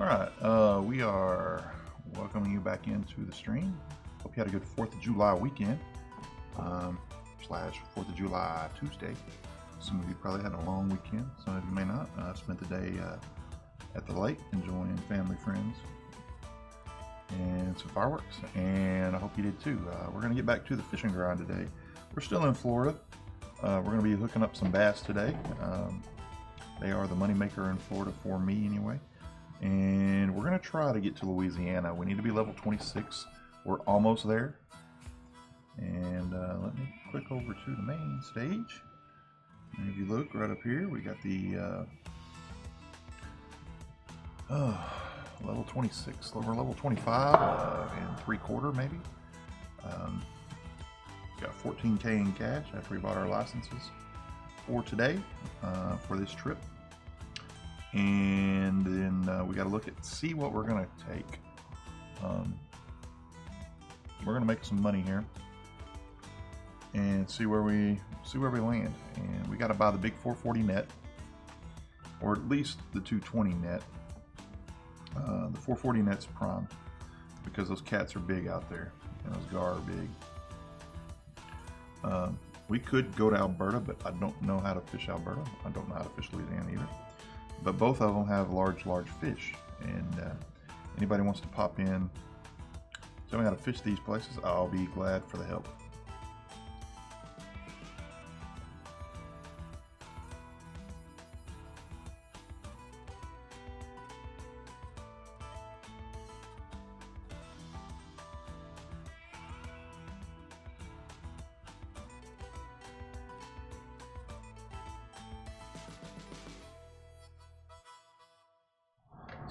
Alright, we are welcoming you back into the stream. Hope you had a good 4th of July weekend, slash 4th of July Tuesday. Some of you probably had a long weekend, some of you may not. Spent the day at the lake enjoying family, friends, and some fireworks, and I hope you did too. We're going to get back to the fishing grind today. We're still in Florida. We're going to be hooking up some bass today. They are the moneymaker in Florida for me anyway. And we're going to try to get to Louisiana. We need to be level 26. We're almost there. And let me click over to the main stage. And if you look right up here, we got the level 26. We're level 25 and 3/4 maybe. Got 14K in cash after we bought our licenses for today, for this trip. And then we got to look at see what we're going to take. We're going to make some money here and see where we land. And we got to buy the big 440 net, or at least the 220 net. The 440 net's prime because those cats are big out there and those gar are big. We could go to Alberta, but I don't know how to fish Alberta. I don't know how to fish Louisiana either. But both of them have large fish, and anybody wants to pop in, tell me how to fish these places, I'll be glad for the help.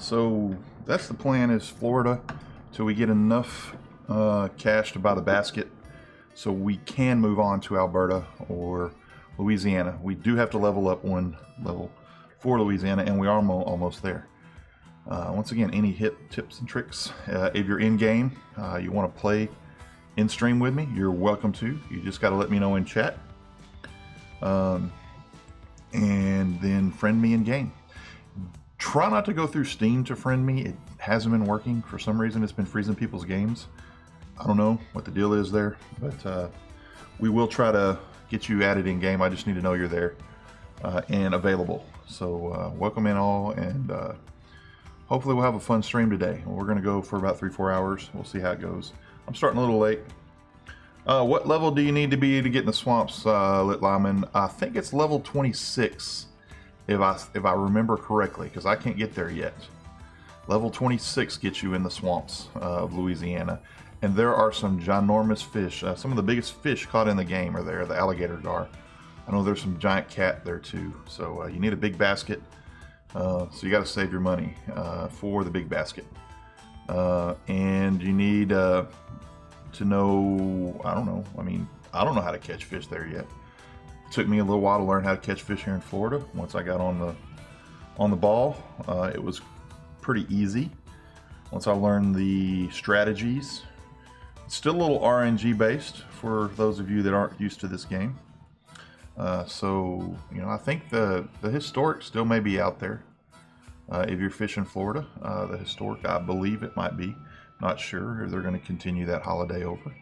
So that's the plan, is Florida till we get enough cash to buy the basket so we can move on to Alberta or Louisiana. We do have to level up one level for Louisiana, and we are almost there. Once again, any tips and tricks, if you're in game, you want to play in stream with me, you're welcome to. You just got to let me know in chat, and then friend me in game. Try not to go through Steam to friend me. It hasn't been working. For some reason, it's been freezing people's games. I don't know what the deal is there, but we will try to get you added in game. I just need to know you're there and available. So welcome in all, and hopefully we'll have a fun stream today. We're going to go for about 3-4 hours. We'll see how it goes. I'm starting a little late. What level do you need to be to get in the swamps, Lit Lyman? I think it's level 26. If I remember correctly, because I can't get there yet. Level 26 gets you in the swamps of Louisiana, and there are some ginormous fish. Some of the biggest fish caught in the game are there, the alligator gar. I know there's some giant cat there too, so you need a big basket. So you got to save your money for the big basket, and you need to know. I don't know. I mean, I don't know how to catch fish there yet. Took me a little while to learn how to catch fish here in Florida. Once I got on the ball, it was pretty easy. Once I learned the strategies, it's still a little RNG based for those of you that aren't used to this game. So you know, I think the historic still may be out there if you're fishing Florida. The historic, I believe it might be. Not sure if they're going to continue that holiday over.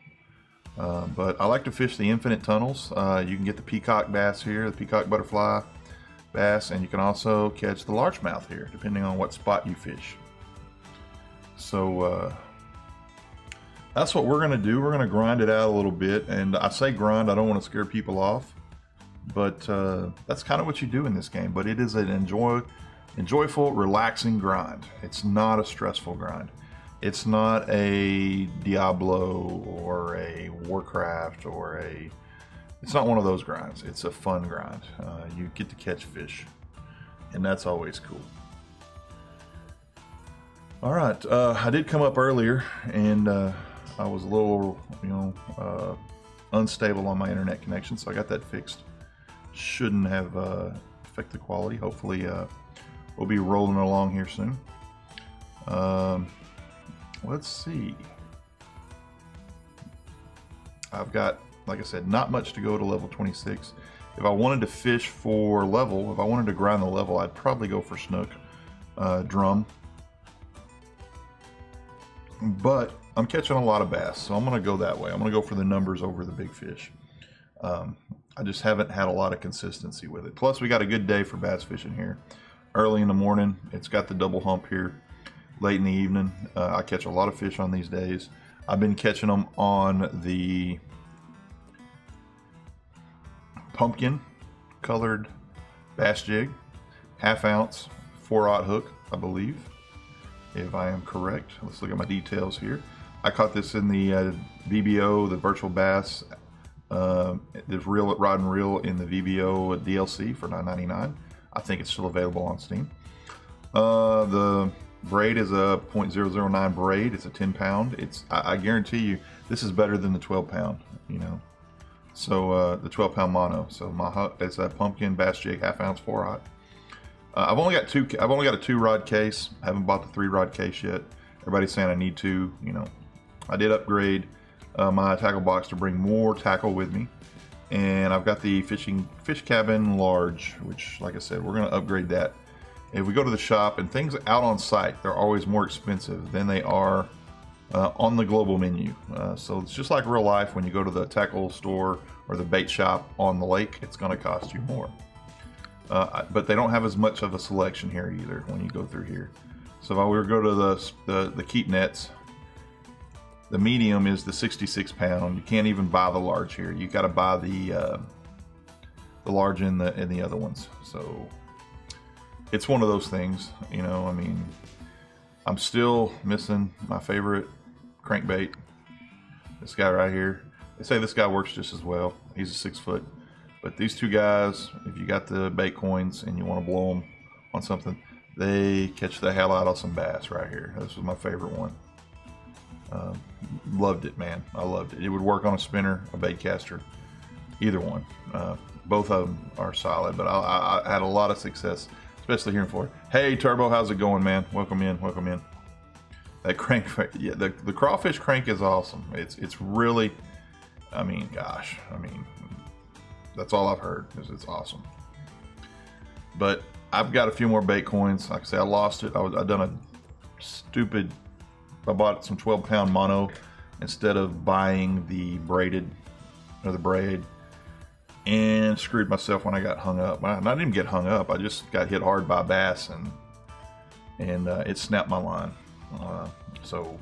But I like to fish the infinite tunnels. You can get the peacock bass here, the peacock butterfly bass, and you can also catch the largemouth here, depending on what spot you fish. So that's what we're going to do. We're going to grind it out a little bit, and I say grind, I don't want to scare people off, but that's kind of what you do in this game. But it is an enjoyable, relaxing grind. It's not a stressful grind. It's not a Diablo or a Warcraft or it's not one of those grinds. It's a fun grind. You get to catch fish, and that's always cool. All right, I did come up earlier, and I was a little, unstable on my internet connection, so I got that fixed. Shouldn't have affected the quality. Hopefully, we'll be rolling along here soon. Let's see. I've got, like I said, not much to go to level 26. If I wanted to fish for level, if I wanted to grind the level, I'd probably go for snook, drum, but I'm catching a lot of bass, so I'm going to go that way. I'm going to go for the numbers over the big fish. I just haven't had a lot of consistency with it. Plus, we got a good day for bass fishing here. Early in the morning, it's got the double hump here. Late in the evening, I catch a lot of fish on these days. I've been catching them on the pumpkin colored bass jig, 1/2 ounce 4/0 hook, I believe, if I am correct. Let's look at my details here. I caught this in the VBO, the Virtual Bass. There's rod and reel in the VBO DLC for $9.99. I think it's still available on Steam. The braid is a .009 braid. It's a 10-pound. I guarantee you this is better than the 12-pound. You know, so the 12-pound mono. So my hook is a pumpkin bass jig, 1/2 ounce 4/0. I've only got a 2-rod case. I haven't bought the 3-rod case yet. Everybody's saying I need to. You know, I did upgrade my tackle box to bring more tackle with me, and I've got the fish cabin large, which, like I said, we're going to upgrade that. If we go to the shop and things out on site, they're always more expensive than they are on the global menu. So it's just like real life. When you go to the tackle store or the bait shop on the lake, it's going to cost you more. But they don't have as much of a selection here either when you go through here. So if I were to go to the keep nets, the medium is the 66-pound. You can't even buy the large here. You got to buy the large in the other ones. So it's one of those things, you know. I mean, I'm still missing my favorite crankbait. This guy right here. They say this guy works just as well. He's a 6 foot. But these two guys, if you got the bait coins and you want to blow them on something, they catch the hell out of some bass right here. This was my favorite one. Loved it, man. I loved it. It would work on a spinner, a bait caster, either one. Both of them are solid, but I had a lot of success, especially here in Florida. Hey, Turbo, how's it going, man? Welcome in, welcome in. That crank, yeah, the crawfish crank is awesome. It's really, I mean, gosh, I mean, that's all I've heard is it's awesome. But I've got a few more bait coins. Like I say, I lost it. I done a stupid. I bought some 12-pound mono instead of buying the braided or the braid, and screwed myself when I got hung up. I didn't even get hung up. I just got hit hard by a bass and it snapped my line. So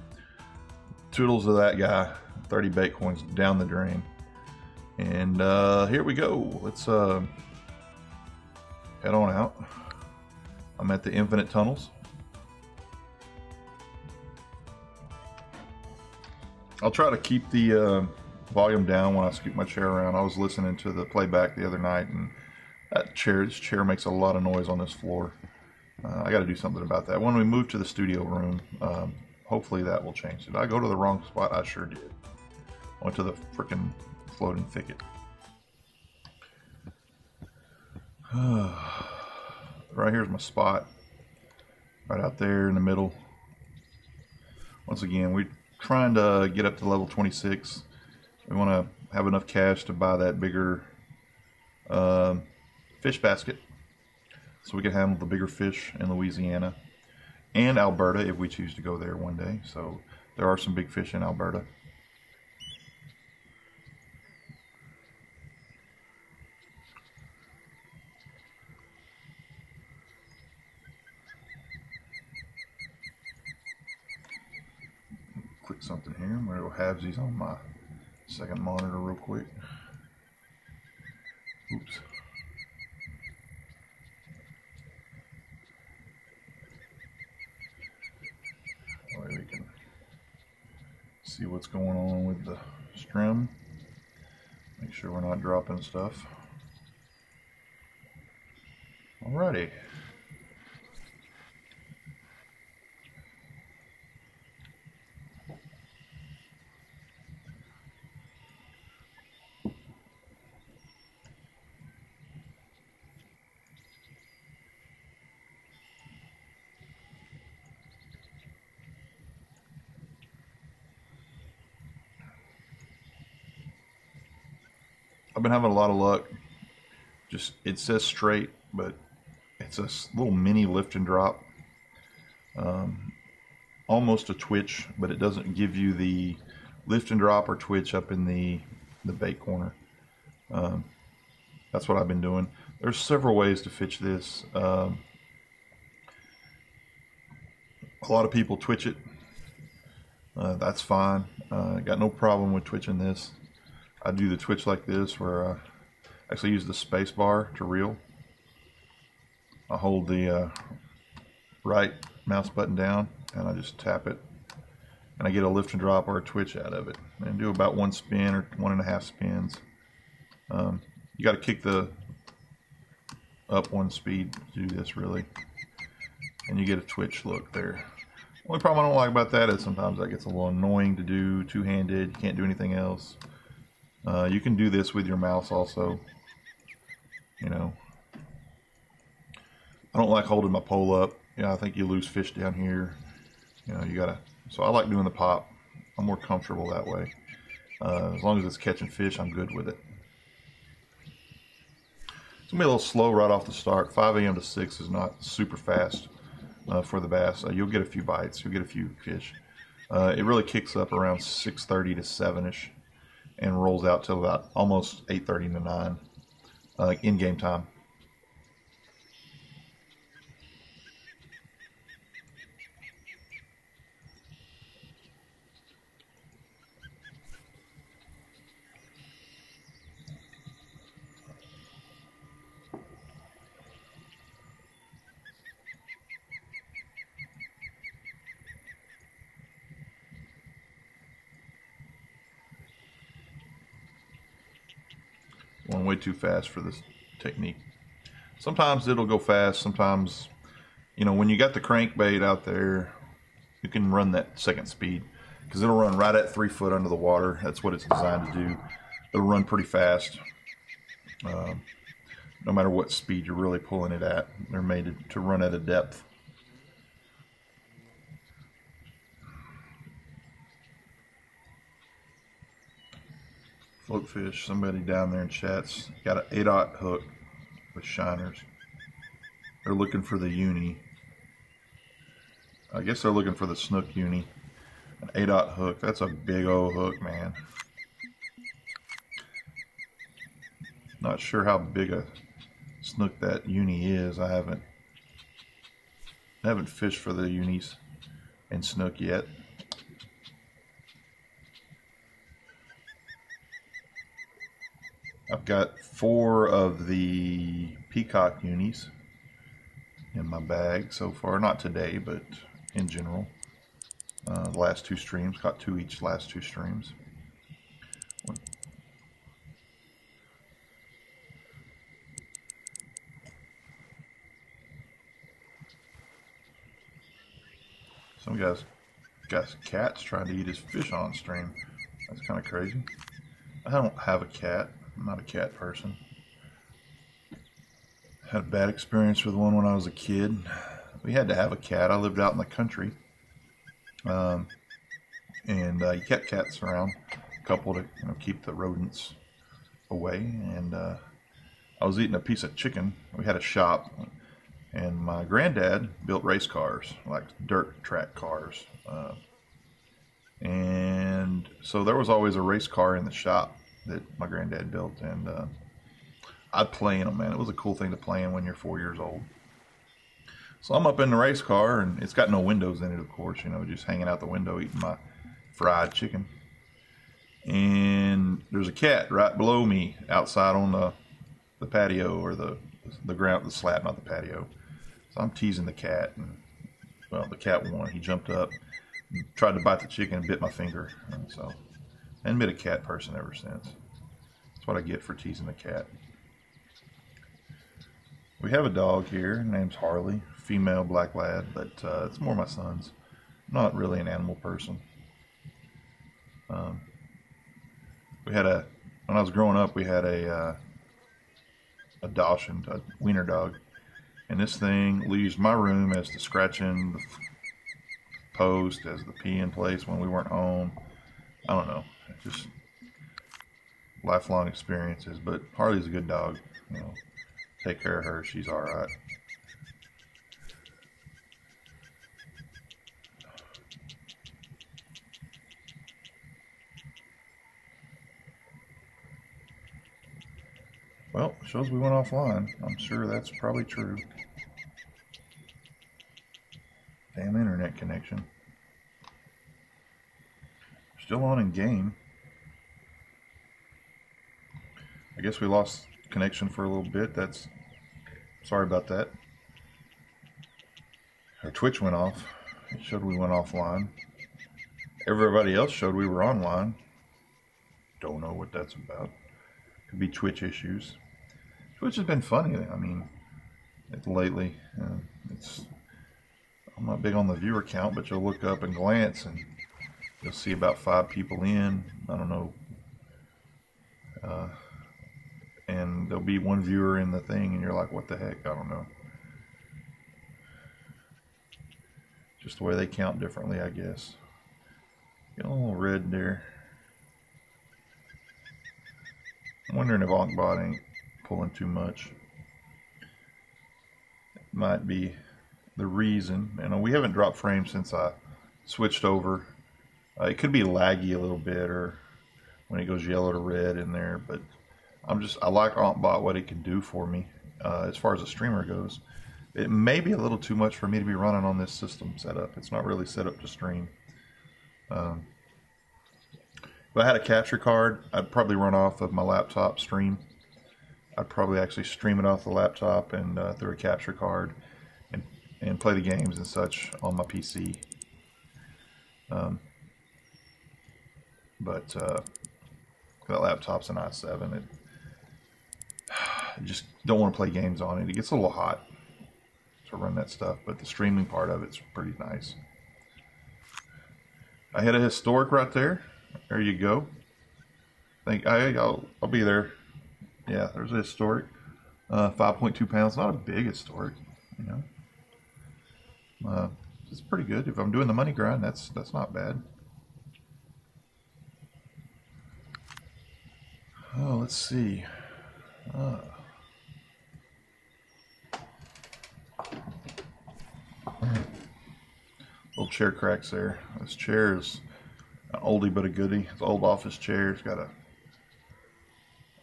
toodles of that guy. 30 bait coins down the drain. And here we go. Let's head on out. I'm at the Infinite Tunnels. I'll try to keep the volume down when I scoot my chair around. I was listening to the playback the other night, and this chair makes a lot of noise on this floor. I got to do something about that. When we move to the studio room, hopefully that will change. Did I go to the wrong spot? I sure did. I went to the frickin' floating thicket. Right here's my spot. Right out there in the middle. Once again, we're trying to get up to level 26. We want to have enough cash to buy that bigger fish basket, so we can handle the bigger fish in Louisiana and Alberta if we choose to go there one day. So there are some big fish in Alberta. Click something here. I'm going to go halvesies on my second monitor real quick. Oops. That way we can see what's going on with the strim. Make sure we're not dropping stuff. Alrighty. I've been having a lot of luck. Just, it says straight, but it's a little mini lift and drop. almost a twitch, but it doesn't give you the lift and drop or twitch up in the bait corner. That's what I've been doing. There's several ways to fish this. A lot of people twitch it. That's fine. Got no problem with twitching this. I do the twitch like this, where I actually use the space bar to reel. I hold the right mouse button down and I just tap it, and I get a lift and drop or a twitch out of it, and do about 1 spin or 1.5 spins. You got to kick the up 1 speed to do this, really, and you get a twitch look there. Only problem I don't like about that is sometimes that gets a little annoying to do two-handed. You can't do anything else. You can do this with your mouse also. You know, I don't like holding my pole up. I think you lose fish down here. You gotta. So I like doing the pop. I'm more comfortable that way. As long as it's catching fish, I'm good with it. It's gonna be a little slow right off the start. 5 a.m. to 6 is not super fast for the bass. You'll get a few bites. You'll get a few fish. It really kicks up around 6:30 to 7ish, and rolls out till about almost 8:30 to 9, in game time. Going way too fast for this technique. Sometimes it'll go fast. Sometimes, when you got the crankbait out there, you can run that second speed, because it'll run right at 3 foot under the water. That's what it's designed to do. It'll run pretty fast, no matter what speed you're really pulling it at. They're made to run at a depth. Floatfish, somebody down there in chat's got an 8/0 hook with shiners. They're looking for the uni. I guess they're looking for the snook uni. An 8/0 hook. That's a big old hook, man. Not sure how big a snook that uni is. I haven't fished for the unis and snook yet. I've got 4 of the peacock unis in my bag so far. Not today, but in general. The last 2 streams. Caught 2 each last 2 streams. Some guy's got cats trying to eat his fish on stream. That's kind of crazy. I don't have a cat. I'm not a cat person. Had a bad experience with one when I was a kid. We had to have a cat. I lived out in the country. And you kept cats around, a couple to keep the rodents away. And I was eating a piece of chicken. We had a shop, and my granddad built race cars, like dirt track cars. And so there was always a race car in the shop that my granddad built, and I'd play in them, man. It was a cool thing to play in when you're 4 years old. So I'm up in the race car, and it's got no windows in it, of course, just hanging out the window eating my fried chicken. And there's a cat right below me outside on the patio, or the ground, the slab, not the patio. So I'm teasing the cat, and well, the cat won. He jumped up, tried to bite the chicken, and bit my finger. And so I haven't been a cat person ever since. That's what I get for teasing the cat. We have a dog here. Her name's Harley, female black lab, but it's more my son's. I'm not really an animal person. When I was growing up, we had a Dachshund, a wiener dog, and this thing used my room as the scratching, the post, as the peeing place when we weren't home. I don't know, just lifelong experiences. But Harley's a good dog. Take care of her. She's all right. Well, shows we went offline. I'm sure that's probably true. Damn internet connection. Still on in game. I guess we lost connection for a little bit. That's sorry about that. Our Twitch went off. It showed we went offline. Everybody else showed we were online. Don't know what that's about. Could be Twitch issues. Twitch has been funny. I mean, lately, I'm not big on the viewer count, but you'll look up and glance, and you'll see about 5 people in. I don't know. And there'll be 1 viewer in the thing, and you're like, what the heck? I don't know. Just the way they count differently, I guess. Get a little red there. I'm wondering if Onkbot ain't pulling too much. It might be the reason. And we haven't dropped frames since I switched over. It could be laggy a little bit, or when it goes yellow to red in there, but I like Onkbot, what it can do for me as far as a streamer goes. It may be a little too much for me to be running on this system setup. It's not really set up to stream. If I had a capture card, I'd probably run off of my laptop stream. I'd probably actually stream it off the laptop and through a capture card and play the games and such on my PC. But that laptop's an i7. I just don't want to play games on it. It gets a little hot to run that stuff, but the streaming part of it's pretty nice. I hit a historic right there. There you go. I'll be there. Yeah, there's a historic. 5.2 pounds. Not a big historic, you know. It's pretty good. If I'm doing the money grind, that's not bad. Oh, let's see. Little chair cracks there. This chair is an oldie but a goodie. It's an old office chair. It's got I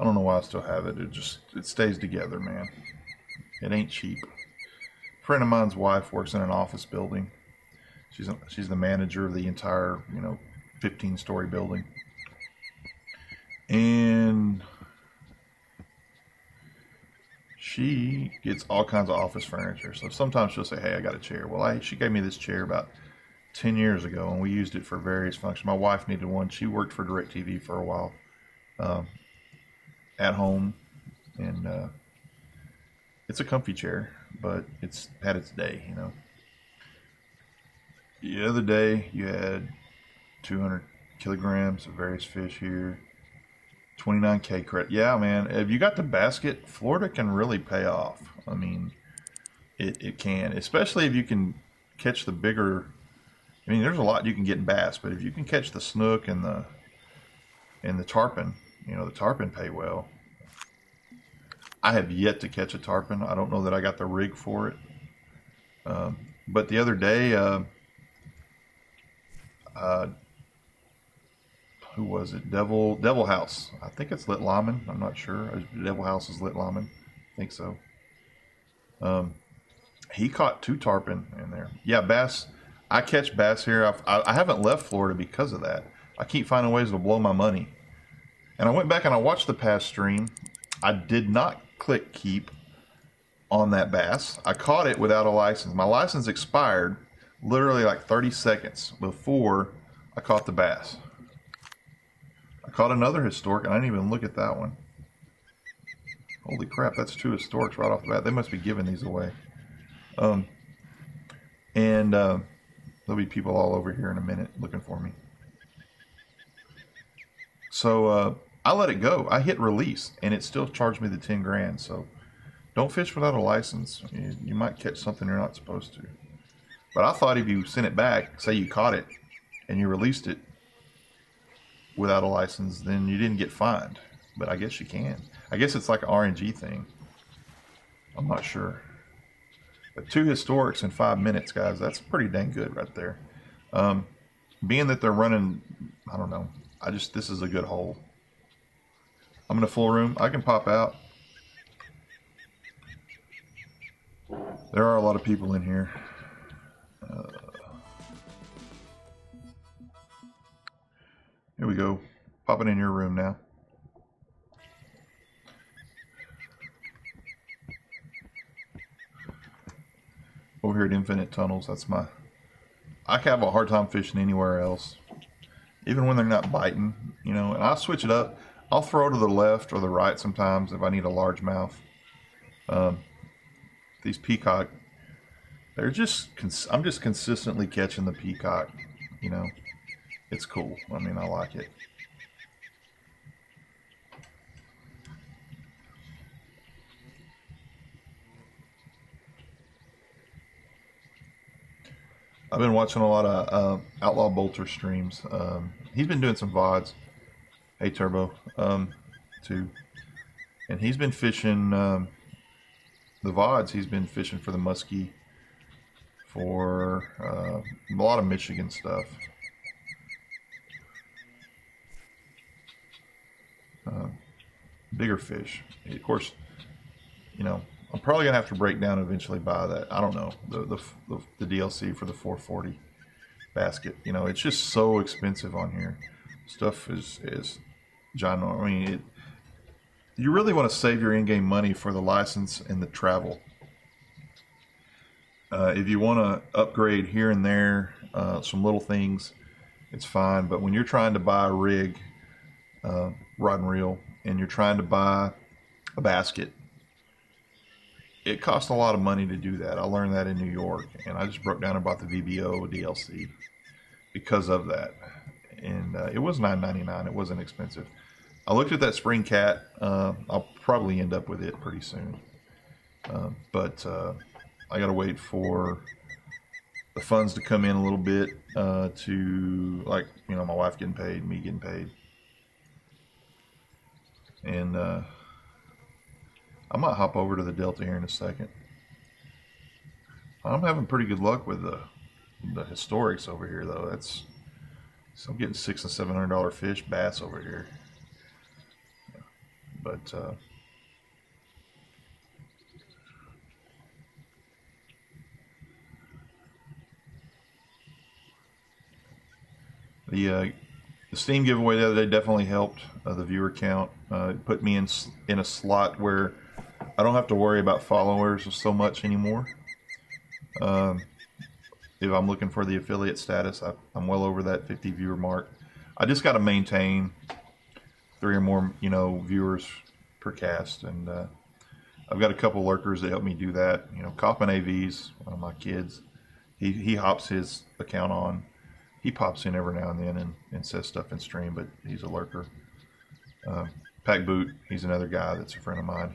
don't know why I still have it. It stays together, man. It ain't cheap. A friend of mine's wife works in an office building. She's the manager of the entire, 15-story building. And she gets all kinds of office furniture. So sometimes she'll say, hey, I got a chair. Well, she gave me this chair about 10 years ago, and we used it for various functions. My wife needed one. She worked for DirecTV for a while at home. And it's a comfy chair, but it's had its day, The other day, you had 200 kilograms of various fish here. 29K credit. Yeah, man. If you got the basket, Florida can really pay off. I mean, it can, especially if you can catch the bigger. I mean, there's a lot you can get in bass, but if you can catch the snook and the tarpon, the tarpon pay well. I have yet to catch a tarpon. I don't know that I got the rig for it. But the other day, who was it? Devil House. I think it's Lit Lyman. I'm not sure. Devil House is Lit Lyman. I think so. He caught 2 tarpon in there. Yeah, bass. I catch bass here. I haven't left Florida because of that. I keep finding ways to blow my money. And I went back and I watched the past stream. I did not click keep on that bass. I caught it without a license. My license expired literally like 30 seconds before I caught the bass. I caught another historic, and I didn't even look at that one. Holy crap, that's 2 historics right off the bat. They must be giving these away. There'll be people all over here in a minute looking for me. So I let it go. I hit release, and it still charged me the 10 grand. So don't fish without a license. You might catch something you're not supposed to. But I thought if you sent it back, say you caught it, and you released it without a license, then you didn't get fined. But I guess you can. I guess it's like an RNG thing. I'm not sure. But 2 historics in 5 minutes, guys, that's pretty dang good right there. Being that they're running, I don't know. This is a good hole. I'm in a full room. I can pop out. There are a lot of people in here. Here we go. Popping in your room now. Over here at Infinite Tunnels, that's my... I have a hard time fishing anywhere else. Even when they're not biting, you know, and I'll switch it up. I'll throw to the left or the right sometimes if I need a largemouth. These peacock, they're just, I'm just consistently catching the peacock, you know. It's cool. I mean, I like it. I've been watching a lot of Outlaw Bolter streams. He's been doing some VODs. Hey, Turbo, too. And he's been fishing the VODs. He's been fishing for the muskie for a lot of Michigan stuff. Bigger fish. Of course, you know, I'm probably gonna have to break down and eventually buy that. I don't know, the DLC for the 440 basket. You know, it's just so expensive on here. Stuff is ginormous. I mean, you really want to save your in-game money for the license and the travel. If you want to upgrade here and there, some little things, it's fine. But when you're trying to buy a rig, rod and reel, and you're trying to buy a basket, it costs a lot of money to do that. I learned that in New York, and I just broke down and bought the VBO DLC because of that. And it was $9.99. It wasn't expensive. I looked at that spring cat. I'll probably end up with it pretty soon. But I got to wait for the funds to come in a little bit to, like, you know, my wife getting paid, me getting paid. And I might hop over to the Delta here in a second. I'm having pretty good luck with the historics over here, though. So I'm getting $600 and $700 fish, bass over here. But the Steam giveaway the other day definitely helped the viewer count. It put me in a slot where I don't have to worry about followers so much anymore. If I'm looking for the affiliate status, I'm well over that 50 viewer mark. I just got to maintain 3 or more, you know, viewers per cast, and I've got a couple lurkers that help me do that. You know, Kaufman AV's one of my kids. He hops his account on. He pops in every now and then and says stuff in stream, but he's a lurker. Pack Boot, he's another guy that's a friend of mine.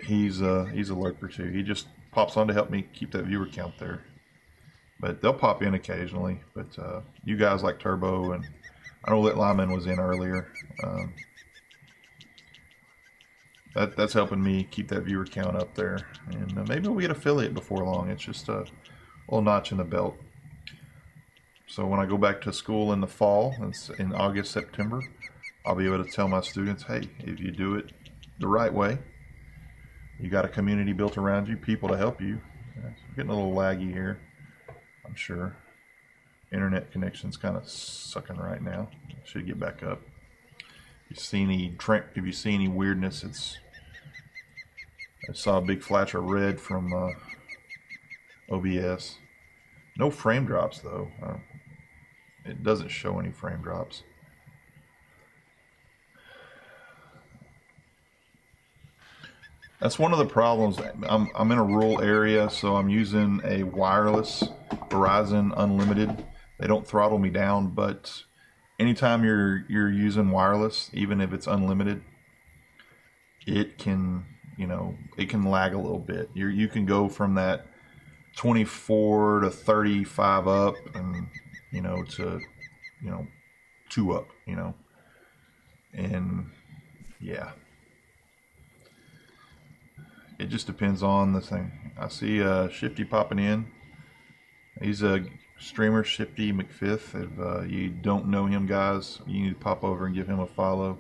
He's a lurker too. He just pops on to help me keep that viewer count there. But they'll pop in occasionally. But you guys like Turbo, and I know that Lyman was in earlier. That's helping me keep that viewer count up there. And maybe we'll get affiliate before long. It's just a little notch in the belt. So when I go back to school in the fall, in August, September, I'll be able to tell my students, hey, if you do it the right way, you got a community built around you, people to help you. It's getting a little laggy here, I'm sure. Internet connection's kind of sucking right now. Should get back up. If you see any weirdness, I saw a big flash of red from OBS. No frame drops though. It doesn't show any frame drops. That's one of the problems. I'm in a rural area, so I'm using a wireless Verizon Unlimited. They don't throttle me down, but anytime you're using wireless, even if it's unlimited, it can, you know, it can lag a little bit. You can go from that 24 to 35 up, and you know, to, you know, 2 up, you know, and yeah, it just depends on the thing. I see Shifty popping in. He's a streamer, Shifty McFifth. If you don't know him, guys, you need to pop over and give him a follow.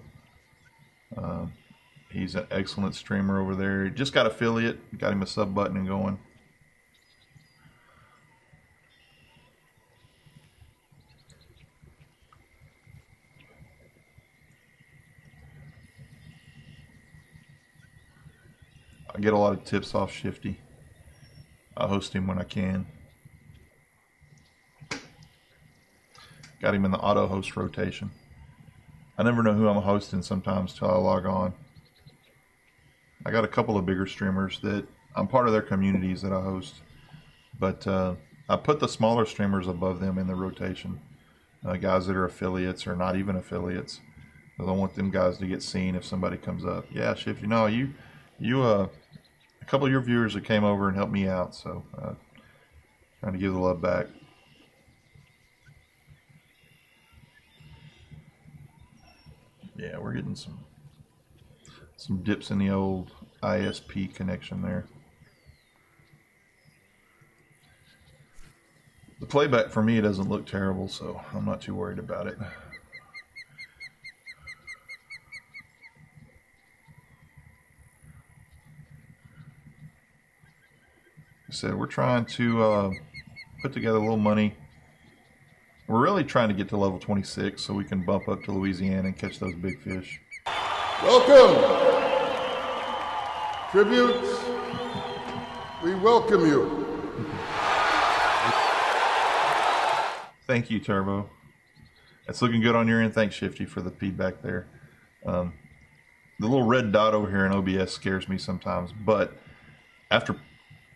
He's an excellent streamer over there. He just got affiliate, got him a sub button and going. I get a lot of tips off Shifty. I host him when I can. Got him in the auto host rotation. I never know who I'm hosting sometimes till I log on. I got a couple of bigger streamers that I'm part of their communities that I host. But I put the smaller streamers above them in the rotation. Guys that are affiliates or not even affiliates. I don't want them guys to get seen if somebody comes up. Yeah, Shifty, no, a couple of your viewers that came over and helped me out, so trying to give the love back. Yeah, we're getting some dips in the old ISP connection there. The playback for me doesn't look terrible, so I'm not too worried about it. I said we're trying to put together a little money. We're really trying to get to level 26 so we can bump up to Louisiana and catch those big fish. Welcome, tributes. We welcome you. Thank you, Turbo. That's looking good on your end. Thanks, Shifty, for the feedback there. The little red dot over here in OBS scares me sometimes, but after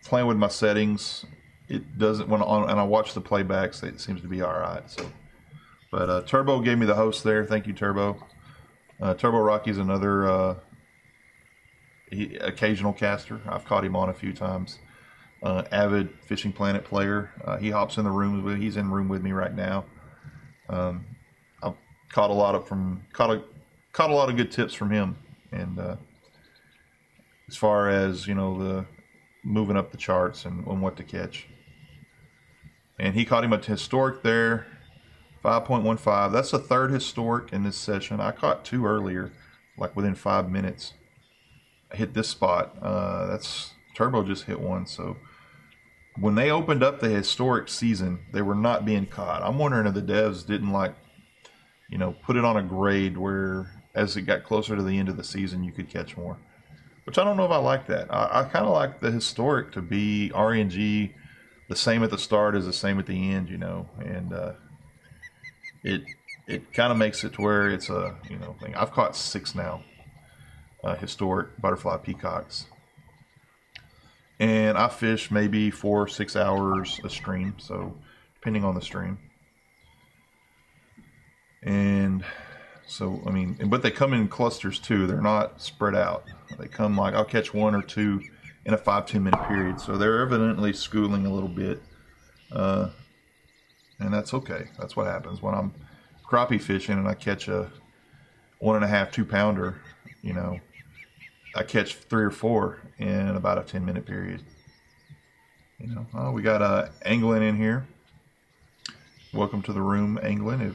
playing with my settings, it doesn't. And I watch the playbacks, it seems to be all right. So, but Turbo gave me the host there. Thank you, Turbo. Turbo Rocky's another occasional caster. I've caught him on a few times. Avid Fishing Planet player. He hops in the rooms. He's in room with me right now. I've caught a lot of good tips from him. And as far as the moving up the charts and what to catch. And he caught him a historic there, 5.15. That's the third historic in this session. I caught two earlier, like within 5 minutes. I hit this spot. That's Turbo just hit one. So when they opened up the historic season, they were not being caught. I'm wondering if the devs didn't put it on a grade where as it got closer to the end of the season, you could catch more. Which I don't know if I like that. I kind of like the historic to be RNG, the same at the start as the same at the end, and it kind of makes it to where it's a thing. I've caught 6 now, historic butterfly peacocks, and I fish maybe 4 or 6 hours a stream, so depending on the stream, and. So, but they come in clusters too. They're not spread out. They come I'll catch 1 or 2 in a 5-10 minute period. So they're evidently schooling a little bit. And that's okay. That's what happens when I'm crappie fishing and I catch a 1.5, 2 pounder, I catch 3 or 4 in about a 10-minute period. Oh, we got Anglin in here. Welcome to the room, Anglin.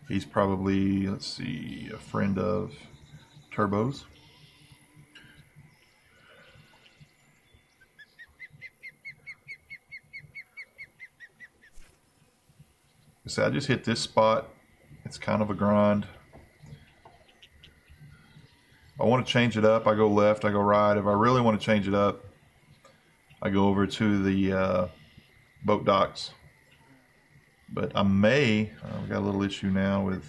He's probably, let's see, a friend of Turbo's. So I just hit this spot. It's kind of a grind. If I want to change it up, I go left, I go right. If I really want to change it up, I go over to the boat docks. But I may, we got a little issue now with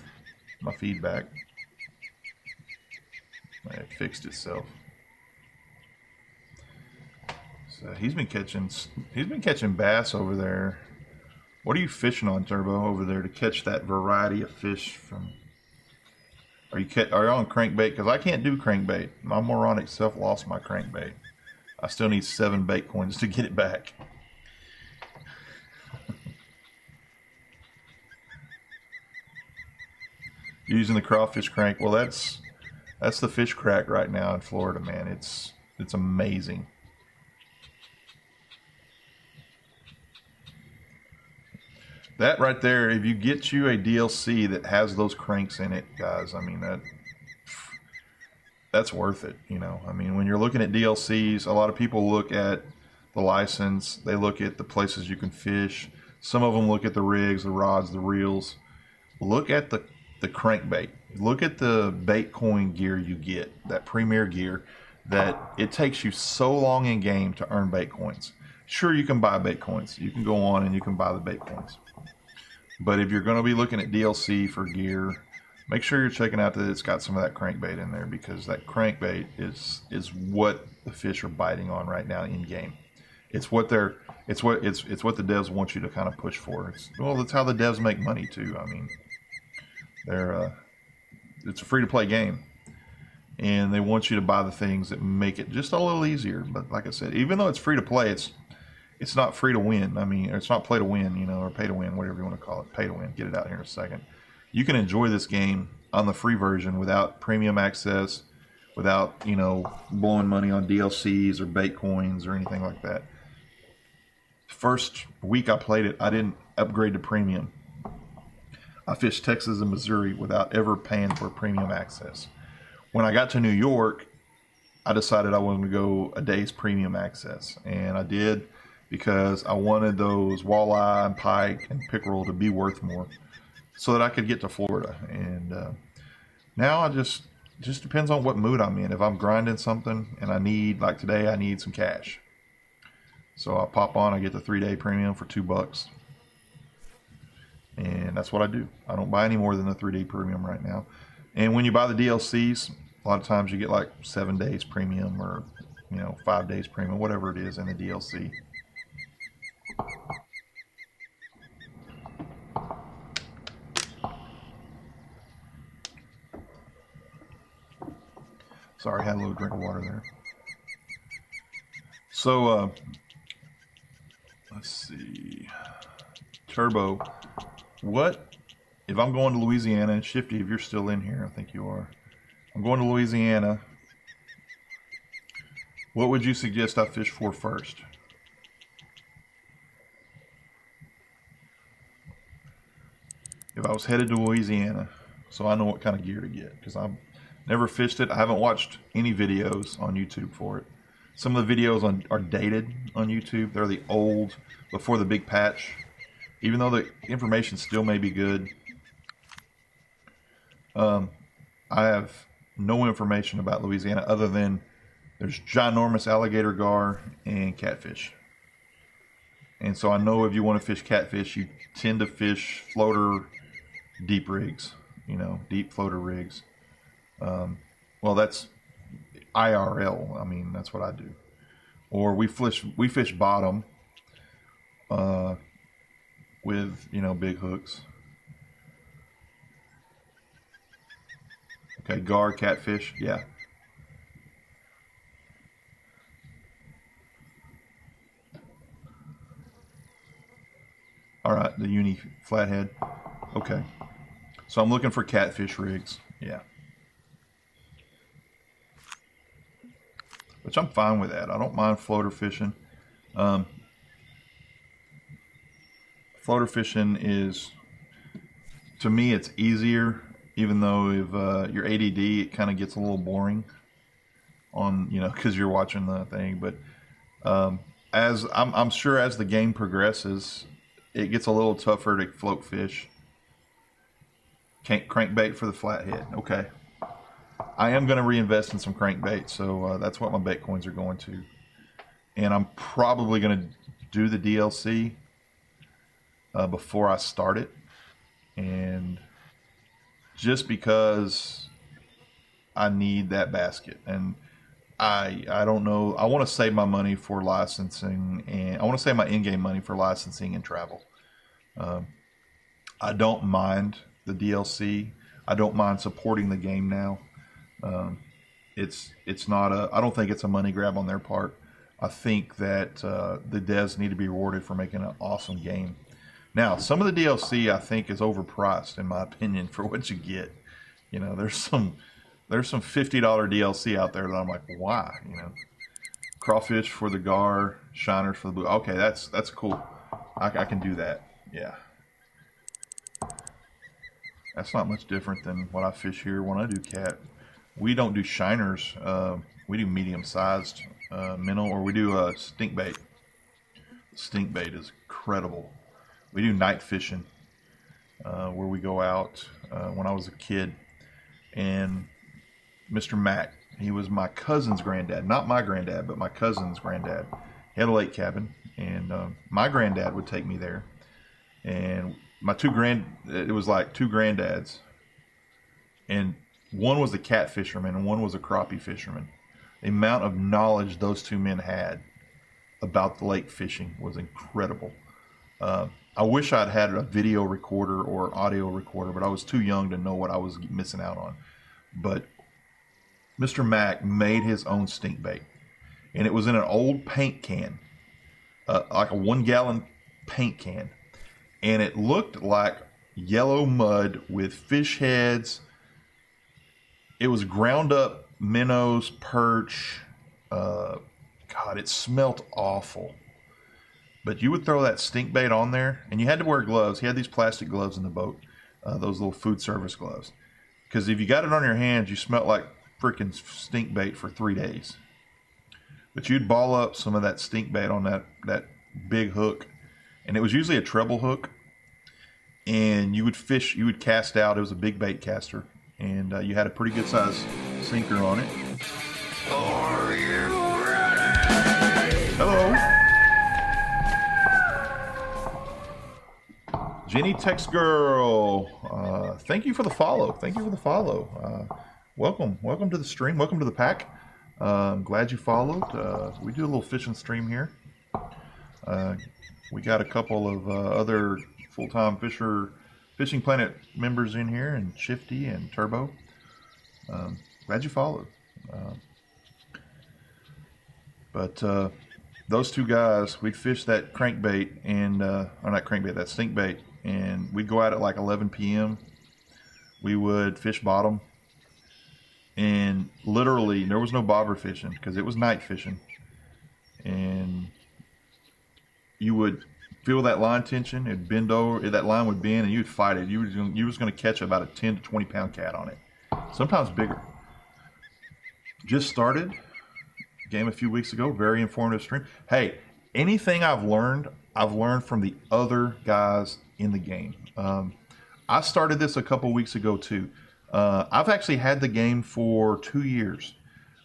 my feedback. It fixed itself. So he's been catching bass over there. What are you fishing on, Turbo, over there to catch that variety of fish from? Are you on crankbait? Because I can't do crankbait. My moronic self lost my crankbait. I still need 7 bait coins to get it back. Using the crawfish crank. Well, that's the fish crack right now in Florida, man. It's amazing. That right there, if you get you a DLC that has those cranks in it, guys, I mean, that's worth it, you know. I mean, when you're looking at DLCs, a lot of people look at the license, they look at the places you can fish. Some of them look at the rigs, the rods, the reels. Look at the crankbait. Look at the bait coin gear you get, that premier gear, that it takes you so long in game to earn bait coins. Sure, you can buy bait coins. You can go on and you can buy the bait coins. But if you're going to be looking at DLC for gear, make sure you're checking out that it's got some of that crankbait in there, because that crankbait is what the fish are biting on right now in game. It's what the devs want you to kind of push for. That's how the devs make money too. I mean, it's a free to play game, and they want you to buy the things that make it just a little easier. But like I said, even though it's free to play, it's not free to win. I mean, it's not play to win, you know, or pay to win, whatever you want to call it. Pay to win. Get it out here in a second. You can enjoy this game on the free version without premium access, without, you know, blowing money on DLCs or bait coins or anything like that. First week I played it, I didn't upgrade to premium. I fished Texas and Missouri without ever paying for premium access. When I got to New York, I decided I wanted to go a day's premium access, and I did, because I wanted those walleye and pike and pickerel to be worth more so that I could get to Florida. And now I just depends on what mood I'm in. If I'm grinding something and I need, like today, I need some cash. So I pop on, I get the 3-day premium for $2. And that's what I do. I don't buy any more than the 3-day premium right now. And when you buy the DLCs, a lot of times you get like 7 days premium, or, you know, 5 days premium, whatever it is in the DLC. Sorry, I had a little drink of water there. So, let's see. Turbo, what if I'm going to Louisiana, and Shifty, if you're still in here, I think you are. I'm going to Louisiana. What would you suggest I fish for first? If I was headed to Louisiana, so I know what kind of gear to get, because I've never fished it. I haven't watched any videos on YouTube for it. Some of the videos are dated on YouTube. They're the old, before the big patch. Even though the information still may be good, I have no information about Louisiana other than there's ginormous alligator gar and catfish. And so I know if you want to fish catfish, you tend to fish floater deep rigs, you know, deep floater rigs. Well, that's IRL. I mean, that's what I do. Or we fish bottom with, you know, big hooks. Okay, gar, catfish, yeah. All right, the uni flathead. Okay, so I'm looking for catfish rigs, yeah. Which I'm fine with that. I don't mind floater fishing. Floater fishing is, to me, it's easier, even though if you're ADD, it kind of gets a little boring on, you know, because you're watching the thing. But as I'm sure as the game progresses, it gets a little tougher to float fish. Can't crankbait for the flathead. Okay. I am going to reinvest in some crankbait, so that's what my bait coins are going to. And I'm probably going to do the DLC before I start it. And just because I need that basket. And I don't know. I want to save my money for licensing, and I want to save my in-game money for licensing and travel. I don't mind the DLC. I don't mind supporting the game now. It's not a, I don't think it's a money grab on their part. I think that the devs need to be rewarded for making an awesome game. Now, some of the DLC I think is overpriced, in my opinion, for what you get. You know, there's some $50 DLC out there that I'm like, why? You know, crawfish for the gar, shiners for the blue. Okay, that's cool. I can do that. Yeah. That's not much different than what I fish here when I do cat. We don't do shiners. We do medium-sized minnow, or we do stink bait. Stink bait is incredible. We do night fishing, where we go out. When I was a kid, and Mr. Mac, he was my cousin's granddad, not my granddad, but my cousin's granddad. He had a lake cabin, and my granddad would take me there. And it was like two granddads, and one was a cat fisherman and one was a crappie fisherman. The amount of knowledge those two men had about the lake fishing was incredible. I wish I'd had a video recorder or audio recorder, but I was too young to know what I was missing out on. But Mr. Mac made his own stink bait, and it was in an old paint can, like a 1 gallon paint can, and it looked like yellow mud with fish heads. It was ground up minnows, perch. God, it smelled awful. But you would throw that stink bait on there, and you had to wear gloves. He had these plastic gloves in the boat, those little food service gloves. Because if you got it on your hands, you smelled like freaking stink bait for 3 days. But you'd ball up some of that stink bait on that big hook, and it was usually a treble hook. And you would fish, you would cast out. It was a big bait caster, and you had a pretty good size sinker on it. Are you ready? Hello. Jenny Text Girl, thank you for the follow. Thank you for the follow. Welcome to the stream. Welcome to the pack. I'm glad you followed. We do a little fishing stream here. We got a couple of other full-time Fishing Planet members in here, and Shifty and Turbo. Glad you followed. But those two guys, we'd fish that crankbait and, or not crankbait, that stink bait. And we'd go out at like 11 p.m. We would fish bottom, and literally there was no bobber fishing because it was night fishing. And you would feel that line tension, it'd bend over, that line would bend, and you'd fight it. You was going to catch about a 10 to 20 pound cat on it, sometimes bigger. Just started game a few weeks ago, very informative stream. Hey, anything I've learned from the other guys in the game. I started this a couple weeks ago too. I've actually had the game for 2 years.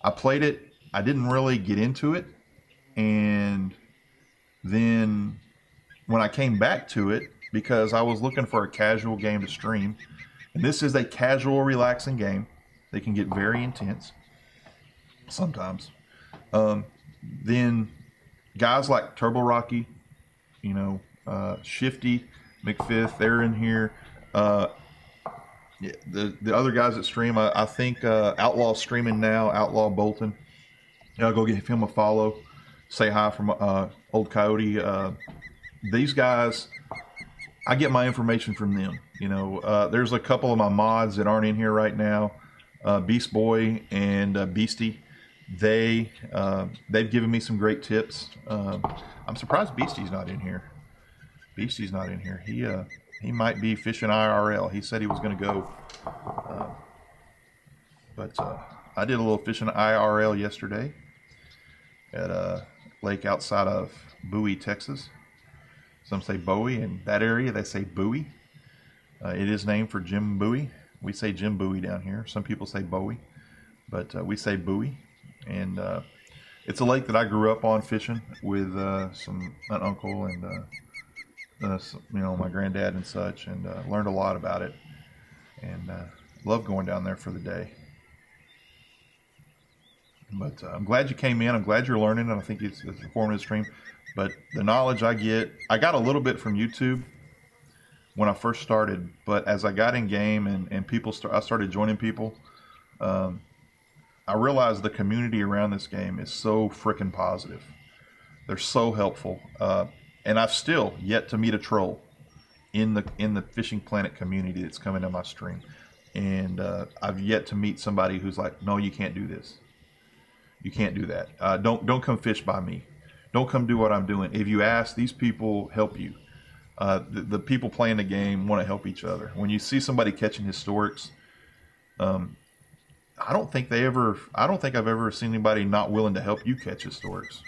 I played it. I didn't really get into it. And then when I came back to it, because I was looking for a casual game to stream, and this is a casual, relaxing game. They can get very intense sometimes. Then guys like Turbo Rocky, Shifty, McFifth, they're in here. The other guys that stream, I think Outlaw streaming now, Outlaw Bolton. I'll go give him a follow. Say hi from Old Coyote. These guys, I get my information from them. There's a couple of my mods that aren't in here right now. Beast Boy and Beastie. They've given me some great tips. I'm surprised Beastie's not in here. Beastie's not in here. He might be fishing IRL. He said he was going to go. But I did a little fishing IRL yesterday at a lake outside of Bowie, Texas. Some say Bowie. In that area, they say Bowie. It is named for Jim Bowie. We say Jim Bowie down here. Some people say Bowie, but we say Bowie. And it's a lake that I grew up on fishing with an uncle and my granddad and such, and learned a lot about it, and love going down there for the day. But I'm glad you came in. I'm glad you're learning, and I think it's a informative stream. But the knowledge I got a little bit from YouTube when I first started, but as I got in game and I started joining people, I realized the community around this game is so freaking positive. They're so helpful. And I've still yet to meet a troll in the Fishing Planet community that's coming to my stream. And I've yet to meet somebody who's like, no, you can't do this. You can't do that. Don't come fish by me. Don't come do what I'm doing. If you ask, these people help you. The people playing the game want to help each other. When you see somebody catching historics, I don't think I've ever seen anybody not willing to help you catch historics.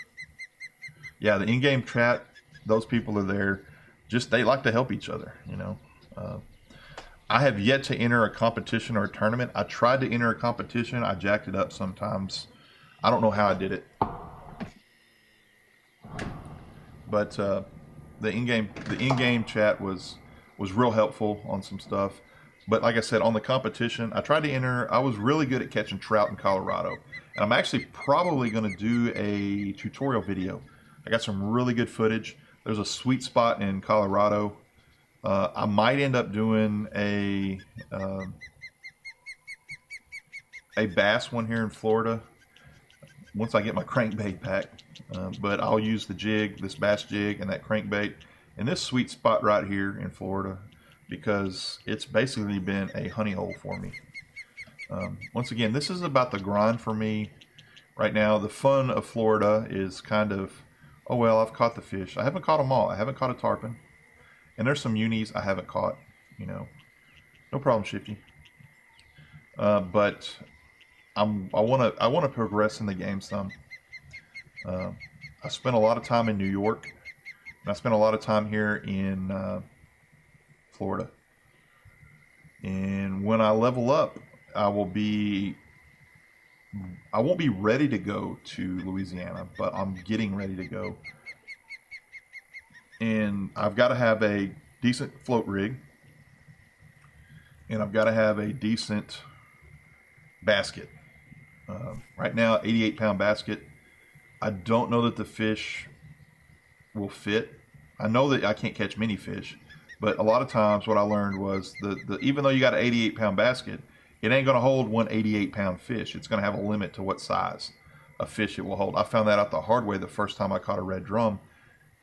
Yeah, the in-game chat, those people are there. Just they like to help each other, you know. I have yet to enter a competition or a tournament. I tried to enter a competition. I jacked it up sometimes. I don't know how I did it. But the in-game chat was real helpful on some stuff. But like I said, on the competition, I tried to enter. I was really good at catching trout in Colorado, and I'm actually probably going to do a tutorial video. I got some really good footage. There's a sweet spot in Colorado. I might end up doing a bass one here in Florida once I get my crankbait back. But I'll use the jig, this bass jig, and that crankbait in this sweet spot right here in Florida, because it's basically been a honey hole for me. Once again, this is about the grind for me right now. The fun of Florida is kind of, oh well, I've caught the fish. I haven't caught them all. I haven't caught a tarpon, and there's some unis I haven't caught. You know, no problem, Shifty. But I want to progress in the game some. I spent a lot of time in New York, and I spent a lot of time here in Florida. And when I level up, I won't be ready to go to Louisiana, but I'm getting ready to go. And I've got to have a decent float rig, and I've got to have a decent basket. Right now, 88-pound basket. I don't know that the fish will fit. I know that I can't catch many fish, but a lot of times what I learned was even though you got an 88-pound basket, it ain't going to hold one 88-pound fish. It's going to have a limit to what size of fish it will hold. I found that out the hard way the first time I caught a red drum.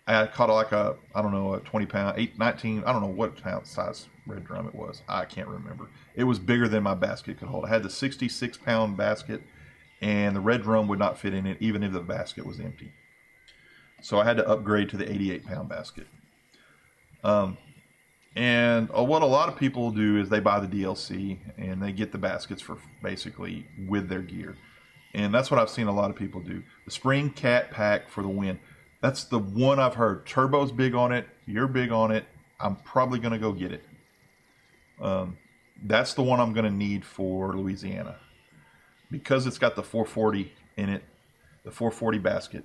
I caught like a 20-pound, 19, I don't know what pound size red drum it was. I can't remember. It was bigger than my basket could hold. I had the 66-pound basket, and the red drum would not fit in it even if the basket was empty. So I had to upgrade to the 88-pound basket. And what a lot of people do is they buy the DLC and they get the baskets for basically with their gear. And that's what I've seen a lot of people do. The Spring Cat Pack for the win. That's the one I've heard. Turbo's big on it. You're big on it. I'm probably going to go get it. That's the one I'm going to need for Louisiana, because it's got the 440 in it, the 440 basket.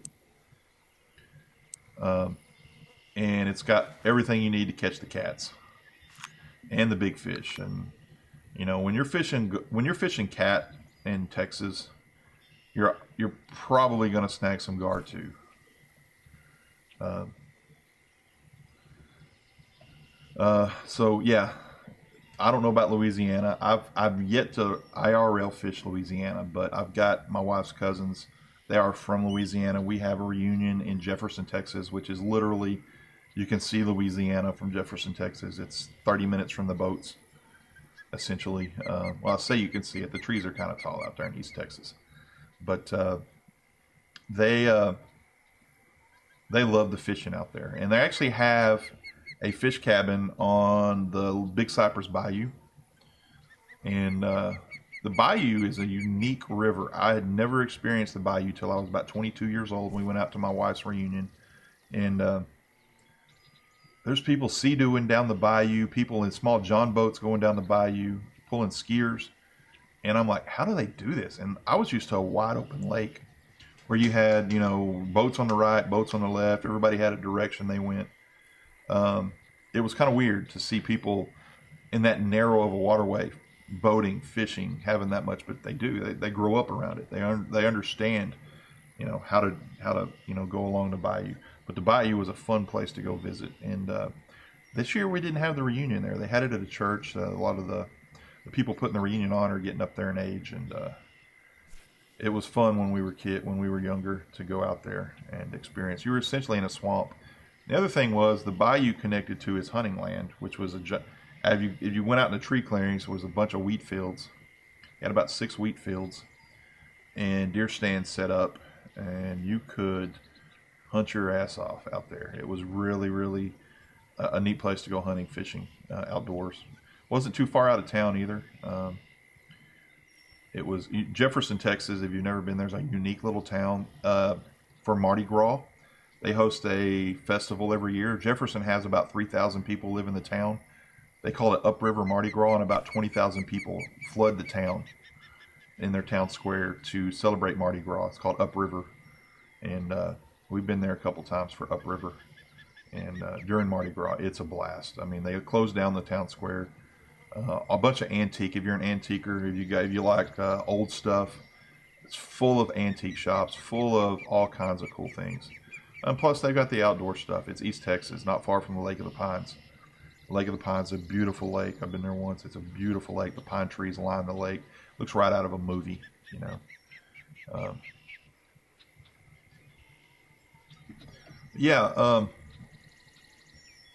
And it's got everything you need to catch the cats and the big fish. And you know, when you're fishing cat in Texas, you're probably going to snag some gar too. So yeah, I don't know about Louisiana. I've yet to IRL fish Louisiana, but I've got my wife's cousins. They are from Louisiana. We have a reunion in Jefferson, Texas, which is literally, you can see Louisiana from Jefferson, Texas. It's 30 minutes from the boats, essentially. Well, I say you can see it. The trees are kind of tall out there in East Texas. But they love the fishing out there. And they actually have a fish cabin on the Big Cypress Bayou. And the bayou is a unique river. I had never experienced the bayou till I was about 22 years old when we went out to my wife's reunion. And there's people sea-dooing down the bayou, people in small john boats going down the bayou, pulling skiers. And I'm like, how do they do this? And I was used to a wide open lake where you had, you know, boats on the right, boats on the left. Everybody had a direction they went. It was kind of weird to see people in that narrow of a waterway, boating, fishing, having that much, but they do. They grow up around it. They understand, you know, how to you know, go along the bayou. But the bayou was a fun place to go visit. And this year we didn't have the reunion there. They had it at a church. A lot of the people putting the reunion on are getting up there in age, and it was fun when we were younger, to go out there and experience. You were essentially in a swamp. The other thing was the bayou connected to his hunting land, which was if you went out in the tree clearings, it was a bunch of wheat fields. He had about 6 wheat fields and deer stands set up, and you could hunt your ass off out there. It was really, really a neat place to go hunting, fishing, outdoors. Wasn't too far out of town either. It was Jefferson, Texas. If you've never been there, it's a unique little town for Mardi Gras. They host a festival every year. Jefferson has about 3,000 people live in the town. They call it Upriver Mardi Gras, and about 20,000 people flood the town in their town square to celebrate Mardi Gras. It's called Upriver, and we've been there a couple times for Upriver. And during Mardi Gras, it's a blast. I mean, they close down the town square. A bunch of antique. If you're an antiquer, if you like old stuff, it's full of antique shops, full of all kinds of cool things. And plus, they've got the outdoor stuff. It's East Texas, not far from the Lake of the Pines. Lake of the Pines is a beautiful lake. I've been there once. It's a beautiful lake. The pine trees line the lake. Looks right out of a movie, you know.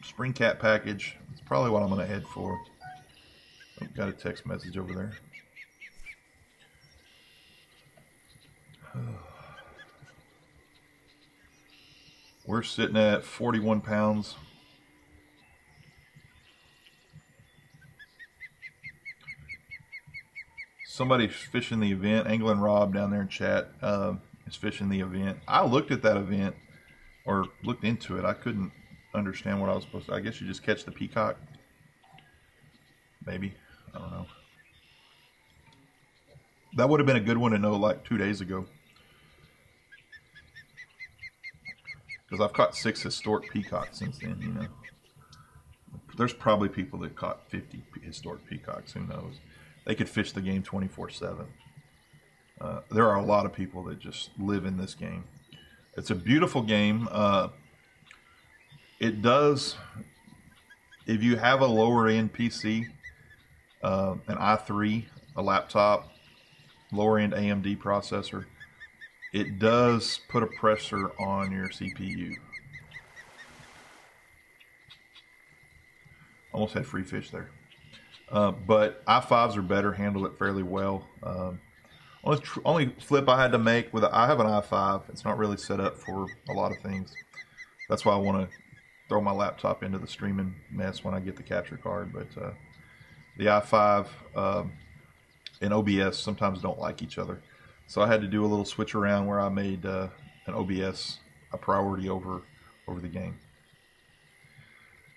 Spring cat package. It's probably what I'm going to head for. I've got a text message over there. We're sitting at 41 pounds. Somebody's fishing the event. Anglin' Rob down there in chat is fishing the event. I looked at that event, or looked into it. I couldn't understand what I was supposed to. I guess you just catch the peacock. Maybe. I don't know. That would have been a good one to know like 2 days ago. Because I've caught 6 historic peacocks since then, you know. There's probably people that caught 50 historic peacocks. Who knows? They could fish the game 24/7. There are a lot of people that just live in this game. It's a beautiful game. It does, if you have a lower end PC, an i3, a laptop, lower end AMD processor, it does put a pressure on your CPU. Almost had free fish there. But i5s are better, handle it fairly well. Only flip I had to make with I have an i5. It's not really set up for a lot of things. That's why I want to throw my laptop into the streaming mess when I get the capture card. But the i5 and OBS sometimes don't like each other. So I had to do a little switch around where I made an OBS a priority over the game.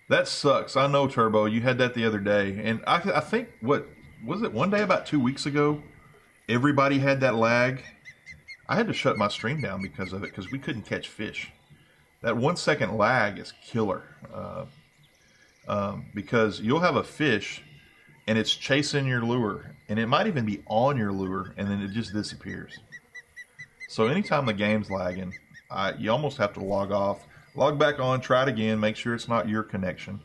That sucks. I know, Turbo. You had that the other day. And I think, what was it, one day about 2 weeks ago, everybody had that lag. I had to shut my stream down because of it, because we couldn't catch fish. That 1 second lag is killer. Because you'll have a fish and it's chasing your lure, and it might even be on your lure, and then it just disappears. So anytime the game's lagging, you almost have to log off, log back on, try it again, make sure it's not your connection.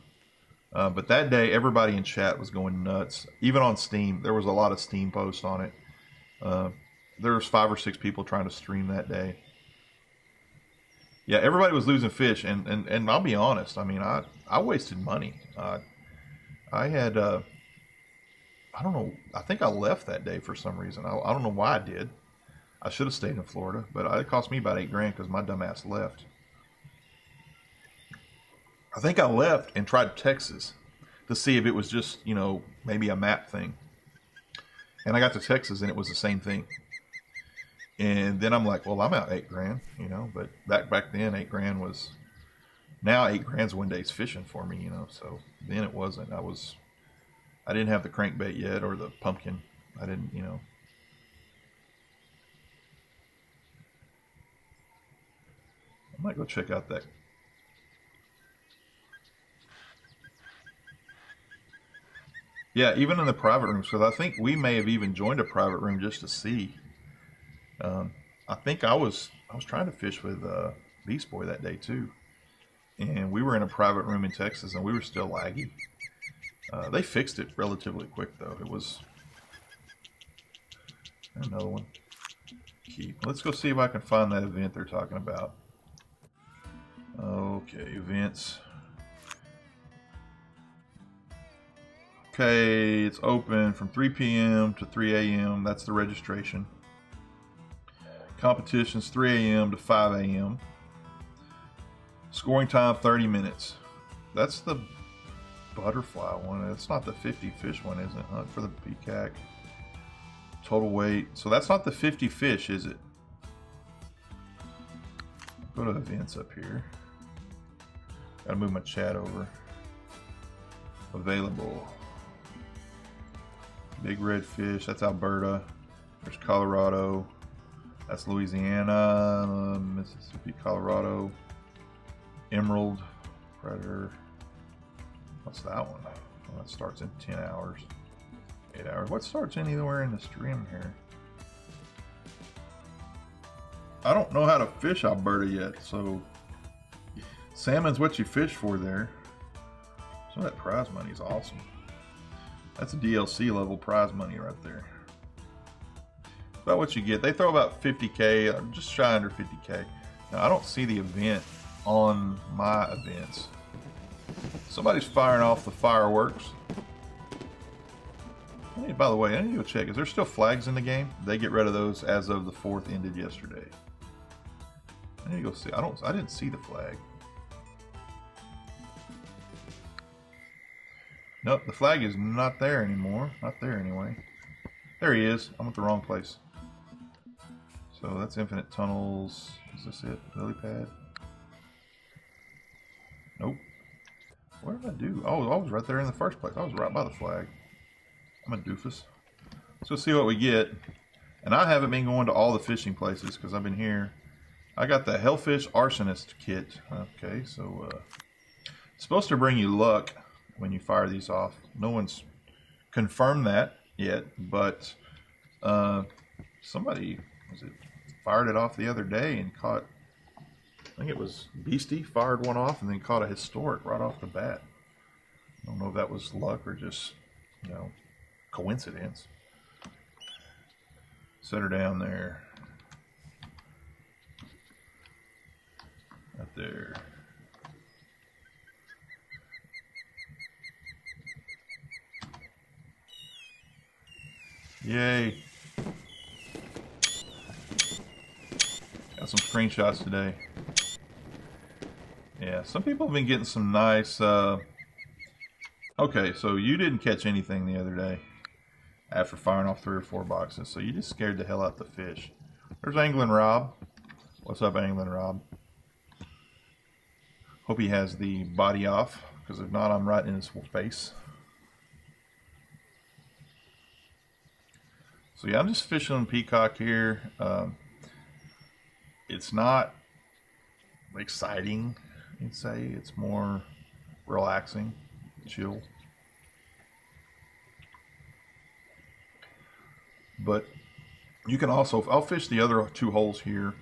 But that day, everybody in chat was going nuts. Even on Steam, there was a lot of Steam posts on it. There was 5 or 6 people trying to stream that day. Yeah, everybody was losing fish, and I'll be honest. I mean, I wasted money. I had, I don't know, I think I left that day for some reason. I don't know why I did. I should have stayed in Florida, but it cost me about $8 grand because my dumb ass left. I think I left and tried Texas to see if it was just, you know, maybe a map thing. And I got to Texas and it was the same thing. And then I'm like, well, I'm out $8 grand, you know, but back then 8 grand was, now 8 grand's one day's fishing for me, you know, so then it wasn't. I didn't have the crankbait yet or the pumpkin. I didn't, you know. I might go check out that. Yeah, even in the private rooms, because I think we may have even joined a private room just to see. I think I was trying to fish with Beast Boy that day too, and we were in a private room in Texas, and we were still laggy. They fixed it relatively quick though. It was another one. Keep. Let's go see if I can find that event they're talking about. Okay, events. Okay, it's open from 3 p.m. to 3 a.m. That's the registration. Competition's 3 a.m. to 5 a.m. Scoring time 30 minutes. That's the butterfly one. That's not the 50 fish one, isn't it? Hunt for the peacock. Total weight. So that's not the 50 fish, is it? Go to events up here. Gotta move my chat over. Available. Big red fish. That's Alberta. There's Colorado. That's Louisiana, Mississippi, Colorado. Emerald. Predator. What's that one? Well, that starts in 10 hours. 8 hours. What starts anywhere in the stream here? I don't know how to fish Alberta yet, so salmon's what you fish for there. So that prize money is awesome. That's a DLC level prize money right there. About what you get. They throw about 50k, just shy under 50k. Now I don't see the event on my events. Somebody's firing off the fireworks. By the way, I need to go check. Is there still flags in the game? They get rid of those as of the 4th ended yesterday. I need to go see. I didn't see the flag. Nope, the flag is not there anymore. Not there anyway. There he is. I'm at the wrong place. So that's Infinite Tunnels. Is this it? Lily pad? Nope. What did I do? Oh, I was right there in the first place. I was right by the flag. I'm a doofus. Let's go see what we get. And I haven't been going to all the fishing places because I've been here. I got the Hellfish Arsonist kit. Okay, so it's supposed to bring you luck when you fire these off. No one's confirmed that yet, but somebody fired it off the other day and caught, I think it was Beastie, fired one off and then caught a historic right off the bat. I don't know if that was luck or just, coincidence. Set her down there. Right there. Yay. Got some screenshots today. Yeah, some people have been getting some nice... Okay, so you didn't catch anything the other day after firing off 3 or 4 boxes, so you just scared the hell out the fish. There's Angling Rob. What's up, Angling Rob? Hope he has the body off, because if not, I'm right in his face. So yeah, I'm just fishing on peacock here. It's not exciting, you'd say. It's more relaxing, chill. But you can also, I'll fish the other 2 holes here.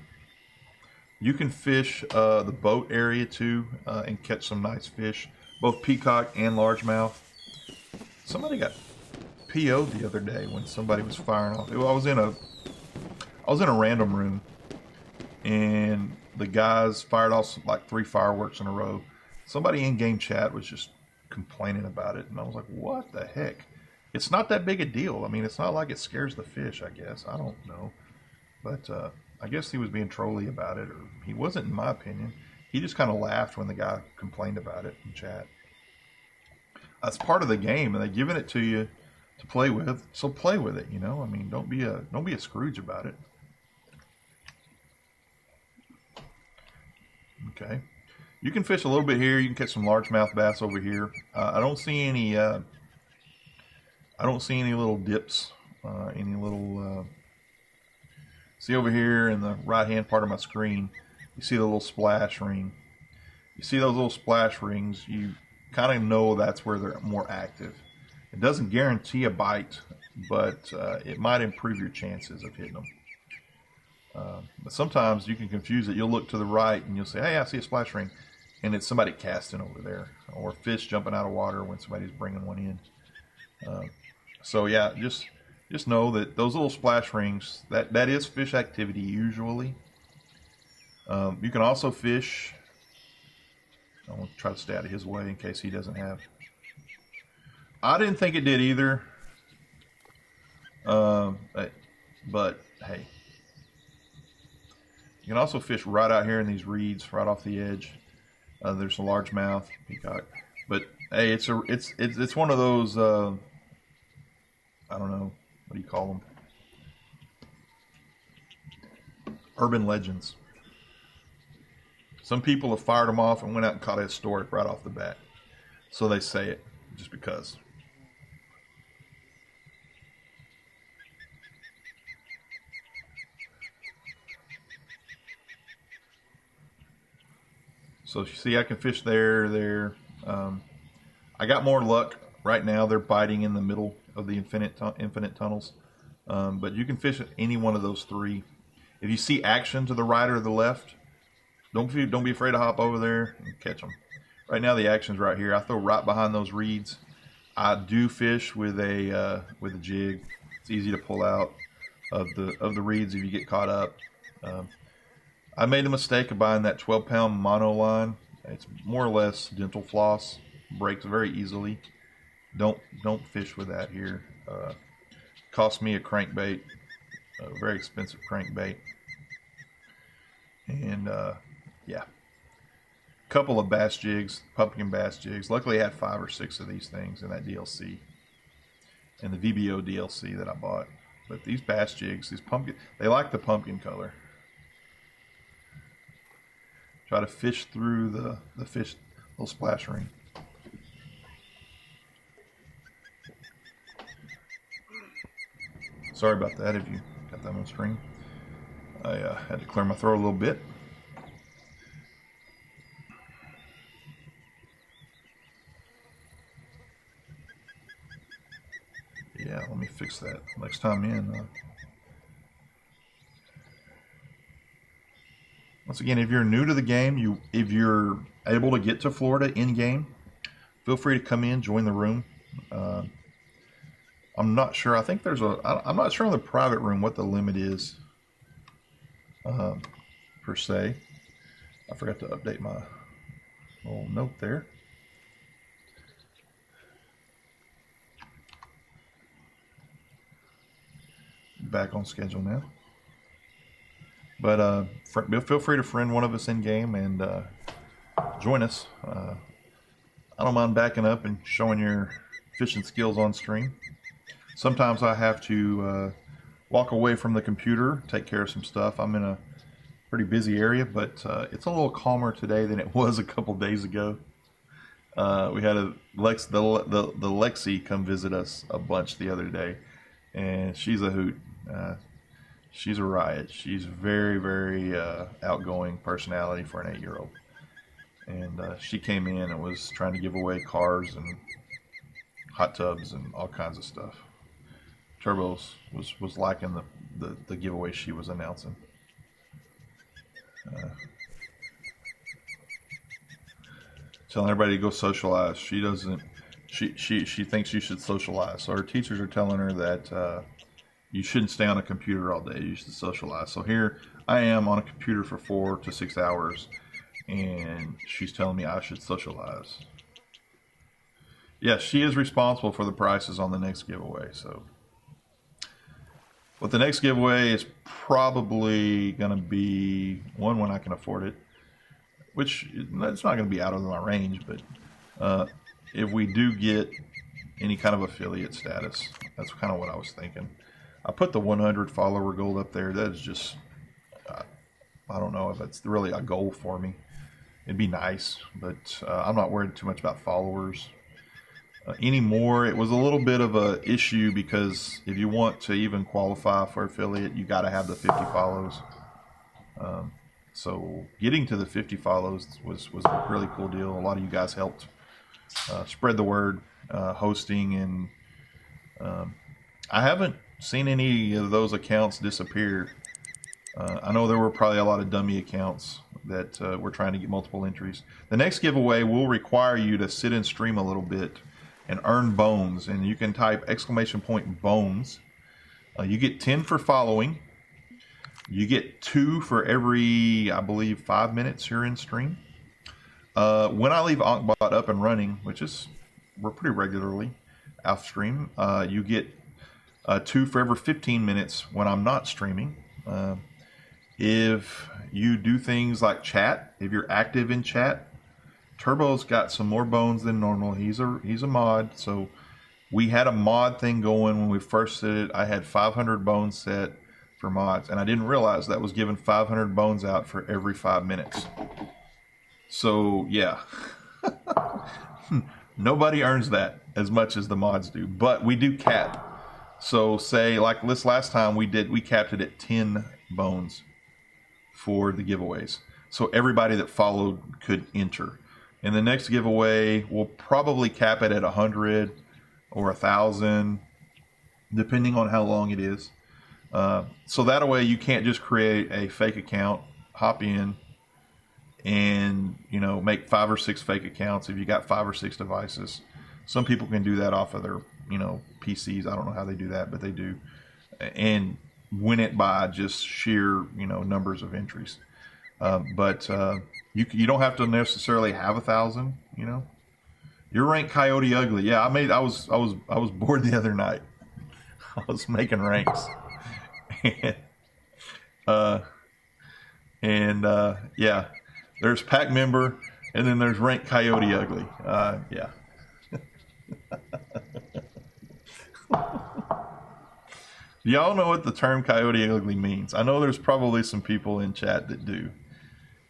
You can fish the boat area too and catch some nice fish, both peacock and largemouth. Somebody got PO'd the other day when somebody was firing off. I was in a random room and the guys fired off like 3 fireworks in a row. Somebody in game chat was just complaining about it, and I was like, what the heck? It's not that big a deal. I mean, it's not like it scares the fish, I guess. I don't know. But I guess he was being trolly about it, or he wasn't, in my opinion. He just kind of laughed when the guy complained about it in chat. That's part of the game, and they're giving it to you to play with, so play with it, I mean, don't be a Scrooge about it. Okay. You can fish a little bit here. You can catch some largemouth bass over here. I don't see any little dips, any little, see over here in the right hand part of my screen, you see the little splash ring. You see those little splash rings, you kind of know that's where they're more active. It doesn't guarantee a bite, but it might improve your chances of hitting them. But sometimes you can confuse it. You'll look to the right and you'll say, hey, I see a splash ring. And it's somebody casting over there, or fish jumping out of water when somebody's bringing one in. So yeah, just know that those little splash rings, that is fish activity usually. You can also fish. I'm going to try to stay out of his way in case he doesn't have. I didn't think it did either. But hey, you can also fish right out here in these reeds, right off the edge. There's a largemouth peacock, but hey, it's one of those I don't know, what do you call them? Urban legends. Some people have fired them off and went out and caught a historic right off the bat. So they say it just because. So you see, I can fish there. I got more luck right now. They're biting in the middle of the infinite tunnels, but you can fish at any one of those three. If you see action to the right or the left, don't be afraid to hop over there and catch them. Right now the action's right here. I throw right behind those reeds. I do fish with a jig. It's easy to pull out of the reeds if you get caught up. I made the mistake of buying that 12-pound mono line. It's more or less dental floss. Breaks very easily. Don't fish with that here. Cost me a crankbait, a very expensive crankbait, and yeah, couple of bass jigs, pumpkin bass jigs. Luckily, I had 5 or 6 of these things in that DLC, and the VBO DLC that I bought. But these bass jigs, these pumpkin, they like the pumpkin color. Try to fish through the fish little splash ring. Sorry about that if you got that on string. I had to clear my throat a little bit. Yeah, let me fix that next time in. Once again, if you're new to the game, if you're able to get to Florida in game, feel free to come in, join the room. I'm not sure. I think I'm not sure on the private room what the limit is, per se. I forgot to update my little note there. Back on schedule now. But feel free to friend one of us in game and join us. I don't mind backing up and showing your fishing skills on stream. Sometimes I have to walk away from the computer, take care of some stuff. I'm in a pretty busy area, but it's a little calmer today than it was a couple days ago. We had the Lexi come visit us a bunch the other day, and she's a hoot. She's a riot. She's very, very outgoing personality for an 8-year-old. And she came in and was trying to give away cars and hot tubs and all kinds of stuff. Turbos was liking the giveaway she was announcing. Telling everybody to go socialize. She doesn't. She thinks you should socialize. So her teachers are telling her that you shouldn't stay on a computer all day. You should socialize. So here I am on a computer for 4 to 6 hours, and she's telling me I should socialize. Yes, she is responsible for the prices on the next giveaway. So, but the next giveaway is probably going to be one when I can afford it, which it's not going to be out of my range. But if we do get any kind of affiliate status, that's kind of what I was thinking. I put the 100 follower goal up there. That is just, I don't know if that's really a goal for me. It'd be nice, but I'm not worried too much about followers anymore. It was a little bit of a issue because if you want to even qualify for affiliate, you got to have the 50 follows. So getting to the 50 follows was a really cool deal. A lot of you guys helped spread the word, hosting, and I haven't seen any of those accounts disappear. I know there were probably a lot of dummy accounts that were trying to get multiple entries. The next giveaway will require you to sit and stream a little bit and earn bones, and you can type !bones. You get 10 for following. You get 2 for every, I believe, 5 minutes you're in stream. When I leave Ankbot up and running, which is we're pretty regularly off stream, you get 2 for every 15 minutes when I'm not streaming. If you do things like chat, if you're active in chat, Turbo's got some more bones than normal. He's a mod, so we had a mod thing going when we first did it. I had 500 bones set for mods, and I didn't realize that was giving 500 bones out for every 5 minutes. So yeah, nobody earns that as much as the mods do, but we do cap. So say like this last time we capped it at 10 bones for the giveaways. So everybody that followed could enter. In the next giveaway, we'll probably cap it at 100 or 1,000, depending on how long it is. So that way you can't just create a fake account, hop in, and make 5 or 6 fake accounts if you got 5 or 6 devices. Some people can do that off of their PCs. I don't know how they do that, but they do, and win it by just sheer numbers of entries. But you don't have to necessarily have 1,000. You're ranked Coyote Ugly. Yeah, I was bored the other night. I was making ranks, and yeah, there's pack member, and then there's ranked Coyote Ugly. Yeah. Y'all know what the term Coyote Ugly means? I know there's probably some people in chat that do.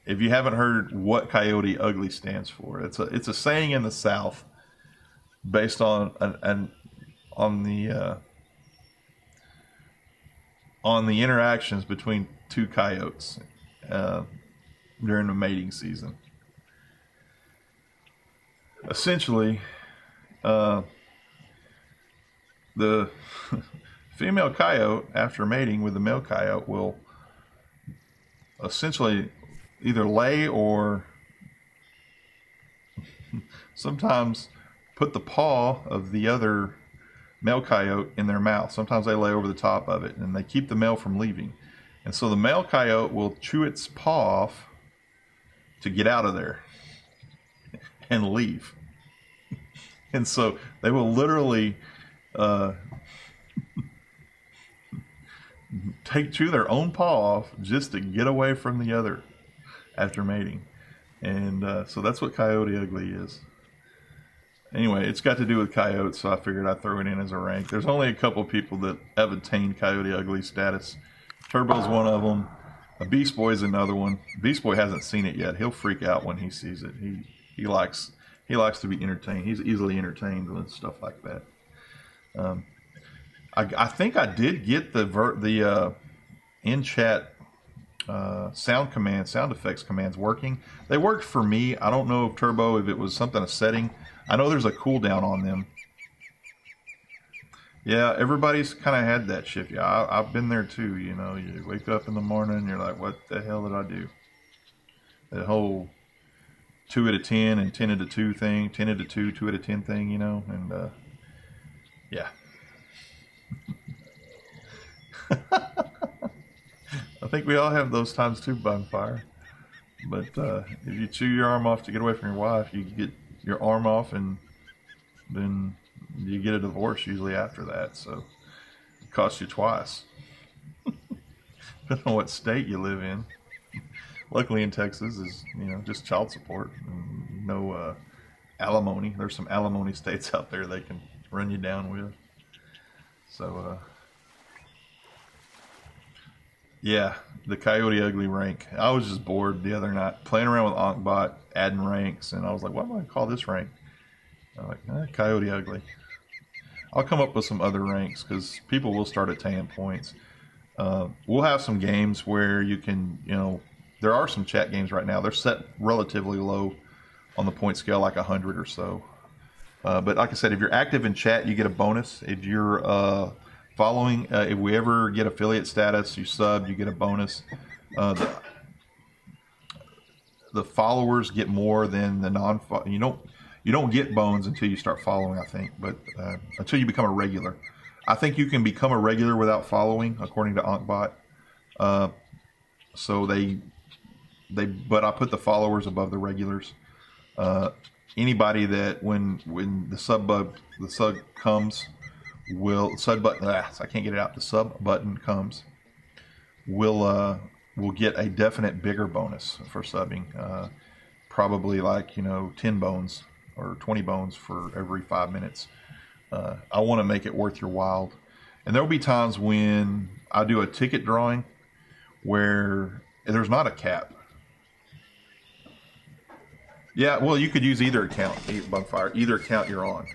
If you haven't heard what Coyote Ugly stands for, it's a saying in the South based on the interactions between two coyotes during the mating season. Essentially, the female coyote, after mating with the male coyote, will essentially either lay or sometimes put the paw of the other male coyote in their mouth. Sometimes they lay over the top of it, and they keep the male from leaving. And so the male coyote will chew its paw off to get out of there and leave. And so they will literally chew their own paw off just to get away from the other after mating. And so that's what Coyote Ugly is. Anyway, it's got to do with coyotes, so I figured I'd throw it in as a rank. There's only a couple people that have attained Coyote Ugly status. Turbo's one of them. Beast Boy's another one. Beast Boy hasn't seen it yet. He'll freak out when he sees it. He likes to be entertained. He's easily entertained with stuff like that. I think I did get the in chat sound effects commands working. They worked for me. I don't know if Turbo, if it was something, a setting. I know there's a cooldown on them. Yeah, everybody's kind of had that shift. Yeah, I've been there too. You wake up in the morning and you're like, what the hell did I do? That whole 2 out of 10 and 10 out of 2 thing, 10 out of 2, 2 out of 10 thing, and yeah. I think we all have those times too, Bonfire. But if you chew your arm off to get away from your wife, you get your arm off, and then you get a divorce usually after that. So it costs you twice. Depending on what state you live in. Luckily in Texas is just child support, and no alimony. There's some alimony states out there they can run you down with. So yeah, the Coyote Ugly rank. I was just bored the other night playing around with Ankbot, adding ranks, and I was like, what am I going to call this rank? I'm like, Coyote Ugly. I'll come up with some other ranks because people will start attaining points. We'll have some games where you can, there are some chat games right now. They're set relatively low on the point scale, like 100 or so. But like I said, if you're active in chat, you get a bonus. If you're following, if we ever get affiliate status, you sub, you get a bonus. The followers get more than the you don't get bones until you start following, I think, but until you become a regular. I think you can become a regular without following, according to Ankbot. So but I put the followers above the regulars. Anybody that when the sub comes, I can't get it out. The sub button comes, will get a definite bigger bonus for subbing. probably like, 10 bones or 20 bones for every 5 minutes. I want to make it worth your while. And there'll be times when I do a ticket drawing where there's not a cap. Yeah, well, you could use either account, Bugfire, either account you're on.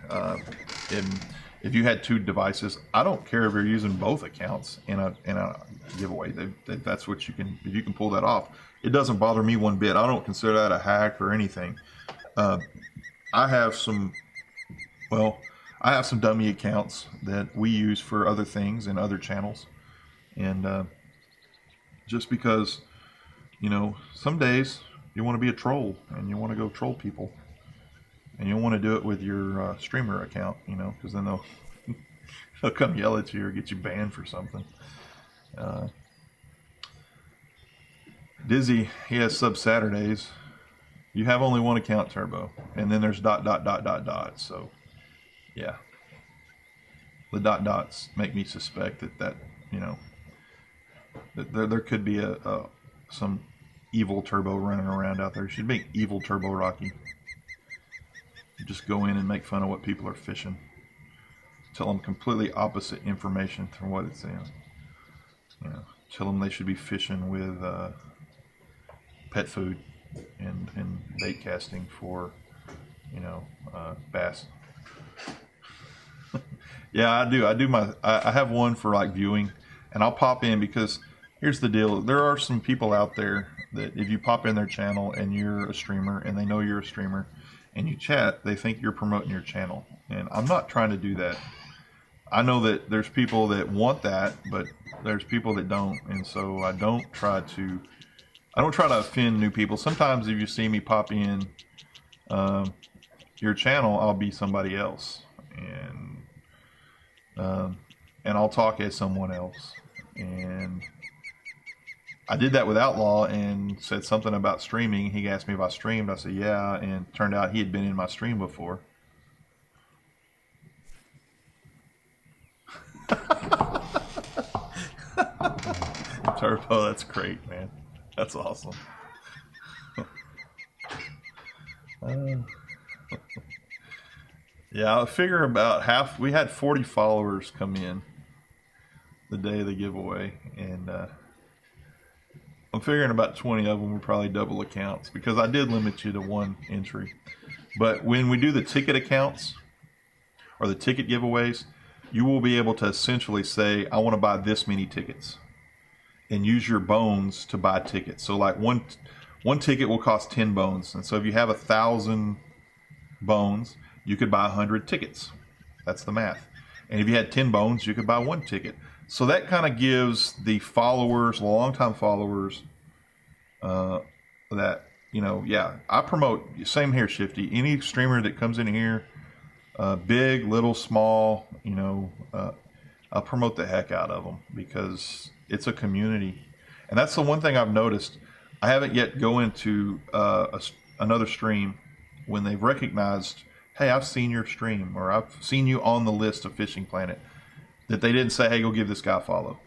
And if you had 2 devices, I don't care if you're using both accounts in a giveaway. That's what you can, if you can pull that off. It doesn't bother me one bit. I don't consider that a hack or anything. I have some dummy accounts that we use for other things and other channels. And just because, some days you want to be a troll and you want to go troll people. And you don't want to do it with your streamer account, because then they'll come yell at you or get you banned for something. Dizzy, he has sub Saturdays. You have only one account, Turbo, and then there's ... So, yeah, the ... dots make me suspect that that there could be some evil Turbo running around out there. You should make evil Turbo Rocky. Just go in and make fun of what people are fishing. Tell them completely opposite information from what it's in. Tell them they should be fishing with pet food and bait casting for, bass. Yeah, I do. I have one for like viewing, and I'll pop in because here's the deal. There are some people out there that if you pop in their channel and you're a streamer and they know you're a streamer, and you chat, they think you're promoting your channel. And I'm not trying to do that. I know that there's people that want that, but there's people that don't. And so I don't try to offend new people. Sometimes if you see me pop in your channel, I'll be somebody else. And I'll talk as someone else. And I did that with Outlaw and said something about streaming. He asked me if I streamed. I said, yeah, and turned out he had been in my stream before. Turbo, that's great, man. That's awesome. Yeah, I figure about half. We had 40 followers come in the day of the giveaway, and I'm figuring about 20 of them were probably double accounts because I did limit you to 1 entry. But when we do the ticket accounts or the ticket giveaways, you will be able to essentially say, I want to buy this many tickets and use your bones to buy tickets. So like one ticket will cost 10 bones. And so if you have 1,000 bones, you could buy 100 tickets. That's the math. And if you had 10 bones, you could buy 1 ticket. So that kind of gives the followers, longtime followers, that, I promote, same here, Shifty. Any streamer that comes in here, big, little, small, I'll promote the heck out of them because it's a community. And that's the one thing I've noticed. I haven't yet go into another stream when they've recognized, hey, I've seen your stream or I've seen you on the list of Fishing Planet. That they didn't say, hey, go give this guy a follow.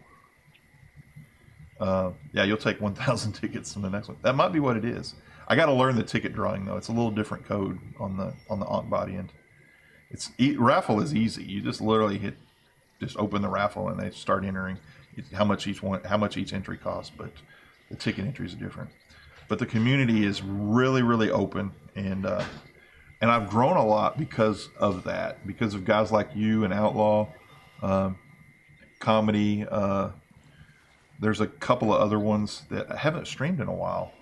Yeah, you'll take 1,000 tickets from the next one. That might be what it is. I got to learn the ticket drawing though. It's a little different code on the Ankh body end. Raffle is easy. You just literally just open the raffle and they start entering how much each entry costs. But the ticket entries are different. But the community is really, really open, and I've grown a lot because of that. Because of guys like you and Outlaw. Comedy. There's a couple of other ones that I haven't streamed in a while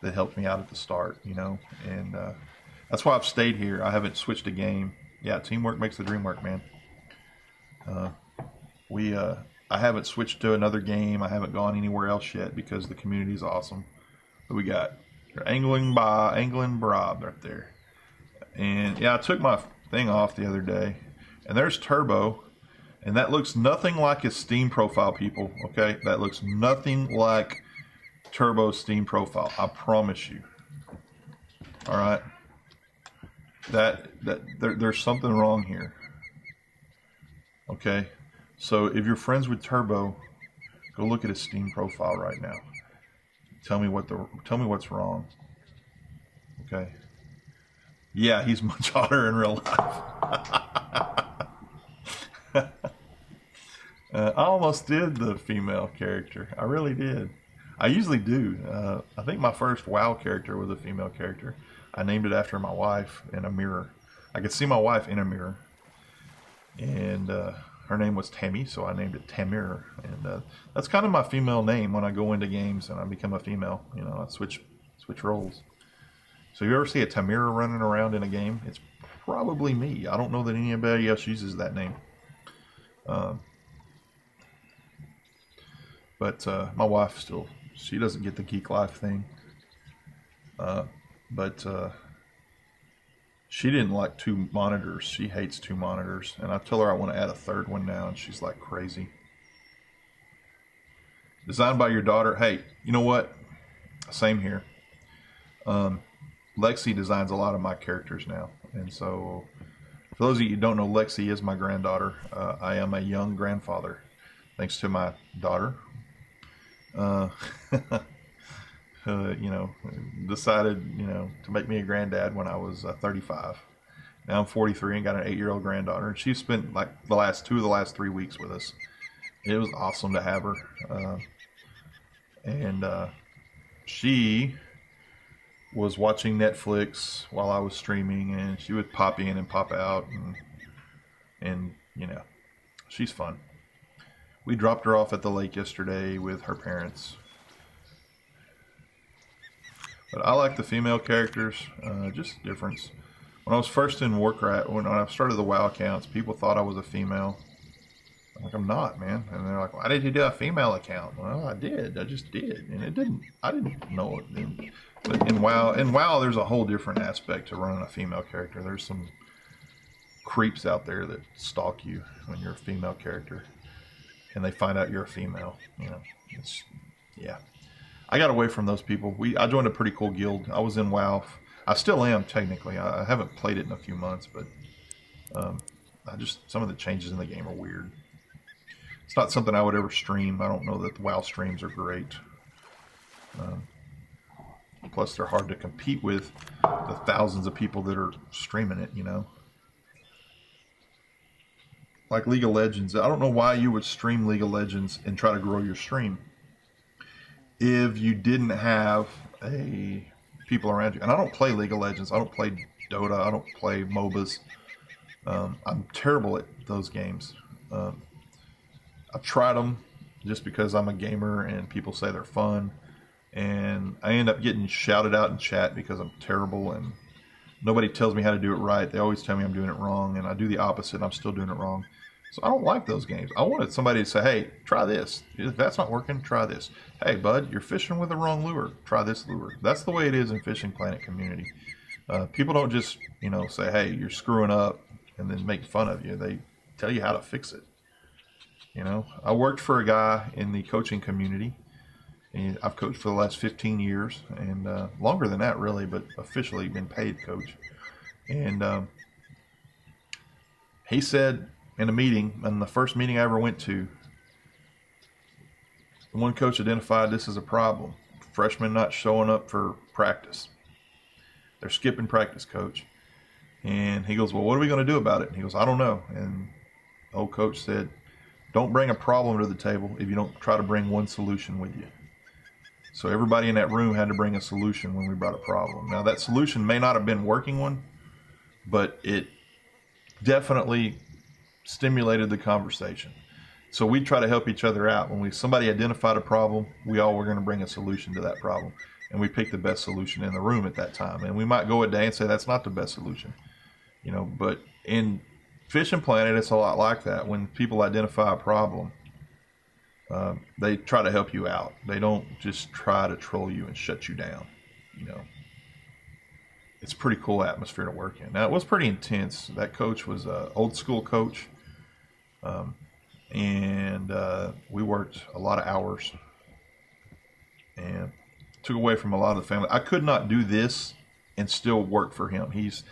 that helped me out at the start, and that's why I've stayed here. I haven't switched a game. Yeah, teamwork makes the dream work, man. I haven't switched to another game. I haven't gone anywhere else yet because the community is awesome. But we got Angling Barab right there. And yeah, I took my thing off the other day, and there's Turbo. And that looks nothing like his Steam profile, people, okay? That looks nothing like Turbo's Steam profile, I promise you. All right? There's something wrong here. Okay? So if you're friends with Turbo, go look at his Steam profile right now. Tell me what's wrong. Okay. Yeah, he's much hotter in real life. I almost did the female character. I really did. I usually do. I think my first WoW character was a female character. I named it after my wife in a mirror. I could see my wife in a mirror. And her name was Tammy, so I named it Tamir. And that's kind of my female name when I go into games and I become a female. You know, I switch roles. So if you ever see a Tamir running around in a game, it's probably me. I don't know that anybody else uses that name. But my wife still, she doesn't get the geek life thing. But she didn't like 2 monitors. She hates 2 monitors. And I tell her I want to add a 3rd one now, and she's like crazy. Designed by your daughter. Hey, you know what? Same here. Lexi designs a lot of my characters now. And so, for those of you who don't know, Lexi is my granddaughter. I am a young grandfather, thanks to my daughter. You know, decided, you know, to make me a granddad when I was 35. Now I'm 43 and got an 8-year-old granddaughter. And she spent like the last 3 weeks with us. It was awesome to have her. She was watching Netflix while I was streaming, and she would pop in and pop out, and you know, she's fun. We dropped her off at the lake yesterday with her parents. But I like the female characters, just difference. When I was first in Warcraft, when I started the WoW accounts, people thought I was a female. I'm like, I'm not, man. And they're like, why did you do a female account? Well, I did. I just did. And I didn't know it. But in WoW, there's a whole different aspect to running a female character. There's some creeps out there that stalk you when you're a female character. And they find out you're a female. You know, yeah. I got away from those people. I joined a pretty cool guild. I was in WoW. I still am, technically. I haven't played it in a few months, but some of the changes in the game are weird. It's not something I would ever stream. I don't know that the WoW streams are great. Plus, they're hard to compete with the thousands of people that are streaming it, you know. Like League of Legends. I don't know why you would stream League of Legends and try to grow your stream if you didn't have people around you. And I don't play League of Legends. I don't play Dota. I don't play MOBAs. I'm terrible at those games. I've tried them just because I'm a gamer and people say they're fun. And I end up getting shouted out in chat because I'm terrible and nobody tells me how to do it right. They always tell me I'm doing it wrong, and I do the opposite and I'm still doing it wrong. So I don't like those games. I wanted somebody to say, hey, try this. If that's not working, try this. Hey, bud, you're fishing with the wrong lure. Try this lure. That's the way it is in Fishing Planet community. People don't just, you know, say, hey, you're screwing up and then make fun of you. They tell you how to fix it. You know, I worked for a guy in the coaching community. And I've coached for the last 15 years and longer than that, really, but officially been paid coach. And he said in a meeting, and the first meeting I ever went to, the one coach identified this as a problem. Freshmen not showing up for practice. They're skipping practice, coach. And he goes, well, what are we going to do about it? And he goes, I don't know. And the old coach said, don't bring a problem to the table if you don't try to bring one solution with you. So everybody in that room had to bring a solution when we brought a problem. Now that solution may not have been working one, but it definitely stimulated the conversation. So we try to help each other out. When somebody identified a problem, we all were going to bring a solution to that problem. And we picked the best solution in the room at that time. And we might go a day and say that's not the best solution. You know, but in Fishing Planet, it's a lot like that. When people identify a problem, they try to help you out. They don't just try to troll you and shut you down. You know, it's a pretty cool atmosphere to work in. Now, it was pretty intense. That coach was an old school coach, and we worked a lot of hours and took away from a lot of the family. I could not do this and still work for him. He's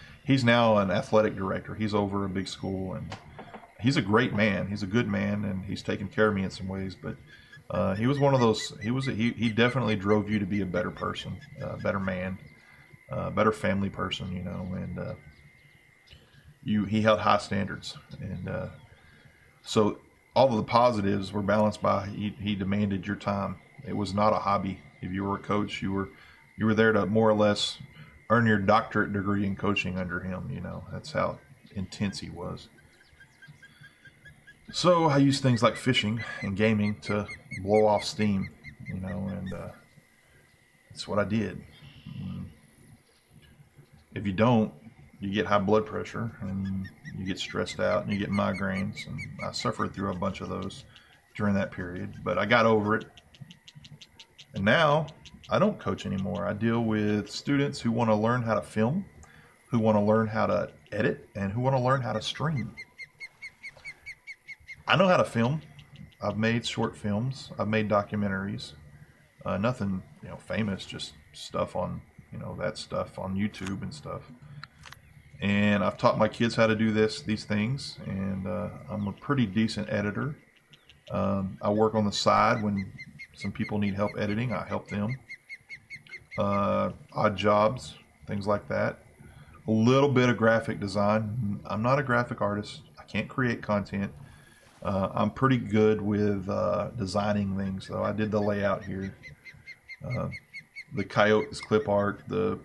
now an athletic director. He's over a big school, and he's a great man. He's a good man, and he's taken care of me in some ways. But he was one of those. He definitely drove you to be a better person, a better man, better family person, you know, and he held high standards, and so all of the positives were balanced by he demanded your time. It was not a hobby. If you were a coach, you were there to more or less earn your doctorate degree in coaching under him. You know, that's how intense he was. So I use things like fishing and gaming to blow off steam, you know, and that's what I did. If you don't, you get high blood pressure and you get stressed out and you get migraines, and I suffered through a bunch of those during that period, but I got over it. And now I don't coach anymore. I deal with students who want to learn how to film, who want to learn how to edit, and who want to learn how to stream. I know how to film. I've made short films. I've made documentaries. Nothing, you know, famous, just stuff on, you know, that stuff on YouTube and stuff. And I've taught my kids how to do these things, and I'm a pretty decent editor. I work on the side when some people need help editing. I help them. Odd jobs, things like that. A little bit of graphic design. I'm not a graphic artist. I can't create content. I'm pretty good with designing things, though. I did the layout here. The Coyotes clip art. The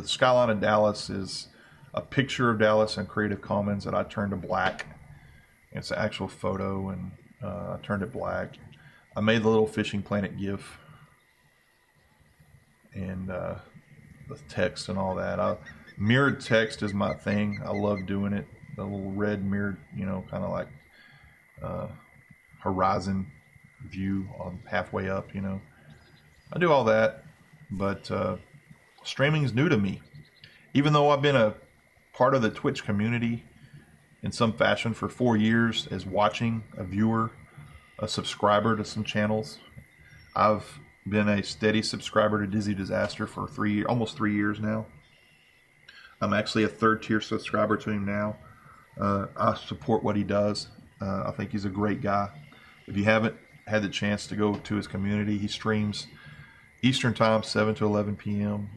skyline of Dallas is a picture of Dallas in Creative Commons that I turned to black. It's an actual photo, and I turned it black. I made the little Fishing Planet GIF and the text and all that. Mirrored text is my thing. I love doing it. The little red mirrored, you know, kind of like horizon view on halfway up, you know. I do all that, but streaming is new to me. Even though I've been a part of the Twitch community in some fashion for 4 years as watching, a viewer, a subscriber to some channels. I've been a steady subscriber to Dizzy Disaster for almost 3 years now. I'm actually a third tier subscriber to him now. I support what he does. I think he's a great guy. If you haven't had the chance to go to his community, he streams Eastern time, 7 to 11 p.m.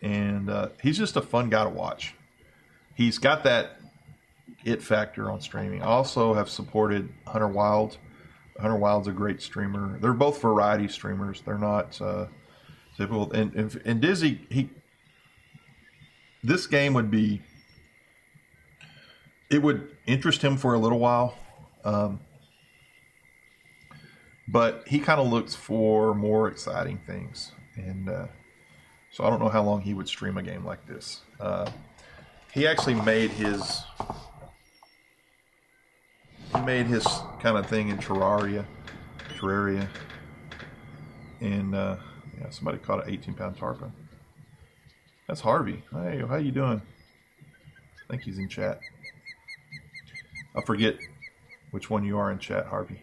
And he's just a fun guy to watch. He's got that it factor on streaming. I also have supported Hunter Wild. Hunter Wild's a great streamer. They're both variety streamers. They're not typical. And Dizzy, this game it would interest him for a little while, but he kind of looks for more exciting things, and so I don't know how long he would stream a game like this. He actually made his kind of thing in Terraria, and yeah, somebody caught an 18-pound tarpon. That's Harvey. Hey, how you doing? I think he's in chat. I forget which one you are in chat, Harvey.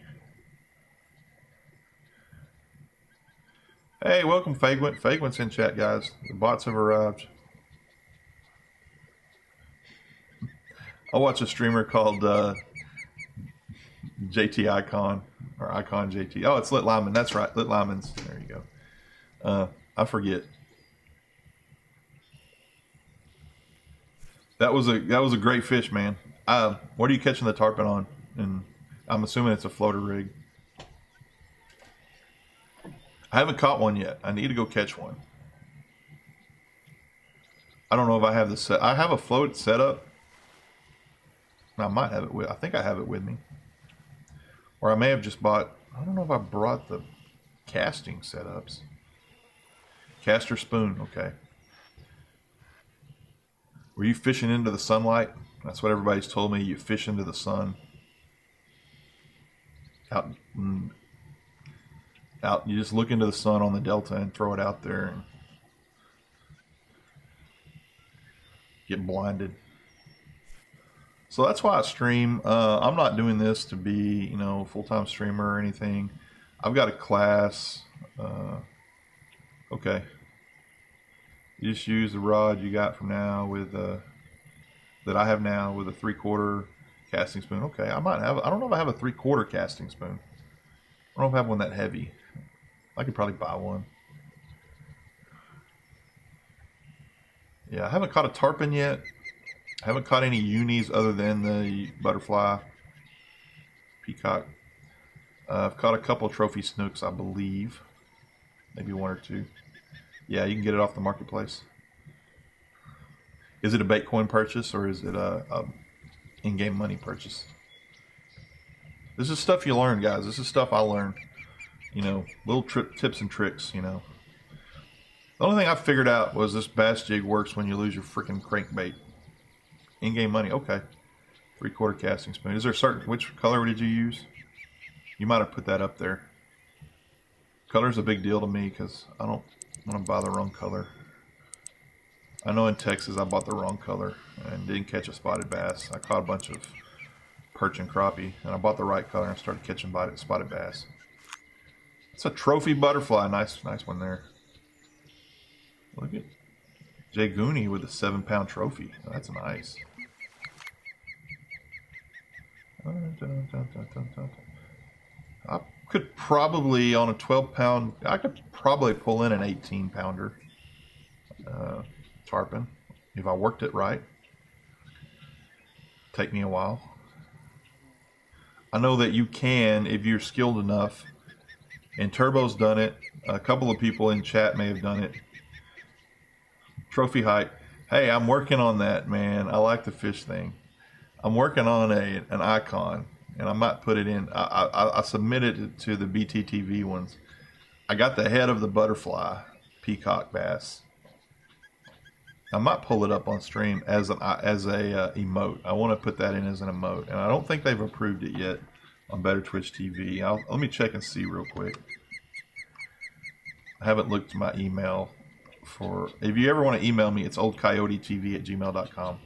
Hey, welcome, Fagwent. Fagwent's in chat, guys. The bots have arrived. I watch a streamer called JT Icon, or Icon JT. Oh, it's Lit Lyman. That's right, Lit Lyman's. There you go. I forget. That was a great fish, man. What are you catching the tarpon on? And I'm assuming it's a floater rig. I haven't caught one yet. I need to go catch one. I don't know if I have the set. I have a float set up. I might have it I think I have it with me. Or I may have just bought, I don't know if I brought the casting setups. Caster spoon, okay. Were you fishing into the sunlight? That's what everybody's told me. You fish into the sun. Out, you just look into the sun on the delta and throw it out there and get blinded. So that's why I stream. I'm not doing this to be, a full-time streamer or anything. I've got a class. Okay. You just use the rod you got from now with that I have now with a 3/4 casting spoon. Okay, I might have. I don't know if I have a 3/4 casting spoon. I don't know if I have one that heavy. I could probably buy one. Yeah, I haven't caught a tarpon yet. I haven't caught any unis other than the butterfly, peacock. I've caught a couple trophy snooks, I believe. Maybe one or two. Yeah, you can get it off the marketplace. Is it a Bitcoin purchase or is it a in-game money purchase? This is stuff you learn, guys. This is stuff I learned. You know, little tips and tricks, you know. The only thing I figured out was this bass jig works when you lose your freaking crankbait. In-game money, okay. 3/4 casting spoon. Is there a certain, which color did you use? You might have put that up there. Color's a big deal to me because I don't want to buy the wrong color. I know in Texas I bought the wrong color and didn't catch a spotted bass. I caught a bunch of perch and crappie, and I bought the right color and started catching spotted bass. It's a trophy butterfly. Nice one there. Look at Jay Gooney with a 7-pound trophy. Oh, that's nice. I could probably, on a 12-pound, I could probably pull in an 18-pounder tarpon if I worked it right. Take me a while. I know that you can if you're skilled enough, and Turbo's done it. A couple of people in chat may have done it. Trophy Hype. Hey, I'm working on that, man. I like the fish thing. I'm working on an icon, and I might put it in. I submitted it to the BTTV ones. I got the head of the butterfly peacock bass. I might pull it up on stream as a emote. I want to put that in as an emote, and I don't think they've approved it yet on Better Twitch TV. Let me check and see real quick. I haven't looked at my email for. If you ever want to email me, it's oldcoyotetv@gmail.com.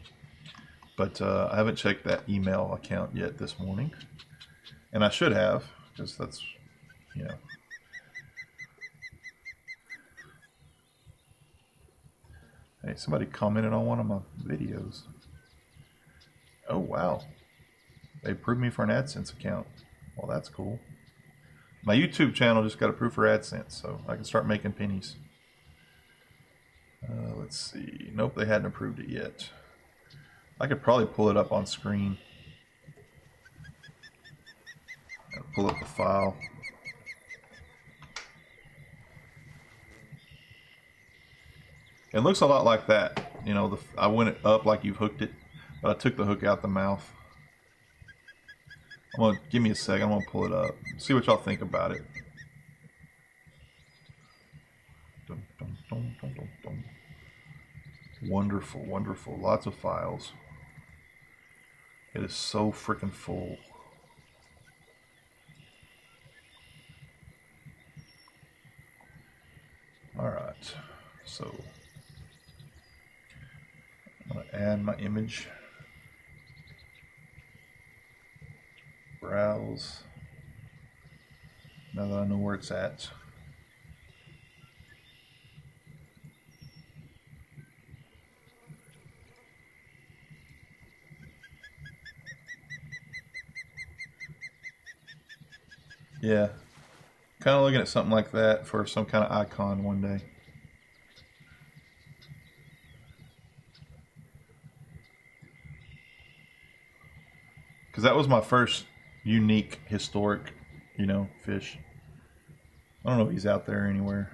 But I haven't checked that email account yet this morning, and I should have, because that's, you know. Hey, somebody commented on one of my videos. Oh, wow. They approved me for an AdSense account. Well, that's cool. My YouTube channel just got approved for AdSense, so I can start making pennies. Let's see. Nope, they hadn't approved it yet. I could probably pull it up on screen. I'll pull up the file. It looks a lot like that. You know, I went it up like you've hooked it, but I took the hook out the mouth. Give me a second. I'm gonna pull it up. See what y'all think about it. Dun, dun, dun, dun, dun, dun. Wonderful, wonderful. Lots of files. It is so freaking full. All right, so I'm going to add my image, browse, now that I know where it's at. Yeah, kind of looking at something like that for some kind of icon one day. Because that was my first unique, historic, you know, fish. I don't know if he's out there anywhere.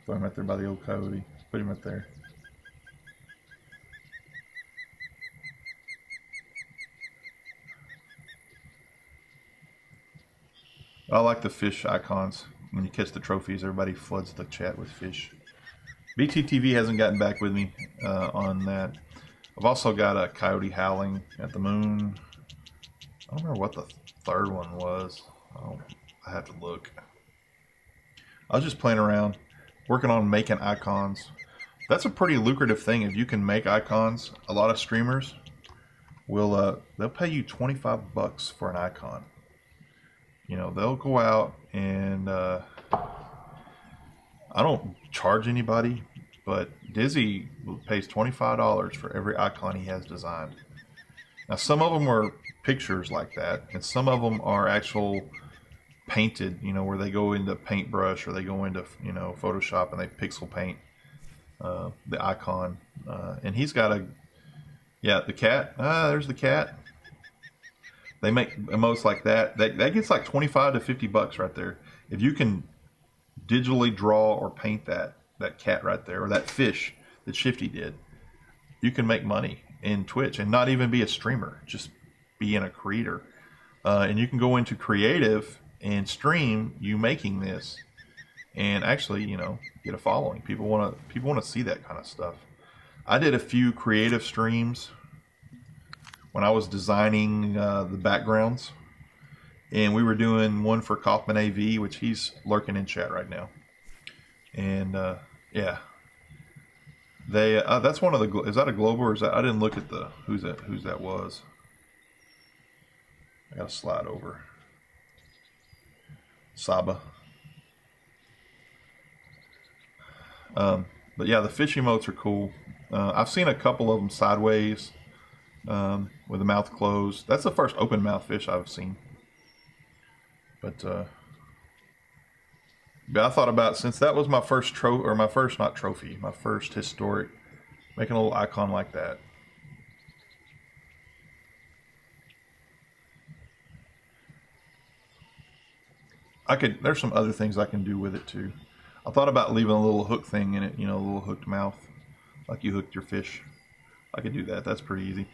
Throw him right there by the old coyote. Put him right there. I like the fish icons. When you catch the trophies, everybody floods the chat with fish. BTTV hasn't gotten back with me on that. I've also got a coyote howling at the moon. I don't remember what the third one was. I have to look. I was just playing around, working on making icons. That's a pretty lucrative thing if you can make icons. A lot of streamers will they'll pay you $25 for an icon. You know, they'll go out and I don't charge anybody, but Dizzy pays $25 for every icon he has designed. Now, some of them are pictures like that, and some of them are actual painted, you know, where they go into paintbrush or they go into, you know, Photoshop and they pixel paint the icon, and he's got the cat. There's the cat. They make emotes like that. That gets like $25 to $50 right there. If you can digitally draw or paint that cat right there, or that fish that Shifty did, you can make money in Twitch and not even be a streamer, just being a creator. And you can go into creative and stream you making this, and actually, get a following. People want to see that kind of stuff. I did a few creative streams when I was designing the backgrounds, and we were doing one for Kaufman AV, which he's lurking in chat right now. And yeah, they that's one of the. Is that a global, or is that? I didn't look at the who's that was. I gotta slide over. Saba. But yeah, the fish emotes are cool. I've seen a couple of them sideways with the mouth closed. That's the first open mouth fish I've seen. But I thought about, since that was my first my first historic, making a little icon like that. There's some other things I can do with it too. I thought about leaving a little hook thing in it, a little hooked mouth, like you hooked your fish. I could do that. That's pretty easy.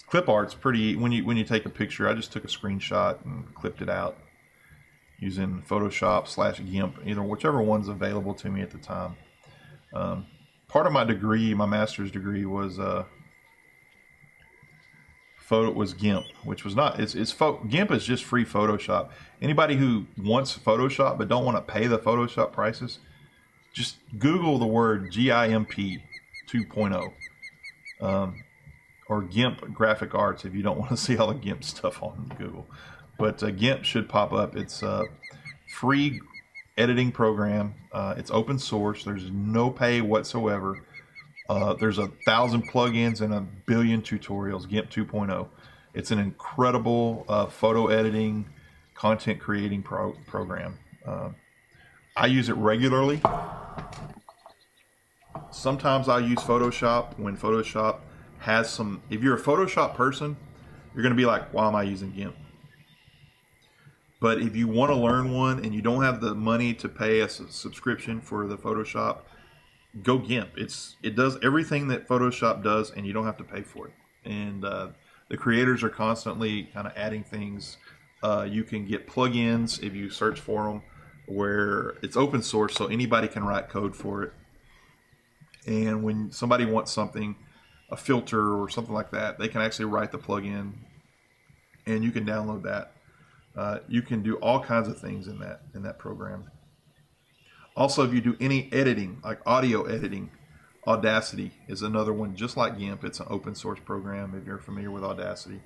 Clip art's pretty. When you take a picture, I just took a screenshot and clipped it out using Photoshop / GIMP, whichever one's available to me at the time. Part of my degree, my master's degree, was GIMP, which was not. GIMP is just free Photoshop. Anybody who wants Photoshop but don't want to pay the Photoshop prices, just Google the word GIMP 2.0, or GIMP graphic arts if you don't want to see all the GIMP stuff on Google. But GIMP should pop up. It's a free editing program. It's open source. There's no pay whatsoever. There's 1,000 plugins and 1 billion tutorials. GIMP 2.0. It's an incredible photo editing, content creating program. I use it regularly. Sometimes I use Photoshop when Photoshop has some. If you're a Photoshop person, you're going to be like, why am I using GIMP? But if you want to learn one and you don't have the money to pay a subscription for the Photoshop, go GIMP. It does everything that Photoshop does, and you don't have to pay for it. And the creators are constantly kind of adding things. You can get plugins if you search for them, where it's open source, so anybody can write code for it. And when somebody wants something, a filter or something like that, they can actually write the plugin, and you can download that. You can do all kinds of things in that program. Also, if you do any editing, like audio editing, Audacity is another one, just like GIMP. It's an open source program if you're familiar with Audacity.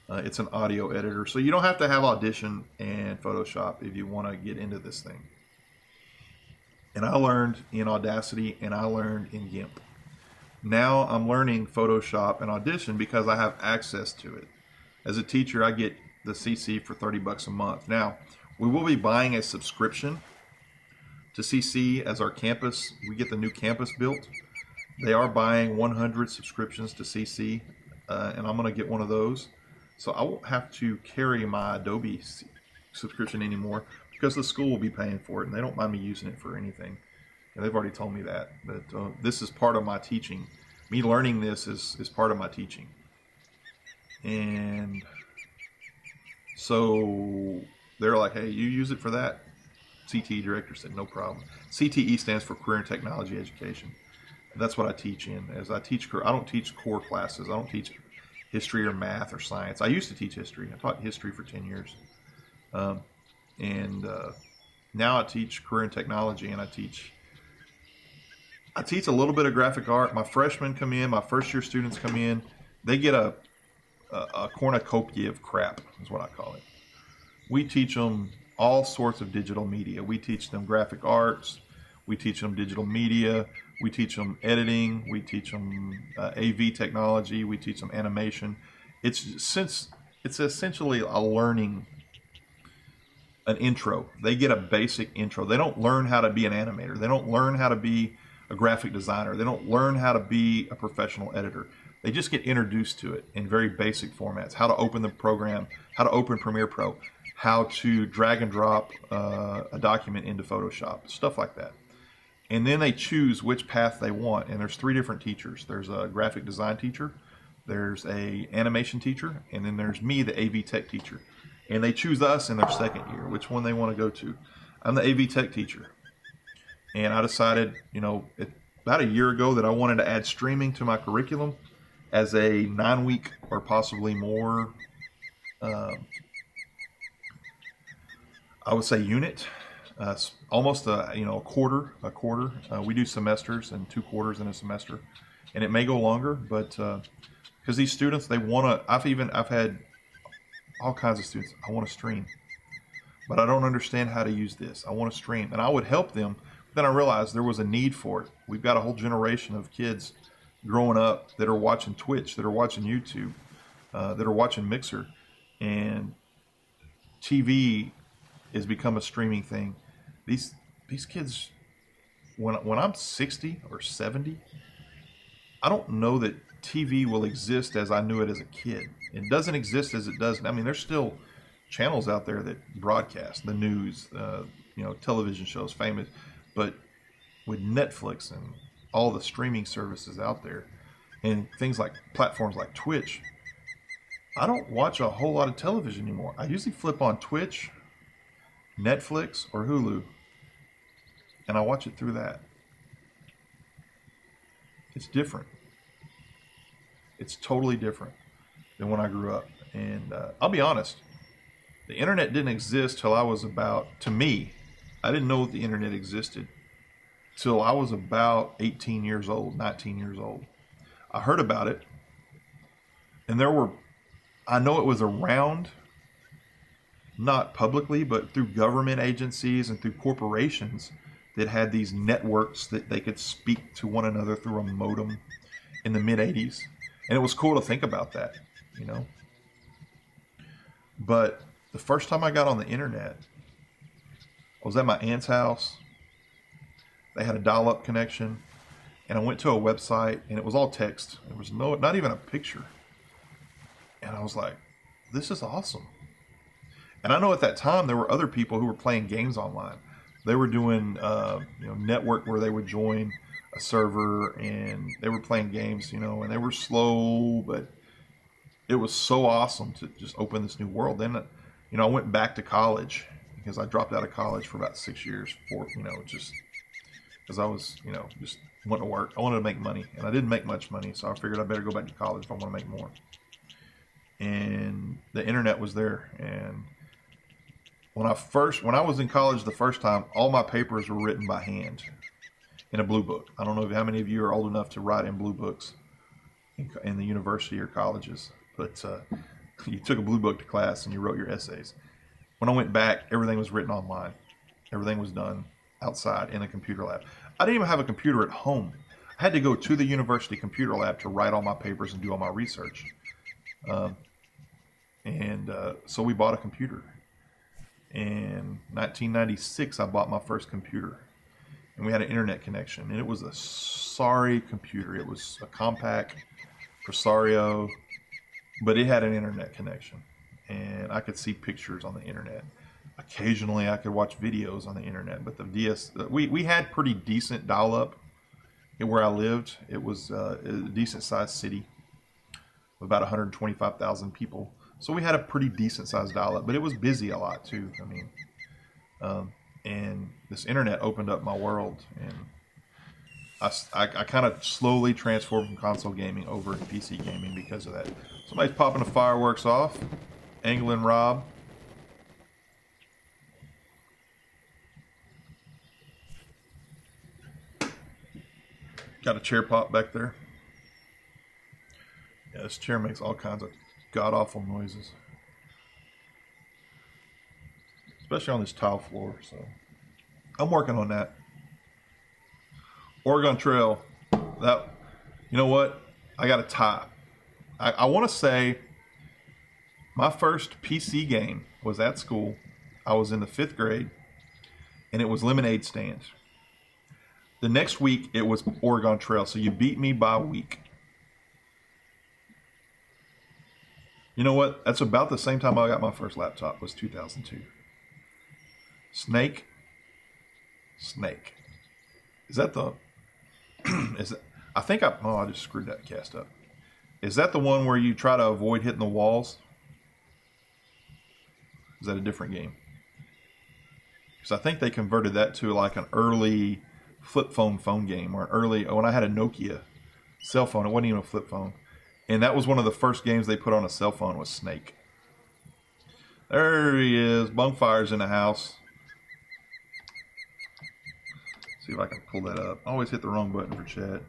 It's an audio editor, so you don't have to have Audition and Photoshop if you want to get into this thing. And I learned in Audacity and I learned in GIMP. Now I'm learning Photoshop and Audition because I have access to it. As a teacher, I get the CC for $30 a month. Now, we will be buying a subscription to CC as our campus. We get the new campus built. They are buying 100 subscriptions to CC, and I'm going to get one of those. So I won't have to carry my Adobe subscription anymore because the school will be paying for it, and they don't mind me using it for anything. And they've already told me that. But this is part of my teaching. Me learning this is part of my teaching. And so they're like, hey, you use it for that? CTE director said, no problem. CTE stands for Career and Technology Education. That's what I teach in. I don't teach core classes. I don't teach history or math or science. I used to teach history. I taught history for 10 years. Now I teach career and technology, and I teach a little bit of graphic art. My freshmen come in, my first year students come in, they get a cornucopia of crap, is what I call it. We teach them all sorts of digital media. We teach them graphic arts. We teach them digital media. We teach them editing. We teach them AV technology. We teach them animation. It's essentially an intro. They get a basic intro. They don't learn how to be an animator. They don't learn how to be a graphic designer. They don't learn how to be a professional editor. They just get introduced to it in very basic formats: how to open the program, how to open Premiere Pro, how to drag and drop a document into Photoshop, stuff like that. And then they choose which path they want. And there's 3 different teachers. There's a graphic design teacher, there's a animation teacher, and then there's me, the AV Tech teacher. And they choose us in their second year, which one they want to go to. I'm the AV Tech teacher. And I decided, about a year ago that I wanted to add streaming to my curriculum as a 9-week or possibly more, I would say, unit. Almost a quarter. We do semesters and 2 quarters in a semester, and it may go longer, but because these students, they want to. I've had all kinds of students. I want to stream, but I don't understand how to use this. I want to stream, and I would help them. But then I realized there was a need for it. We've got a whole generation of kids growing up that are watching Twitch, that are watching YouTube, that are watching Mixer, and TV has become a streaming thing. These kids, when I'm 60 or 70, I don't know that TV will exist as I knew it as a kid. It doesn't exist as it does. I mean, there's still channels out there that broadcast the news, television shows, famous, but with Netflix and all the streaming services out there and things like platforms like Twitch, I don't watch a whole lot of television anymore. I usually flip on Twitch, Netflix, or Hulu, and I watch it through that. It's different. It's totally different than when I grew up. And I'll be honest, the internet didn't exist till I was to me, I didn't know the internet existed till I was about 18 years old, 19 years old. I heard about it, and I know it was around, not publicly, but through government agencies and through corporations that had these networks that they could speak to one another through a modem in the mid-'80s. And it was cool to think about that, But the first time I got on the internet, I was at my aunt's house. They had a dial-up connection, and I went to a website, and it was all text. There was not even a picture. And I was like, this is awesome. And I know at that time there were other people who were playing games online. They were doing, network where they would join a server and they were playing games, and they were slow, but it was so awesome to just open this new world. Then, I went back to college because I dropped out of college for about 6 years just because I was, just wanting to work. I wanted to make money, and I didn't make much money, so I figured I better go back to college if I want to make more. And the internet was there, and when I was in college the first time, all my papers were written by hand in a blue book. I don't know how many of you are old enough to write in blue books in the university or colleges, but you took a blue book to class and you wrote your essays. When I went back, everything was written online. Everything was done outside in a computer lab. I didn't even have a computer at home. I had to go to the university computer lab to write all my papers and do all my research. So we bought a computer. In 1996, I bought my first computer, and we had an internet connection, and it was a sorry computer. It was a Compaq Presario, but it had an internet connection, and I could see pictures on the internet. Occasionally, I could watch videos on the internet, but we had pretty decent dial-up where I lived. It was a decent-sized city with about 125,000 people. So we had a pretty decent sized dial-up, but it was busy a lot too. And this internet opened up my world, and I kind of slowly transformed from console gaming over to PC gaming because of that. Somebody's popping the fireworks off. Angle and Rob. Got a chair pop back there. Yeah, this chair makes all kinds of god-awful noises, especially on this tile floor. So I'm working on that. Oregon Trail, that, you know what, I got a tie. I want to say my first PC game was at school. I was in the 5th grade, and it was Lemonade Stand. The next week, it was Oregon Trail. So you beat me by a week. You know what? That's about the same time I got my first laptop, was 2002. Snake. Is that the... is it? I think I just screwed that cast up. Is that the one where you try to avoid hitting the walls? Is that a different game? Because I think they converted that to like an early flip phone game, or an early... when I had a Nokia cell phone, it wasn't even a flip phone. And that was one of the first games they put on a cell phone, was Snake. There he is. Bunkfire's in the house. See if I can pull that up. I always hit the wrong button for chat.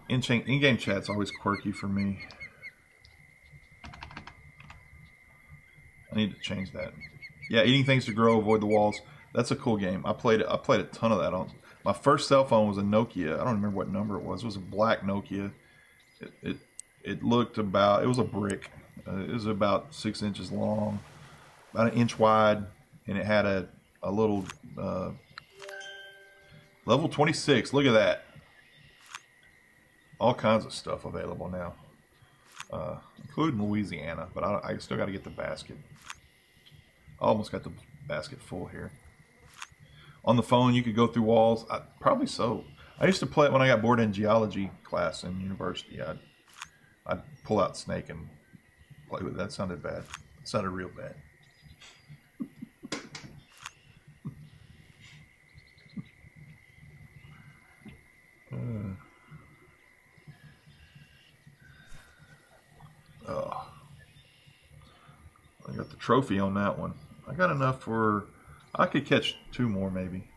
In-game chat's always quirky for me. I need to change that. Yeah, eating things to grow, avoid the walls. That's a cool game. I played a ton of that on. My first cell phone was a Nokia. I don't remember what number it was. It was a black Nokia. It looked about... it was a brick. It was about 6 inches long, about 1 inch wide. And it had a little level 26. Look at that. All kinds of stuff available now, including Louisiana. But I still got to get the basket. I almost got the basket full here. On the phone, you could go through walls. Probably so. I used to play it when I got bored in geology class in university. I'd pull out Snake and play with it. That sounded bad. It sounded real bad. I got the trophy on that one. I got enough for... I could catch 2 more maybe.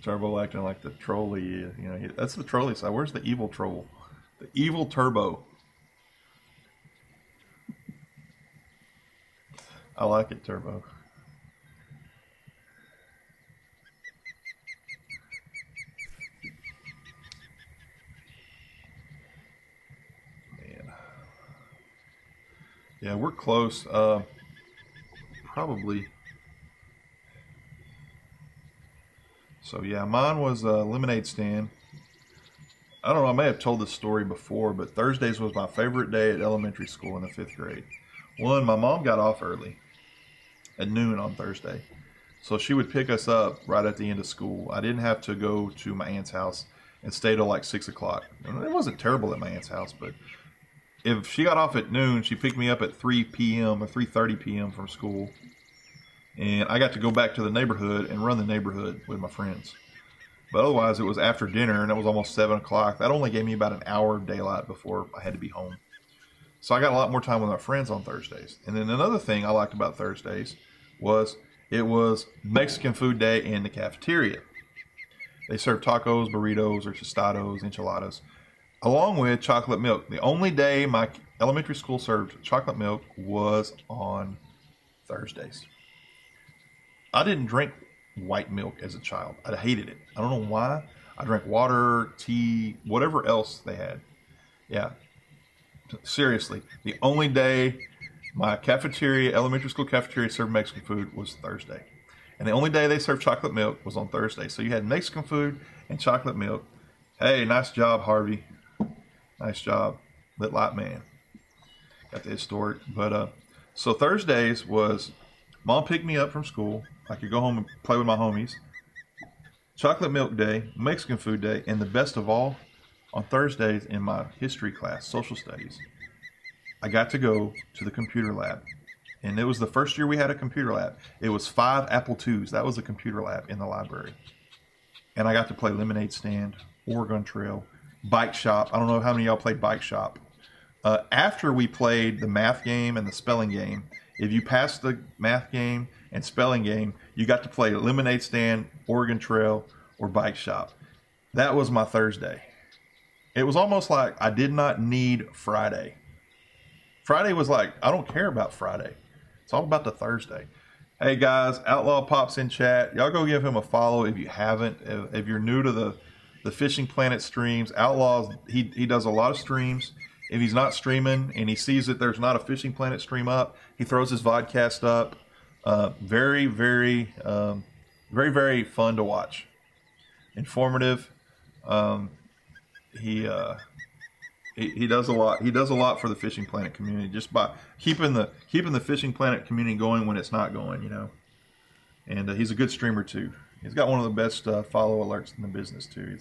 Turbo acting like the trolley, you know, that's the trolley side. Where's the evil troll? The evil Turbo. I like it, Turbo. Man. Yeah, we're close. Probably. So yeah, mine was a lemonade stand. I don't know, I may have told this story before, but Thursdays was my favorite day at elementary school in the 5th grade. One, my mom got off early at noon on Thursday. So she would pick us up right at the end of school. I didn't have to go to my aunt's house and stay till like 6 o'clock. It wasn't terrible at my aunt's house, but if she got off at noon, she picked me up at 3 p.m. or 3:30 p.m. from school. And I got to go back to the neighborhood and run the neighborhood with my friends. But otherwise, it was after dinner, and it was almost 7 o'clock. That only gave me about an hour of daylight before I had to be home. So I got a lot more time with my friends on Thursdays. And then another thing I liked about Thursdays was it was Mexican food day in the cafeteria. They served tacos, burritos, or tostados, enchiladas, along with chocolate milk. The only day my elementary school served chocolate milk was on Thursdays. I didn't drink white milk as a child. I hated it. I don't know why. I drank water, tea, whatever else they had. Yeah. Seriously. The only day my cafeteria, elementary school cafeteria, served Mexican food was Thursday. And the only day they served chocolate milk was on Thursday. So you had Mexican food and chocolate milk. Hey, nice job, Harvey. Nice job. Lit light man. Got the historic. But, so Thursdays was... Mom picked me up from school. I could go home and play with my homies. Chocolate milk day, Mexican food day, and the best of all, on Thursdays in my history class, social studies, I got to go to the computer lab. And it was the first year we had a computer lab. It was 5 Apple IIs. That was the computer lab in the library. And I got to play Lemonade Stand, Oregon Trail, Bike Shop. I don't know how many of y'all played Bike Shop. After we played the math game and the spelling game, if you passed the math game and spelling game, you got to play Lemonade Stand, Oregon Trail, or Bike Shop. That was my Thursday. It was almost like I did not need Friday. Friday was like, I don't care about Friday. It's all about the Thursday. Hey guys, Outlaw Pops in chat. Y'all go give him a follow if you haven't. If you're new to the Fishing Planet streams. Outlaws, he does a lot of streams. If he's not streaming and he sees that there's not a Fishing Planet stream up, he throws his vodcast up. Very, very, very, very fun to watch. Informative. He does a lot. He does a lot for the Fishing Planet community just by keeping the Fishing Planet community going when it's not going, you know. And he's a good streamer too. He's got one of the best follow alerts in the business too.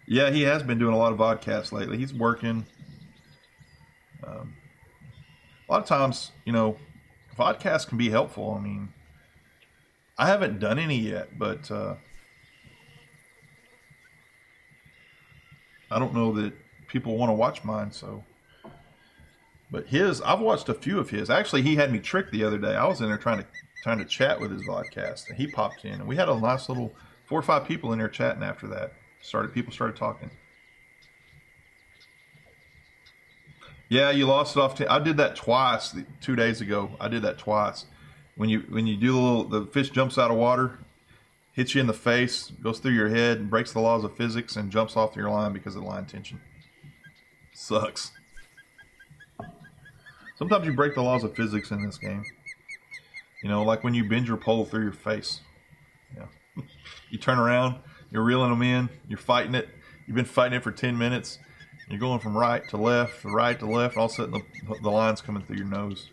Yeah, he has been doing a lot of vodcasts lately. He's working. A lot of times, you know, vodcasts can be helpful. I mean, I haven't done any yet, but I don't know that people want to watch mine, so. But I've watched a few of his. Actually, he had me tricked the other day. I was in there trying to chat with his vodcast, and he popped in, and we had a nice little 4 or 5 people in there chatting after that. People started talking. Yeah, you lost it off. I did that twice 2 days ago. I did that twice. When you do the fish jumps out of water, hits you in the face, goes through your head, and breaks the laws of physics, and jumps off your line because of line tension. Sucks. Sometimes you break the laws of physics in this game. You know, like when you bend your pole through your face. Yeah. You turn around, you're reeling them in, you're fighting it. You've been fighting it for 10 minutes. You're going from right to left, and all of a sudden the line's coming through your nose.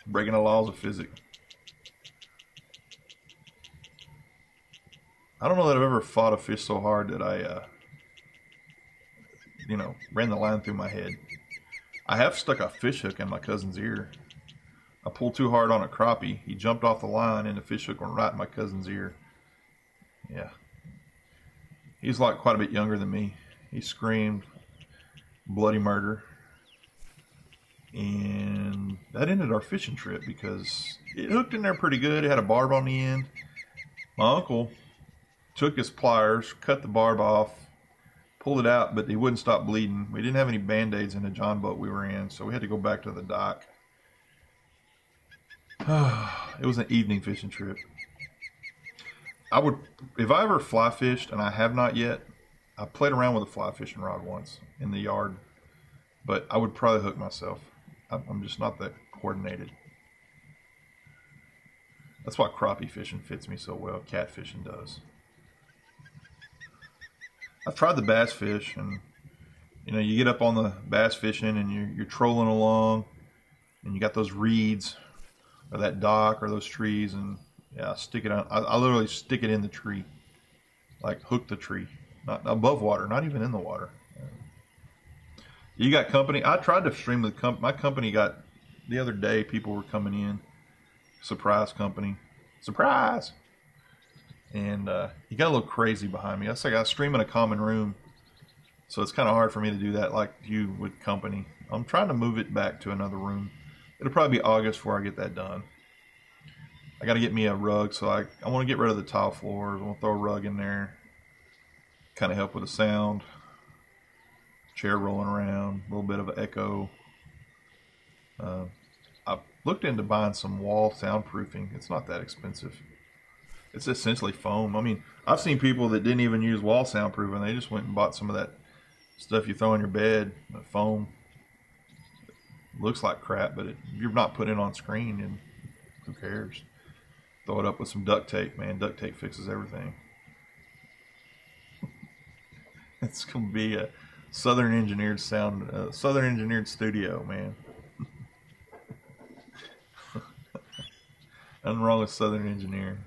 Breaking the laws of physics. I don't know that I've ever fought a fish so hard that I, ran the line through my head. I have stuck a fish hook in my cousin's ear. I pulled too hard on a crappie. He jumped off the line and the fish hook went right in my cousin's ear. Yeah. He's like quite a bit younger than me. He screamed bloody murder. And that ended our fishing trip because it hooked in there pretty good. It had a barb on the end. My uncle took his pliers, cut the barb off, pulled it out, but he wouldn't stop bleeding. We didn't have any Band-Aids in the John boat we were in, so we had to go back to the dock. It was an evening fishing trip. If I ever fly fished, and I have not yet, I played around with a fly fishing rod once in the yard, but I would probably hook myself. I'm just not that coordinated. That's why crappie fishing fits me so well. Catfishing does. I've tried the bass fish, and you get up on the bass fishing and you're trolling along, and you got those reeds or that dock or those trees, and yeah, stick it on. I literally stick it in the tree, like hook the tree, not above water, not even in the water. You got company. I tried to stream with my company. Got the other day, people were coming in, surprise company, surprise. And he got a little crazy behind me. That's like I stream in a common room, so it's kind of hard for me to do that like you with company. I'm trying to move it back to another room. It'll probably be August before I get that done. I got to get me a rug, so I want to get rid of the tile floor. I want to throw a rug in there, kind of help with the sound. Chair rolling around, a little bit of an echo. I've looked into buying some wall soundproofing. It's not that expensive. It's essentially foam. I mean, I've seen people that didn't even use wall soundproofing. They just went and bought some of that stuff you throw in your bed, the foam. It looks like crap, but you're not putting it on screen, and who cares? Throw it up with some duct tape, man. Duct tape fixes everything. It's going to be a Southern engineered sound, Southern engineered studio, man. Nothing wrong with Southern engineering.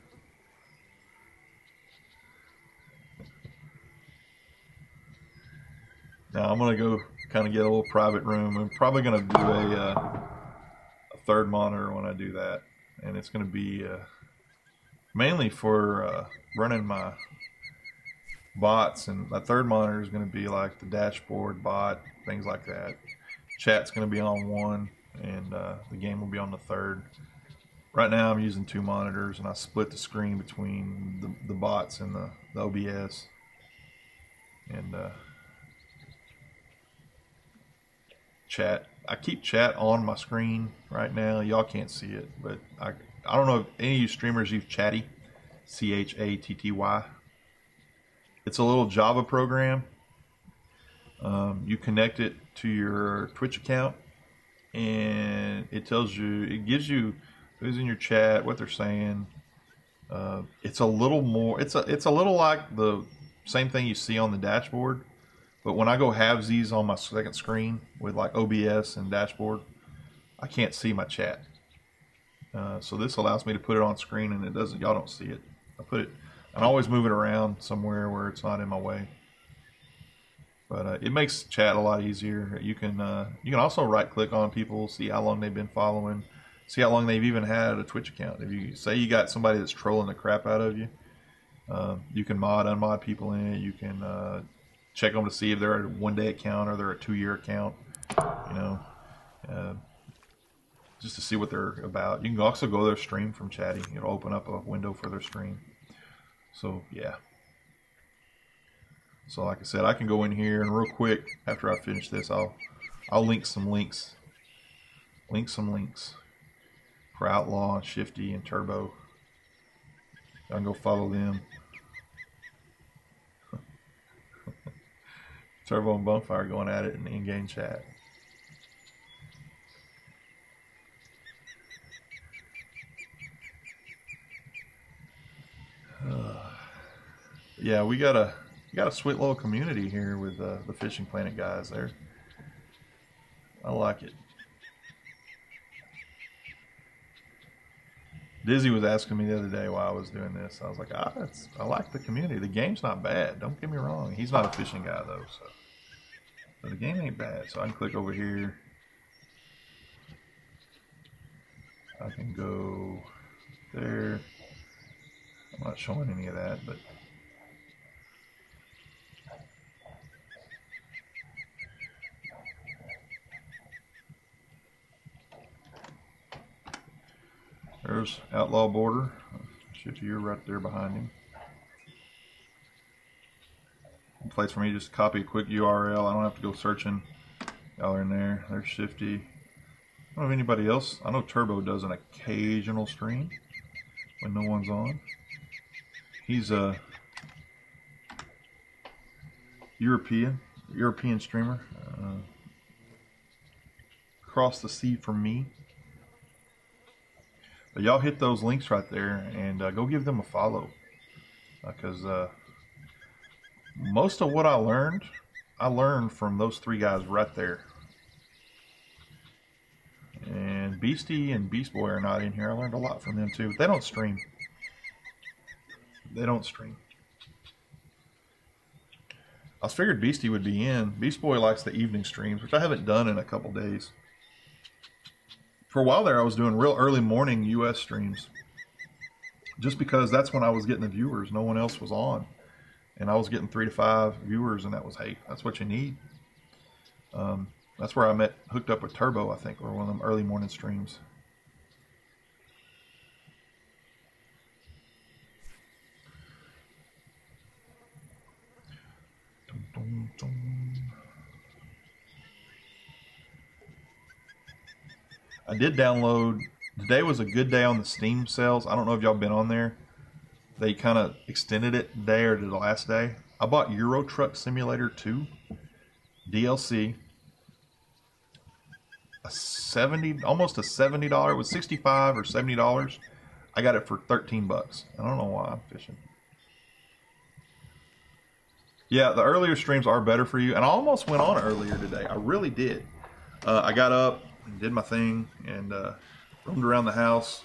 Now I'm gonna go kind of get a little private room. I'm probably gonna do a third monitor when I do that, and it's gonna be mainly for running my bots. And my third monitor is gonna be like the dashboard bot, things like that. Chat's gonna be on one, and the game will be on the third. Right now I'm using 2 monitors, and I split the screen between the bots and the OBS. And chat I keep chat on my screen right now. Y'all can't see it, but I don't know if any of you streamers use Chatty, Chatty. It's a little Java program. You connect it to your Twitch account, and it tells you, it gives you who's in your chat, what they're saying. It's a little more. It's a little like the same thing you see on the dashboard, but when I go halvesies on my second screen with like OBS and dashboard, I can't see my chat. So this allows me to put it on screen, and it doesn't. Y'all don't see it. I always move it around somewhere where it's not in my way. But it makes chat a lot easier. You can also right click on people, see how long they've been following, see how long they've even had a Twitch account. If you say you got somebody that's trolling the crap out of you, you can unmod people in it. You can check them to see if they're a 1-day account or they're a 2-year account. You know, just to see what they're about. You can also go to their stream from Chatty. It'll open up a window for their stream. So yeah. So like I said, I can go in here and real quick after I finish this, I'll link some links. Link some links for Outlaw and Shifty and Turbo. I can go follow them. Turbo and Bonfire going at it in the in-game chat. Yeah, we got a sweet little community here with the Fishing Planet guys there. I like it. Dizzy was asking me the other day why I was doing this. I was like, I like the community. The game's not bad. Don't get me wrong. He's not a fishing guy though, so but the game ain't bad. So I can click over here. I can go there. I'm not showing any of that, but there's Outlaw Border. Shifty, you're right there behind him. A place for me to just copy a quick URL. I don't have to go searching. Y'all are in there. There's Shifty. I don't know if anybody else. I know Turbo does an occasional stream when no one's on. He's a European streamer. Across the sea from me. But y'all hit those links right there and go give them a follow. Because most of what I learned from those 3 guys right there. And Beastie and Beast Boy are not in here. I learned a lot from them too. But they don't stream. They don't stream. I figured Beastie would be in. Beast Boy likes the evening streams, which I haven't done in a couple days. For a while there, I was doing real early morning US streams. Just because that's when I was getting the viewers. No one else was on. And I was getting 3 to 5 viewers, and that was, hey, that's what you need. That's where I hooked up with Turbo, I think, or one of them early morning streams. I did download, today was a good day on the Steam sales. I don't know if y'all been on there. They kind of extended it today or to the last day. I bought Euro Truck Simulator 2 DLC. Almost a $70. It was $65 or $70. I got it for 13 bucks. I don't know why I'm fishing. Yeah, the earlier streams are better for you. And I almost went on earlier today. I really did. I got up and did my thing and roamed around the house.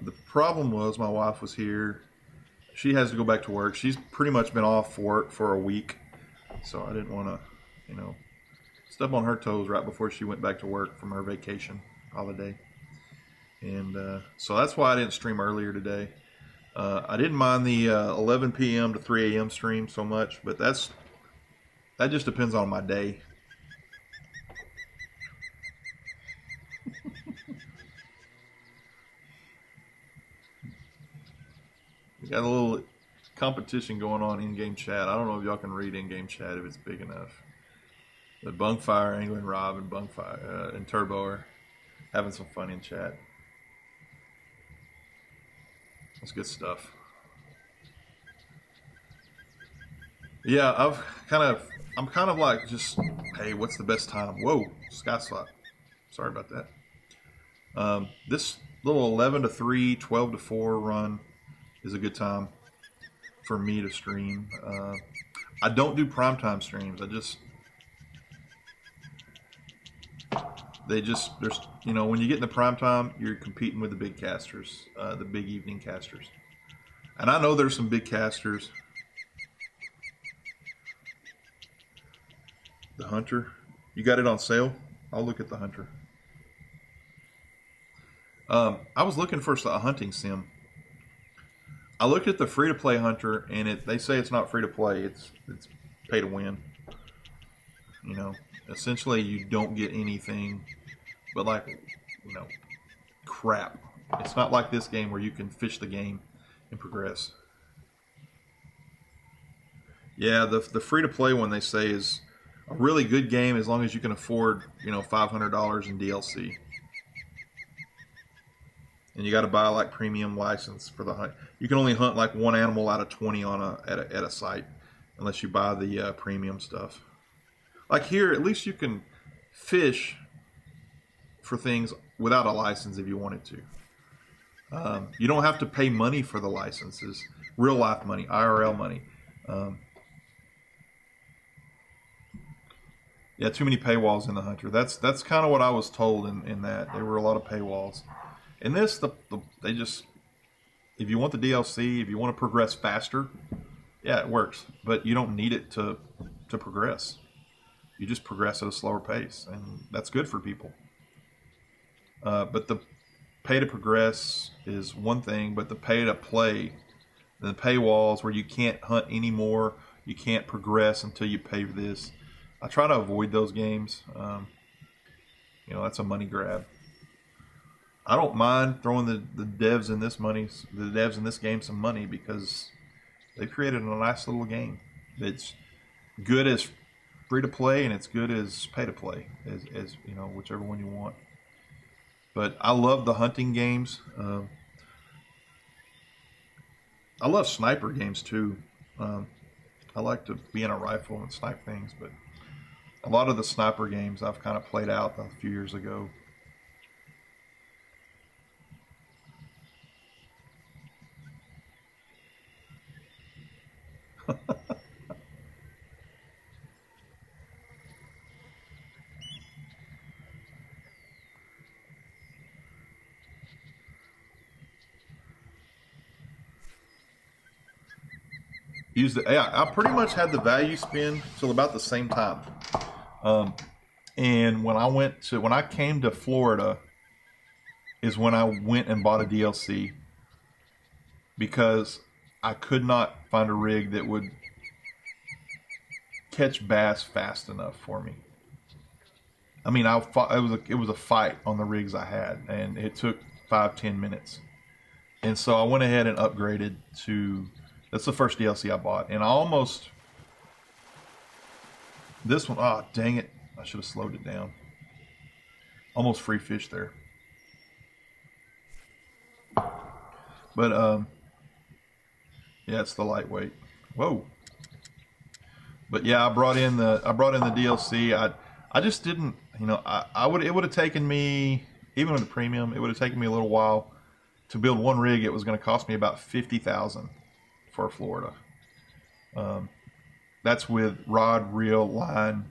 The problem was my wife was here. She has to go back to work. She's pretty much been off work for a week. So I didn't want to, step on her toes right before she went back to work from her vacation holiday. And so that's why I didn't stream earlier today. I didn't mind the 11 p.m. to 3 a.m. stream so much, but that just depends on my day. We got a little competition going on in-game chat. I don't know if y'all can read in-game chat if it's big enough. The Bungfire, England, Rob, and Bungfire and Turbo are having some fun in chat. That's good stuff. Yeah, I'm kind of like just, hey, what's the best time? Whoa, sky slot. Sorry about that. This little 11 to 3, 12 to 4 run is a good time for me to stream. I don't do primetime streams. There's, when you get into primetime, you're competing with the big casters, the big evening casters. And I know there's some big casters. The Hunter, you got it on sale? I'll look at the Hunter. I was looking for a hunting sim. I looked at the free-to-play Hunter, and they say it's not free-to-play. It's pay to win. Essentially you don't get anything but crap. It's not like this game where you can fish the game and progress. Yeah, the free-to-play one they say is a really good game as long as you can afford, $500 in DLC. And you got to buy premium license for the hunt. You can only hunt one animal out of 20 at a site, unless you buy the premium stuff. Like here, at least you can fish for things without a license if you wanted to. You don't have to pay money for the licenses, real life money, IRL money. Yeah, too many paywalls in the Hunter. That's kind of what I was told in that. There were a lot of paywalls. In this, they just, if you want the DLC, if you want to progress faster, yeah, it works. But you don't need it to progress. You just progress at a slower pace, and that's good for people. But the pay to progress is one thing, but the pay to play, the paywalls where you can't hunt anymore, you can't progress until you pay for this. I try to avoid those games. That's a money grab. I don't mind throwing the devs in this game some money because they created a nice little game. It's good as free to play and it's good as pay to play, as whichever one you want. But I love the hunting games. I love sniper games too. I like to be in a rifle and snipe things, but a lot of the sniper games I've kind of played out a few years ago. I pretty much had the value spin till about the same time. And when I came to Florida is when I went and bought a DLC because I could not find a rig that would catch bass fast enough for me. I mean, it was a fight on the rigs I had, and it took 5-10 minutes. And so I went ahead and upgraded to, that's the first DLC I bought. And this one, oh, dang it. I should have slowed it down. Almost free fish there. But, yeah, it's the lightweight. Whoa. But yeah, I brought in the DLC. I just didn't, it would have taken me, even with the premium, it would have taken me a little while to build one rig. It was going to cost me about $50,000 for Florida. That's with rod, reel, line,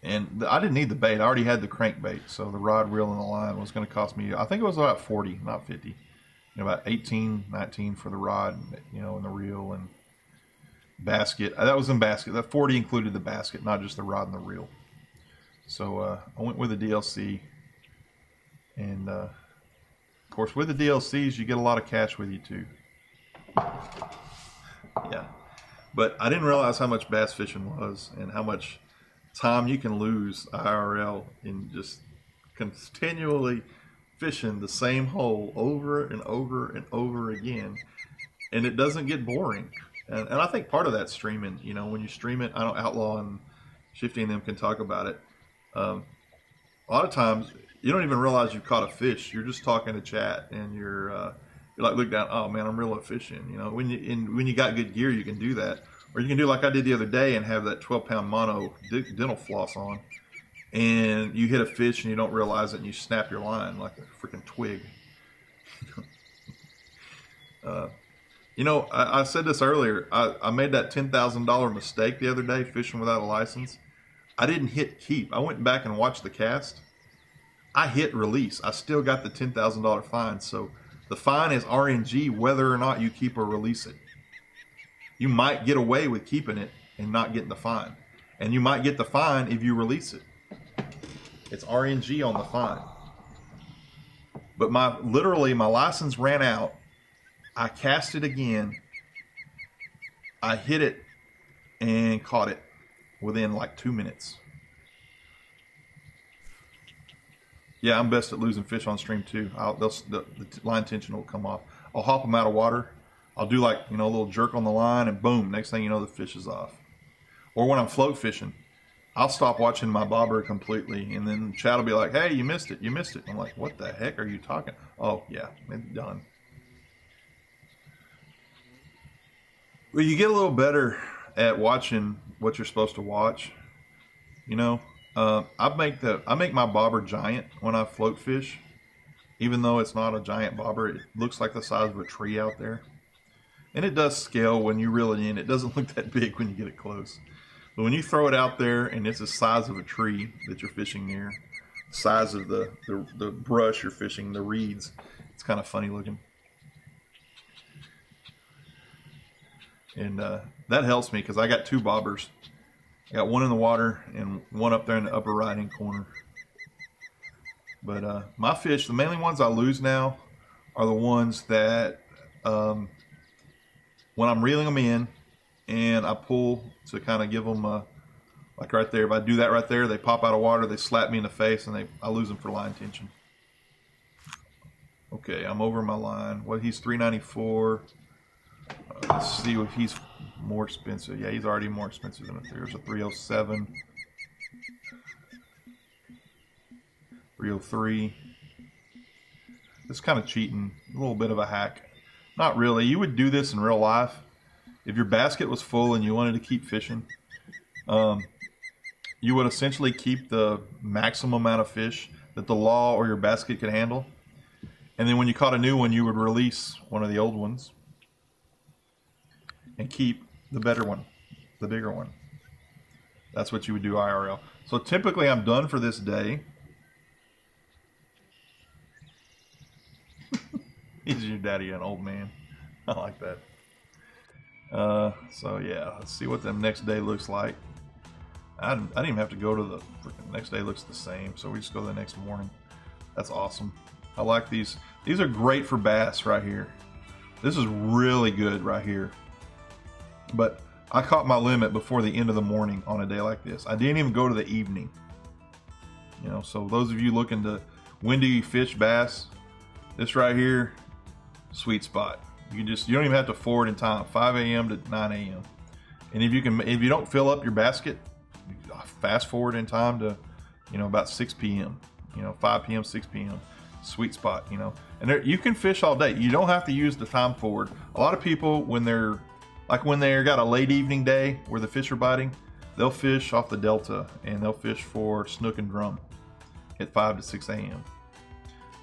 and I didn't need the bait. I already had the crankbait, so the rod, reel, and the line was going to cost me, I think it was about 40, not 50. About 18, 19 for the rod, and the reel and basket. That was in basket. That 40 included the basket, not just the rod and the reel. So I went with the DLC, and of course, with the DLCs, you get a lot of cash with you too. Yeah, but I didn't realize how much bass fishing was and how much time you can lose IRL in just continually fishing the same hole over and over and over again, and it doesn't get boring. And I think part of that streaming, when you stream it, I don't outlaw and Shifty and them can talk about it. A lot of times you don't even realize you've caught a fish. You're just talking to chat, and you're like, look down. Oh man, I'm real fishing. You know, when you got good gear, you can do that, or you can do like I did the other day and have that 12-pound mono dental floss on, and you hit a fish and you don't realize it, and you snap your line like a freaking twig. You know, I said this earlier. I made that $10,000 mistake the other day fishing without a license. I didn't hit keep. I went back and watched the cast. I hit release. I still got the $10,000 fine. So the fine is RNG whether or not you keep or release it. You might get away with keeping it and not getting the fine. And you might get the fine if you release it. It's RNG on the fine. But literally my license ran out. I cast it again. I hit it and caught it within like 2 minutes. Yeah, I'm best at losing fish on stream too. The line tension will come off. I'll hop them out of water. I'll do like, you know, a little jerk on the line, and boom, next thing you know, the fish is off. Or when I'm float fishing, I'll stop watching my bobber completely, and then Chad will be like, hey, you missed it. You missed it. I'm like, what the heck are you talking? Oh, yeah, it's done. Well, you get a little better at watching what you're supposed to watch. You know, I make my bobber giant when I float fish, even though it's not a giant bobber. It looks like the size of a tree out there, and it does scale when you reel it in. It doesn't look that big when you get it close, but when you throw it out there and it's the size of a tree that you're fishing near, the size of the brush you're fishing, the reeds, it's kind of funny looking. And that helps me because I got 2 bobbers. I got one in the water and one up there in the upper right hand corner. But my fish, the mainly ones I lose now are the ones that when I'm reeling them in and I pull to kind of give them like right there. If I do that right there, they pop out of water, they slap me in the face, and I lose them for line tension. Okay, I'm over my line. Well, he's $3.94. Let's see if he's more expensive. Yeah, he's already more expensive than there's a 307, 303. It's kind of cheating, a little bit of a hack. Not really. You would do this in real life if your basket was full and you wanted to keep fishing. You would essentially keep the maximum amount of fish that the law or your basket could handle, and then when you caught a new one, you would release one of the old ones and keep the better one, the bigger one. That's what you would do IRL. So typically I'm done for this day. He's your daddy, an old man. I like that. So yeah, let's see what the next day looks like. I didn't even have to go to the freaking next day. Looks the same, so we just go the next morning. That's awesome. I like these. These are great for bass right here. This is really good right here. But I caught my limit before the end of the morning on a day like this. I didn't even go to the evening. You know, so those of you looking to, when do you fish bass? This right here, sweet spot. You don't even have to forward in time, 5 a.m. to 9 a.m. And if you don't fill up your basket, fast forward in time to, you know, about 6 p.m. You know, 5 p.m., 6 p.m. Sweet spot, you know. And there, you can fish all day. You don't have to use the time forward. A lot of people, when they're got a late evening day where the fish are biting, they'll fish off the delta and they'll fish for snook and drum at 5 to 6 a.m.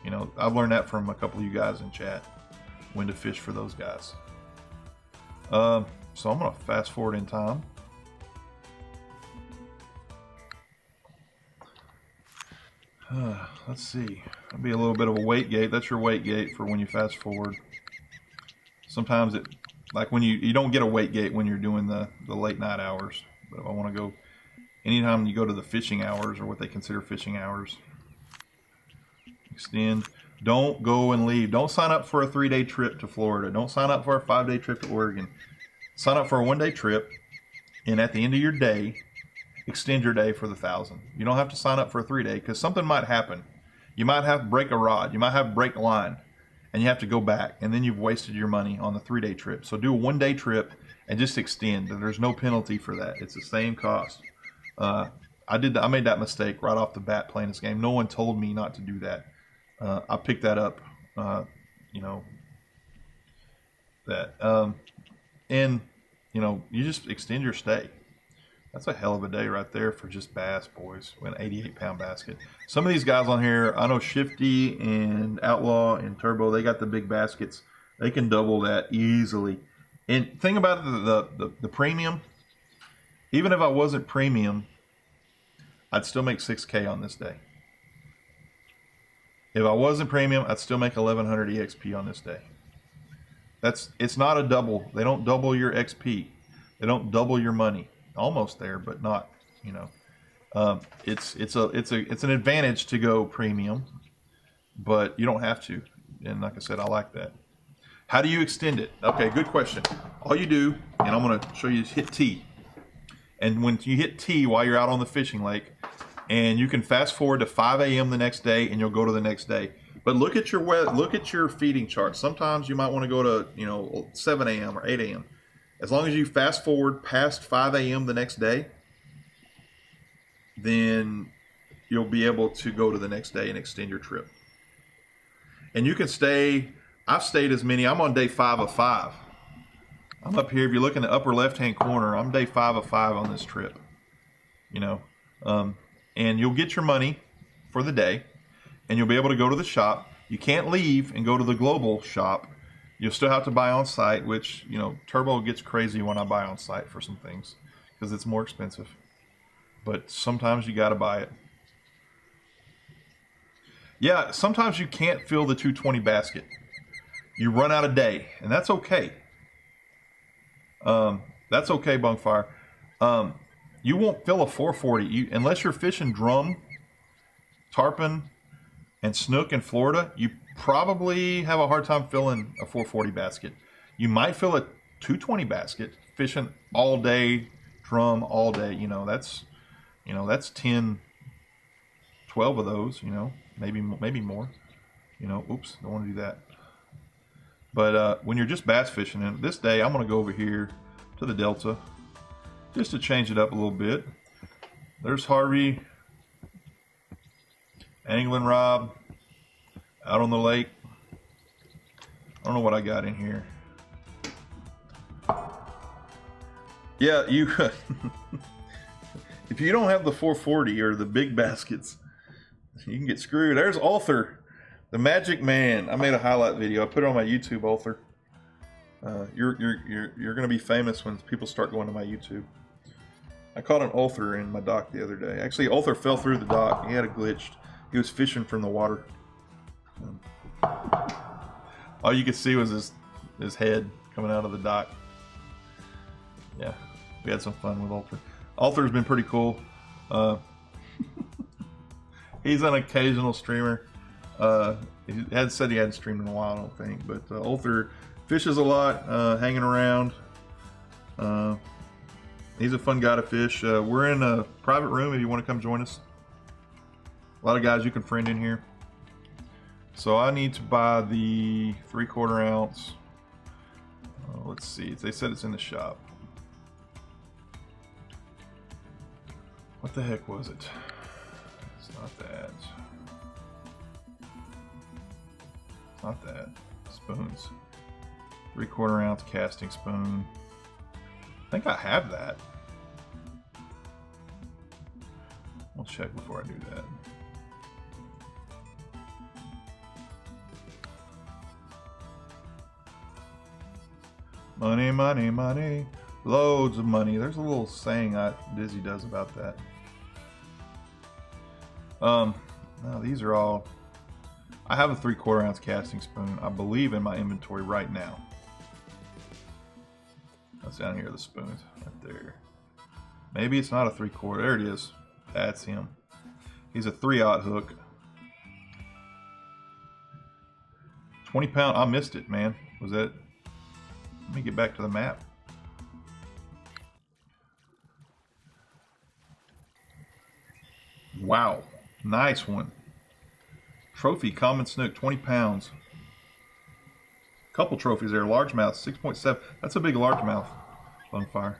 You know, I've learned that from a couple of you guys in chat, when to fish for those guys. So I'm gonna fast forward in time. Let's see, that'll be a little bit of a wait gate. That's your wait gate for when you fast forward. Sometimes it, like when you don't get a wait gate when you're doing the late night hours. But if I want to go, anytime you go to the fishing hours, or what they consider fishing hours, extend. Don't go and leave. Don't sign up for a 3-day trip to Florida. Don't sign up for a 5-day trip to Oregon. Sign up for a 1-day trip, and at the end of your day, extend your day for the 1,000. You don't have to sign up for a 3-day, because something might happen. You might have to break a rod. You might have to break a line, and you have to go back, and then you've wasted your money on the 3-day trip. So do a 1-day trip and just extend. There's no penalty for that. It's the same cost. I made that mistake right off the bat playing this game. No one told me not to do that. I picked that up, you know, that, and, you know, you just extend your stay. That's a hell of a day right there for just bass, boys, with an 88-pound basket. Some of these guys on here, I know Shifty and Outlaw and Turbo, they got the big baskets. They can double that easily. And think about the premium. Even if I wasn't premium, I'd still make 6K on this day. If I wasn't premium, I'd still make 1100 EXP on this day. It's not a double. They don't double your XP. They don't double your money. Almost there, but not. You know, it's an advantage to go premium, but you don't have to. And like I said, I like that. How do you extend it? Okay, good question. All you do, and I'm going to show you, is hit T. And when you hit T while you're out on the fishing lake, and you can fast forward to 5 a.m. the next day, and you'll go to the next day. But look at your feeding chart. Sometimes you might want to go to, you know, 7 a.m. or 8 a.m. As long as you fast forward past 5 a.m. the next day, then you'll be able to go to the next day and extend your trip. And you can stay, I've stayed as many, I'm on day 5 of 5. I'm up here, if you look in the upper left-hand corner, I'm day 5 of 5 on this trip. You know, and you'll get your money for the day, and you'll be able to go to the shop. You can't leave and go to the global shop. You'll still have to buy on site, which, you know, Turbo gets crazy when I buy on site for some things because it's more expensive. But sometimes you got to buy it. Yeah, sometimes you can't fill the 220 basket. You run out of day, and that's okay. That's okay, Bunkfire. You won't fill a 440 unless you're fishing drum, tarpon, and snook in Florida. You probably have a hard time filling a 440 basket. You might fill a 220 basket fishing all day, drum all day. You know, that's 10, 12 of those, you know, maybe more, you know. Oops, don't want to do that. But when you're just bass fishing, and this day I'm going to go over here to the Delta just to change it up a little bit. There's Harvey, angling Rob, out on the lake. I don't know what I got in here. Yeah, you if you don't have the 440 or the big baskets, you can get screwed. There's Arthur, the magic man. I made a highlight video. I put it on my YouTube, Arthur. You're gonna be famous when people start going to my YouTube. I caught an Arthur in my dock the other day. Actually, Arthur fell through the dock. He had it glitched. He was fishing from the water. All you could see was his head coming out of the dock. Yeah, we had some fun with Arthur. Arthur's been pretty cool. He's an occasional streamer. He had said he hadn't streamed in a while, I don't think. But Arthur fishes a lot, hanging around. He's a fun guy to fish. We're in a private room if you want to come join us. A lot of guys you can friend in here. So I need to buy the 3/4 ounce. Let's see. They said it's in the shop. What the heck was it? It's not that. It's not that. Spoons. 3/4 ounce casting spoon. I think I have that. I'll check before I do that. Money, money, money. Loads of money. There's a little saying Dizzy does about that. Now these are all... I have a 3/4 ounce casting spoon, I believe, in my inventory right now. That's down here, the spoons, right there. Maybe it's not a 3/4. There it is. That's him. He's a 3/0 hook. 20 pound. I missed it, man. Was that? Let me get back to the map. Wow. Nice one. Trophy, common snook, 20 pounds. Couple trophies there. Largemouth, 6.7. That's a big largemouth. Bonfire.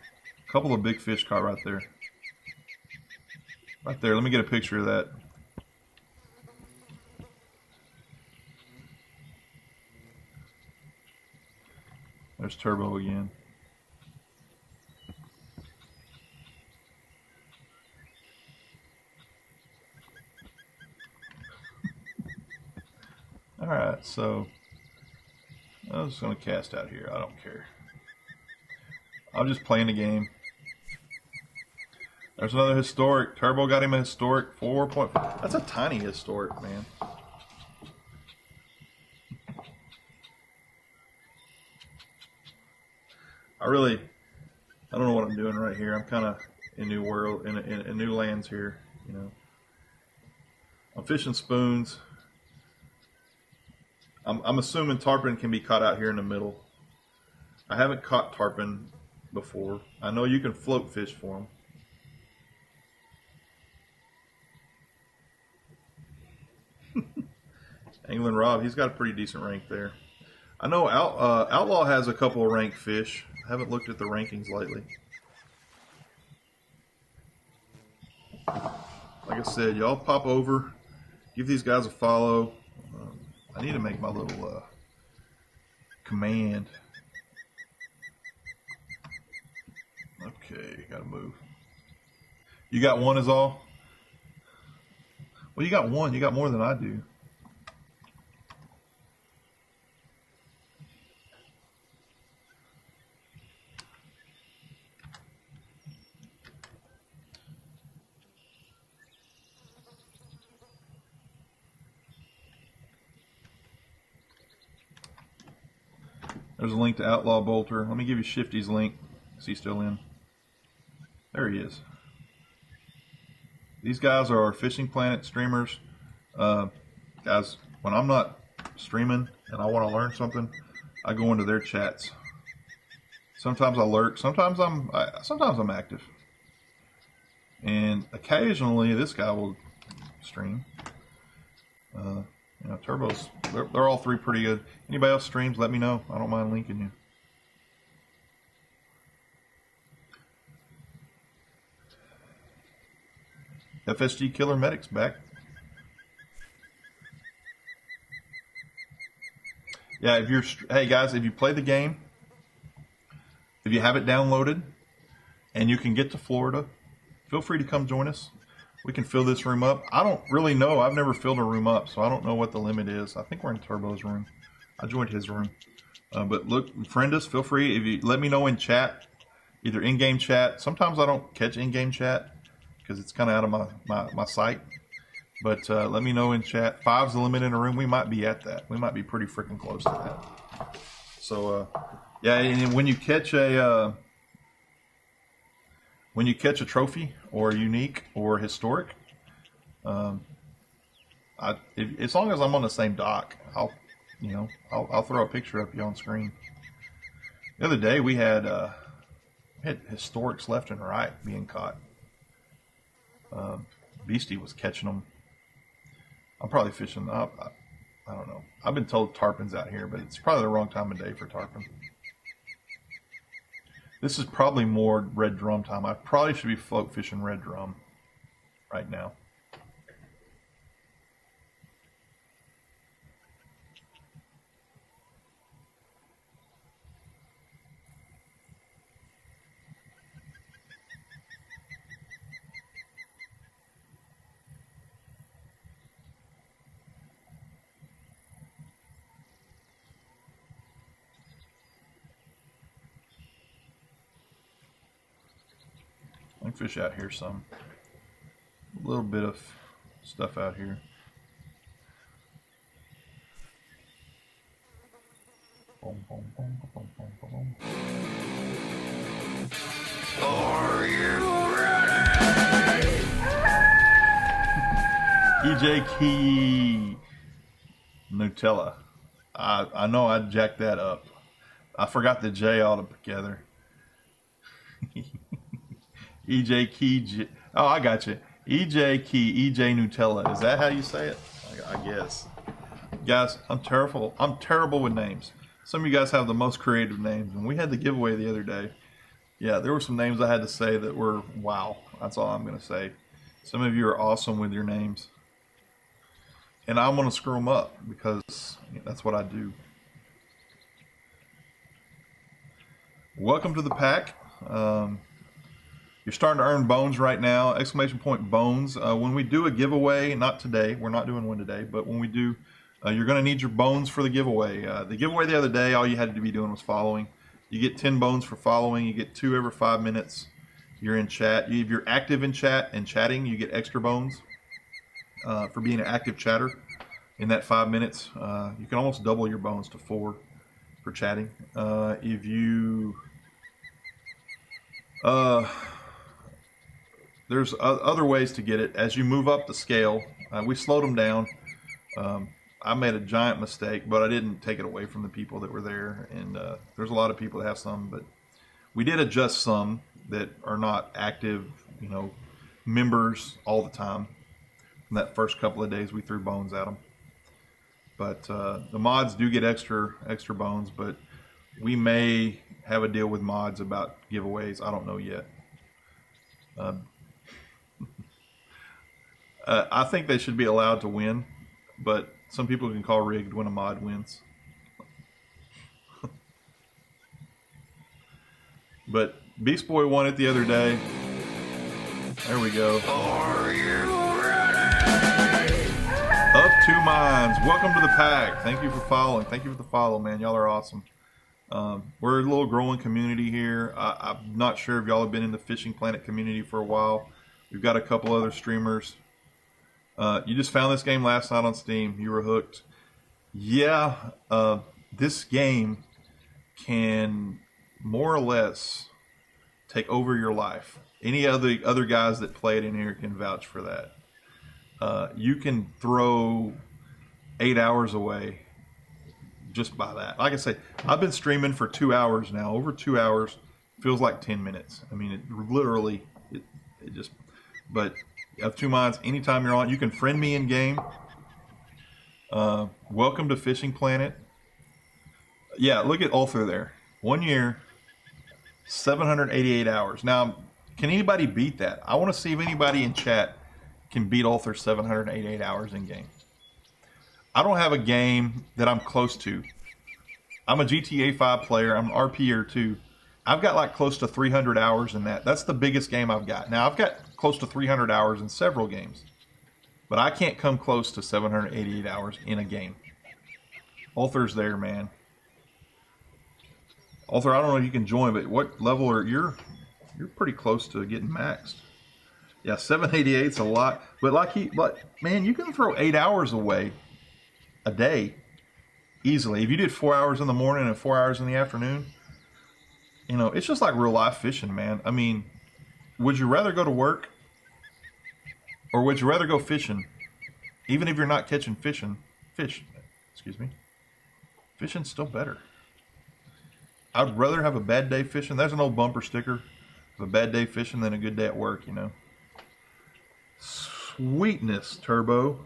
Couple of big fish caught right there. Right there. Let me get a picture of that. There's Turbo again. Alright, so I'm just going to cast out here. I don't care. I'm just playing the game. There's another historic. Turbo got him a historic 4.5. That's a tiny historic, man. I don't know what I'm doing right here. I'm kind of in new world, in new lands here, you know. I'm fishing spoons. I'm assuming tarpon can be caught out here in the middle. I haven't caught tarpon before. I know you can float fish for them. England Rob, he's got a pretty decent rank there. I know Outlaw has a couple of ranked fish. I haven't looked at the rankings lately. Like I said, y'all pop over, give these guys a follow. I need to make my little command. Okay, gotta move. You got one is all? Well, you got one. You got more than I do. There's a link to Outlaw Bolter. Let me give you Shifty's link. Is he still in? There he is. These guys are our Fishing Planet streamers. Guys, when I'm not streaming and I want to learn something, I go into their chats. Sometimes I lurk. Sometimes I'm active. And occasionally this guy will stream. You know, Turbo's, they're all three pretty good. Anybody else streams, let me know. I don't mind linking you. FSG Killer Medic's back. Yeah, if you're, hey guys, if you play the game, if you have it downloaded and you can get to Florida, feel free to come join us. We can fill this room up. I don't really know. I've never filled a room up, so I don't know what the limit is. I think we're in Turbo's room. I joined his room. But look, friend us. Feel free. If you let me know in chat, either in-game chat. Sometimes I don't catch in-game chat because it's kind of out of my sight. But let me know in chat. 5's the limit in a room. We might be at that. We might be pretty freaking close to that. So, yeah, and when you catch a... when you catch a trophy or unique or historic, as long as I'm on the same dock, I'll throw a picture up here on screen. The other day we had historics left and right being caught. Beastie was catching them. I'm probably fishing. I don't know. I've been told tarpon's out here, but it's probably the wrong time of day for tarpon. This is probably more red drum time. I probably should be float fishing red drum right now. I can fish out here some. A little bit of stuff out here. Boom, boom, boom, boom, boom, boom. Are you ready? EJ Key Nutella. I know I jacked that up. I forgot the J altogether. EJ Key. Oh, I got you. EJ Key, EJ Nutella. Is that how you say it? I guess. Guys, I'm terrible. I'm terrible with names. Some of you guys have the most creative names, and we had the giveaway the other day. Yeah, there were some names I had to say that were wow. That's all I'm going to say. Some of you are awesome with your names. And I'm going to screw them up because that's what I do. Welcome to the pack. You're starting to earn bones right now. Exclamation point bones. When we do a giveaway, not today, we're not doing one today, but when we do, you're going to need your bones for the giveaway. The giveaway the other day, all you had to be doing was following. You get 10 bones for following. You get 2 every 5 minutes. You're in chat. If you're active in chat and chatting, you get extra bones for being an active chatter in that 5 minutes. You can almost double your bones to 4 for chatting. If you... there's other ways to get it. As you move up the scale, we slowed them down. I made a giant mistake, but I didn't take it away from the people that were there. And there's a lot of people that have some, but we did adjust some that are not active, members all the time. From that first couple of days, we threw bones at them. But the mods do get extra bones, but we may have a deal with mods about giveaways. I don't know yet. I think they should be allowed to win, but some people can call rigged when a mod wins. But Beast Boy won it the other day. There we go. Are you ready? Up 2 Minds. Welcome to the pack. Thank you for following. Thank you for the follow, man. Y'all are awesome. We're a little growing community here. I'm not sure if y'all have been in the Fishing Planet community for a while. We've got a couple other streamers. You just found this game last night on Steam. You were hooked. Yeah, this game can more or less take over your life. Any other guys that play it in here can vouch for that. You can throw 8 hours away just by that. Like I say, I've been streaming for 2 hours now. Over 2 hours feels like 10 minutes. I mean, it literally, it just, but of 2 Minds, anytime you're on, you can friend me in game. Welcome to Fishing Planet. Yeah, look at Ulthar there. 1 year, 788 hours. Now, can anybody beat that? I want to see if anybody in chat can beat Ulthar 788 hours in game. I don't have a game that I'm close to. I'm a GTA 5 player. I'm an RPer too. I've got like close to 300 hours in that. That's the biggest game I've got. Now, I've got close to 300 hours in several games. But I can't come close to 788 hours in a game. Ulthar's there, man. Ulthar, I don't know if you can join, but what level are you're pretty close to getting maxed. Yeah, 788's a lot. But man, you can throw 8 hours away a day easily. If you did 4 hours in the morning and 4 hours in the afternoon, it's just like real life fishing, man. I mean, would you rather go to work or would you rather go fishing? Even if you're not catching fish, fishing's still better. I'd rather have a bad day fishing. There's an old bumper sticker of a bad day fishing than a good day at work, Sweetness, Turbo.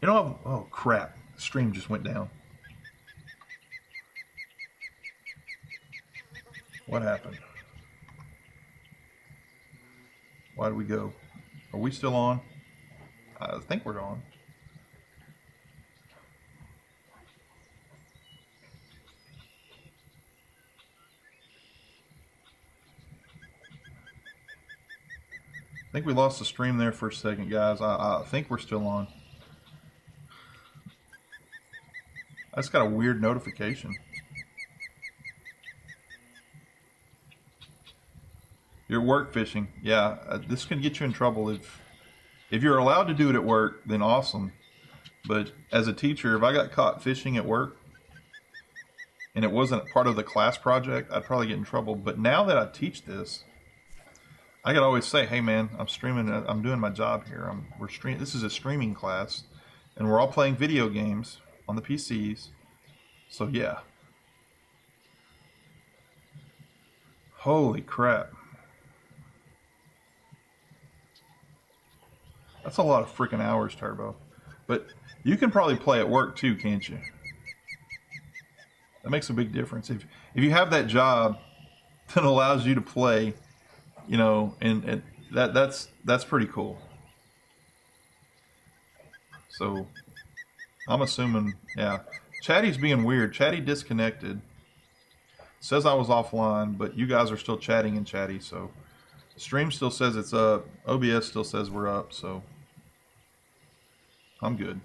Oh crap, the stream just went down. What happened? Why did we go? Are we still on? I think we're on. I think we lost the stream there for a second, guys. I think we're still on. I just got a weird notification. You're work fishing. Yeah, this can get you in trouble. If you're allowed to do it at work, then awesome. But as a teacher, if I got caught fishing at work and it wasn't part of the class project, I'd probably get in trouble. But now that I teach this, I could always say, hey man, I'm streaming, I'm doing my job here. This is a streaming class and we're all playing video games on the PCs. So yeah. Holy crap. That's a lot of freaking hours, Turbo. But you can probably play at work too, can't you? That makes a big difference. If you have that job that allows you to play, and that's pretty cool. So I'm assuming, yeah. Chatty's being weird. Chatty disconnected. Says I was offline, but you guys are still chatting in Chatty, so stream still says it's up. OBS still says we're up, so I'm good.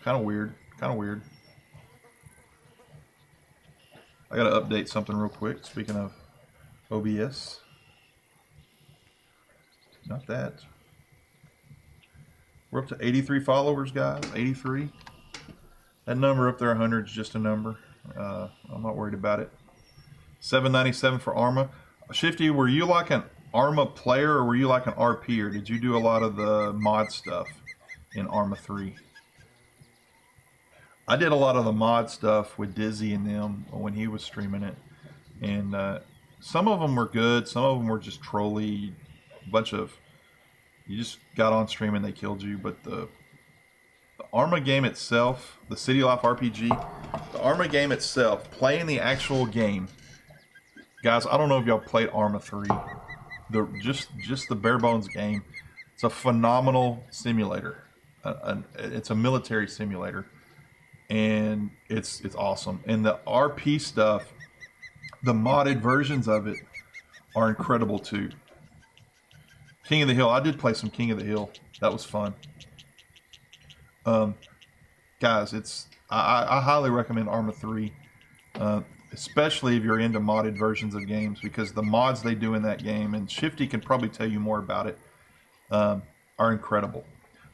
Kind of weird. Kind of weird. I gotta update something real quick. Speaking of OBS. Not that. We're up to 83 followers, guys. 83. That number up there, 100, is just a number. I'm not worried about it. 797 for Arma. Shifty, were you like an Arma player or were you like an RP, or did you do a lot of the mod stuff in Arma 3? I did a lot of the mod stuff with Dizzy and them when he was streaming it. And some of them were good. Some of them were just trolly. A bunch of... You just got on stream and they killed you. But the Arma game itself, the City Life RPG, the Arma game itself, playing the actual game... Guys, I don't know if y'all played Arma 3. Just the bare bones game. It's a phenomenal simulator. It's a military simulator. And it's awesome. And the RP stuff, the modded versions of it are incredible too. King of the Hill, I did play some King of the Hill. That was fun. Guys, I highly recommend Arma 3, especially if you're into modded versions of games, because the mods they do in that game, and Shifty can probably tell you more about it, are incredible.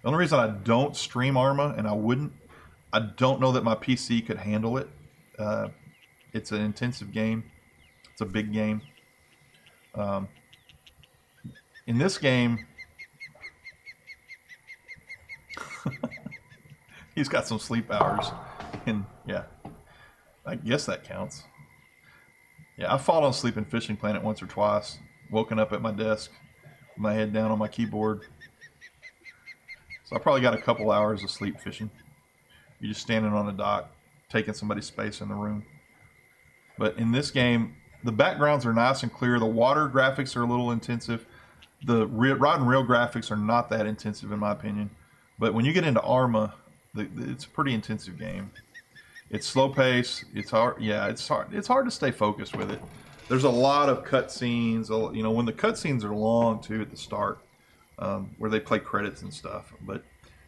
The only reason I don't stream Arma, and I don't know that my PC could handle it. It's an intensive game. It's a big game. In this game, he's got some sleep hours. And yeah, I guess that counts. Yeah, I've fallen asleep in Fishing Planet once or twice. Woken up at my desk, with my head down on my keyboard. So I probably got a couple hours of sleep fishing. You're just standing on a dock, taking somebody's space in the room. But in this game, the backgrounds are nice and clear. The water graphics are a little intensive. The rod and reel graphics are not that intensive, in my opinion. But when you get into Arma, it's a pretty intensive game. It's slow pace. It's hard. Yeah, it's hard. It's hard to stay focused with it. There's a lot of cutscenes. You know, when the cutscenes are long too at the start, where they play credits and stuff. But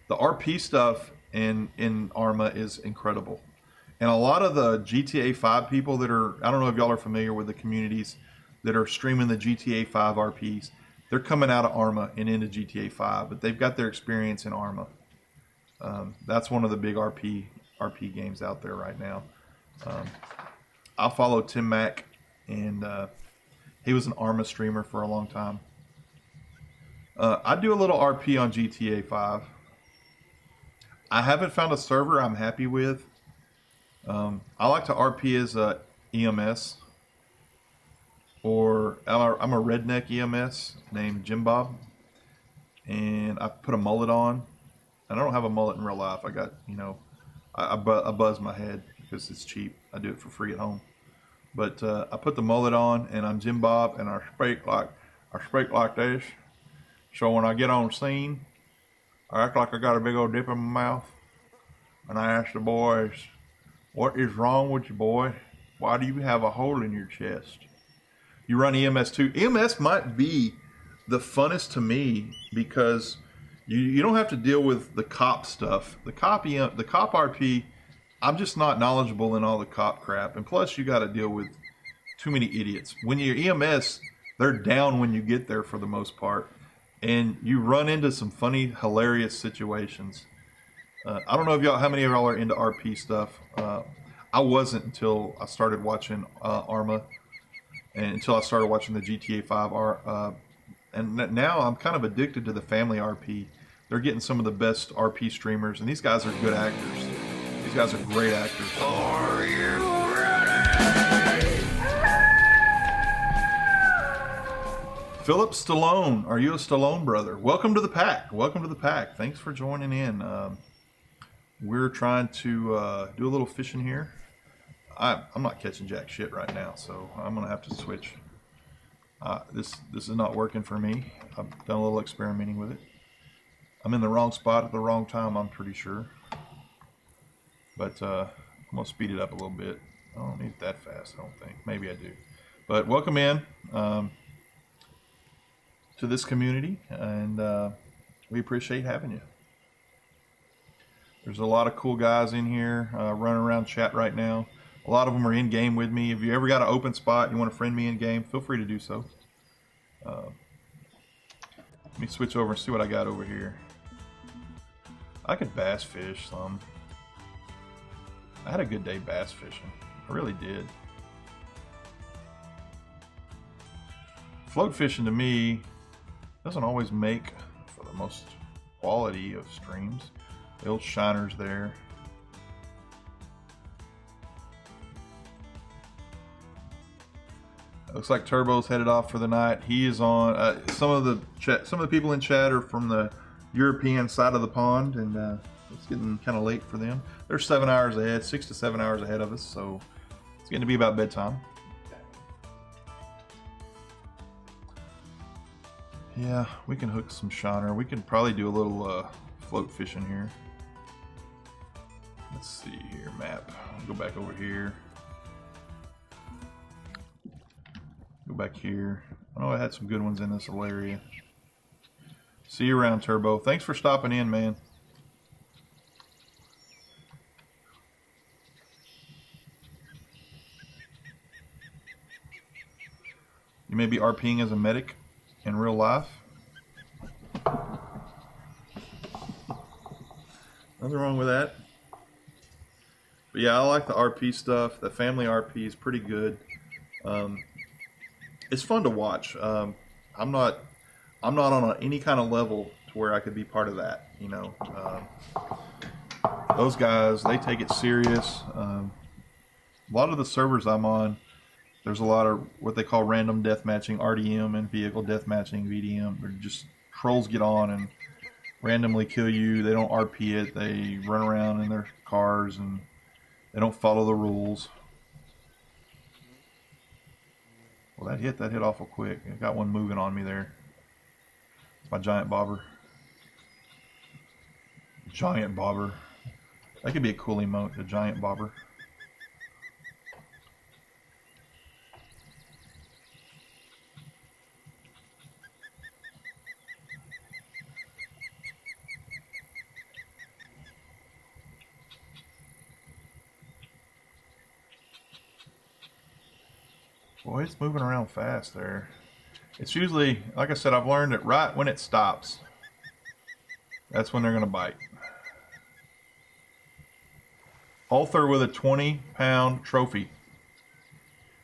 the RP stuff in Arma is incredible. And a lot of the GTA 5 people that are, I don't know if y'all are familiar with the communities that are streaming the GTA 5 RPs, they're coming out of Arma and into GTA 5, but they've got their experience in Arma. That's one of the big RP games out there right now. I follow Tim Mack, and he was an Arma streamer for a long time. I do a little RP on GTA 5. I haven't found a server I'm happy with. I like to RP as a EMS, or I'm a redneck EMS named Jim Bob, and I put a mullet on. I don't have a mullet in real life. I got, you know, I buzz my head because it's cheap. I do it for free at home. But I put the mullet on, and I'm Jim Bob, and I speak like this. So when I get on scene, I act like I got a big old dip in my mouth, and I ask the boys, "What is wrong with you, boy? Why do you have a hole in your chest?" You run EMS too. EMS might be the funnest to me because you don't have to deal with the cop stuff. The cop RP, I'm just not knowledgeable in all the cop crap, and plus you got to deal with too many idiots. When you're EMS, they're down when you get there for the most part. And you run into some funny, hilarious situations. I don't know if how many of y'all are into RP stuff. I wasn't until I started watching Arma, and until I started watching the GTA 5. And now I'm kind of addicted to the family RP. They're getting some of the best RP streamers, and these guys are good actors. These guys are great actors. Are you ready? Philip Stallone, are you a Stallone brother? Welcome to the pack. Welcome to the pack. Thanks for joining in. We're trying to do a little fishing here. I'm not catching jack shit right now, so I'm gonna have to switch. This is not working for me. I've done a little experimenting with it. I'm in the wrong spot at the wrong time, I'm pretty sure. But I'm going to speed it up a little bit. I don't need it that fast, I don't think. Maybe I do. But welcome in to this community, and we appreciate having you. There's a lot of cool guys in here running around chat right now. A lot of them are in game with me. If you ever got an open spot, you want to friend me in game, feel free to do so. Let me switch over and see what I got over here. I could bass fish some. I had a good day bass fishing. I really did. Float fishing to me doesn't always make for the most quality of streams. The old shiners there. It looks like Turbo's headed off for the night. He is on. Some of the people in chat are from the European side of the pond, and it's getting kind of late for them. They're 7 hours ahead, 6 to 7 hours ahead of us, so it's getting to be about bedtime. Yeah, we can hook some shiner. We can probably do a little float fishing here. Let's see here, map. I'll go back over here. Go back here. I know I had some good ones in this little area. See you around, Turbo. Thanks for stopping in, man. You may be RPing as a medic in real life. Nothing wrong with that. But yeah, I like the RP stuff. The family RP is pretty good. It's fun to watch. I'm not on any kind of level to where I could be part of that. You know, those guys, they take it serious. A lot of the servers I'm on, there's a lot of what they call random death matching, RDM, and vehicle death matching, VDM. They're just trolls get on and randomly kill you. They don't RP it. They run around in their cars and they don't follow the rules. Well, that hit awful quick. I got one moving on me there. It's my giant bobber. Giant bobber. That could be a cool emote, the giant bobber. Boy, it's moving around fast there. It's usually, like I said, I've learned that right when it stops, that's when they're going to bite. Author with a 20-pound trophy.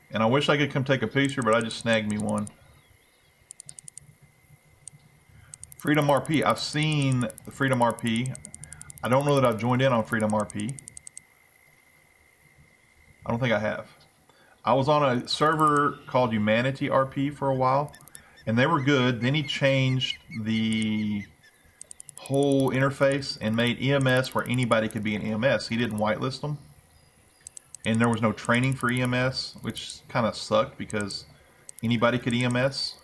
And I wish I could come take a picture, but I just snagged me one. Freedom RP. I've seen the Freedom RP. I don't know that I've joined in on Freedom RP. I don't think I have. I was on a server called Humanity RP for a while, and they were good. Then he changed the whole interface and made EMS where anybody could be an EMS. He didn't whitelist them, and there was no training for EMS, which kind of sucked because anybody could EMS.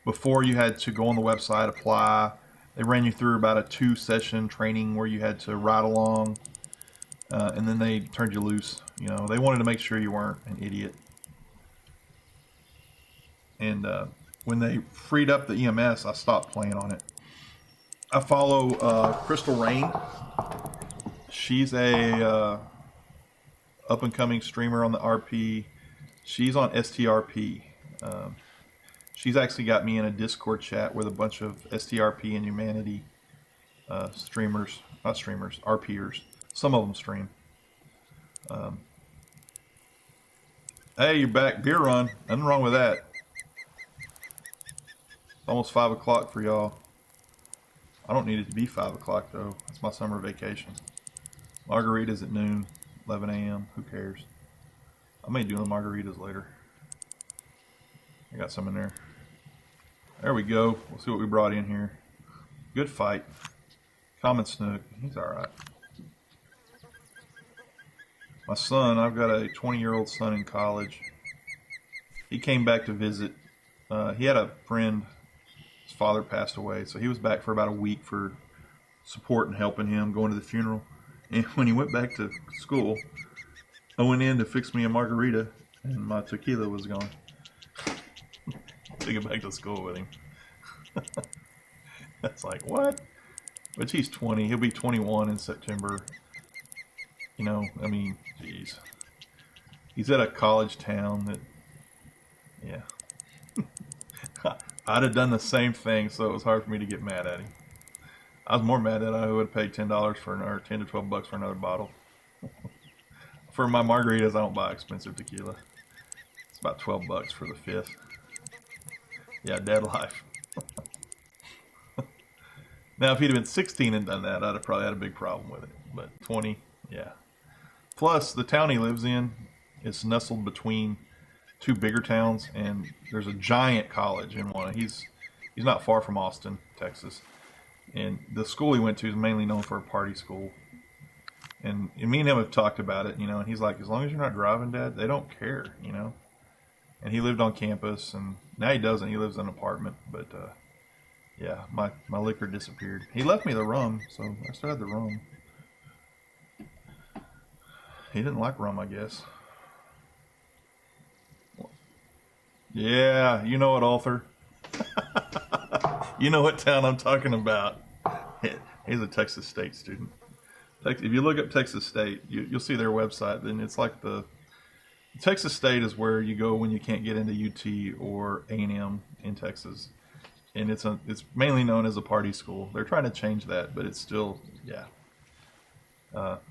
Before, you had to go on the website, apply. They ran you through about a 2-session training where you had to ride along, and then they turned you loose. You know, they wanted to make sure you weren't an idiot. And when they freed up the EMS, I stopped playing on it. I follow Crystal Rain. She's a up-and-coming streamer on the RP. She's on STRP. She's actually got me in a Discord chat with a bunch of STRP and Humanity streamers. Not streamers, RPers. Some of them stream. Hey, you're back. Beer run. Nothing wrong with that. It's almost 5 o'clock for y'all. I don't need it to be 5 o'clock though. It's my summer vacation. Margaritas at noon, 11 a.m. Who cares? I may do the margaritas later. I got some in there. There we go. We'll see what we brought in here. Good fight. Common Snook. He's alright. My son, I've got a 20-year-old son in college. he came back to visit. He had a friend, his father passed away, so he was back for about a week for support and helping him, going to the funeral. And when he went back to school, I went in to fix me a margarita, and my tequila was gone. Took it back to school with him. That's like, what? But he's 20. He'll be 21 in September. You know, I mean, jeez. He's at a college town that, yeah. I'd have done the same thing, so it was hard for me to get mad at him. I was more mad that I would have paid $10 for another, 10 to 12 bucks for another bottle. For my margaritas, I don't buy expensive tequila. It's about 12 bucks for the fifth. Yeah, dead life. Now, if he'd have been 16 and done that, I'd have probably had a big problem with it. But 20, yeah. Plus, the town he lives in is nestled between two bigger towns, and there's a giant college in one. He's not far from Austin, Texas. And the school he went to is mainly known for a party school. And me and him have talked about it, you know, and he's like, as long as you're not driving, Dad, they don't care, you know. And he lived on campus, and now he doesn't. He lives in an apartment. But, yeah, my liquor disappeared. He left me the rum, so I still had the rum. He didn't like rum, I guess. Yeah, you know it, Arthur. You know what town I'm talking about. He's a Texas State student. If you look up Texas State, you'll see their website. Then it's like Texas State is where you go when you can't get into UT or A&M in Texas, and it's mainly known as a party school. They're trying to change that, but it's still, yeah.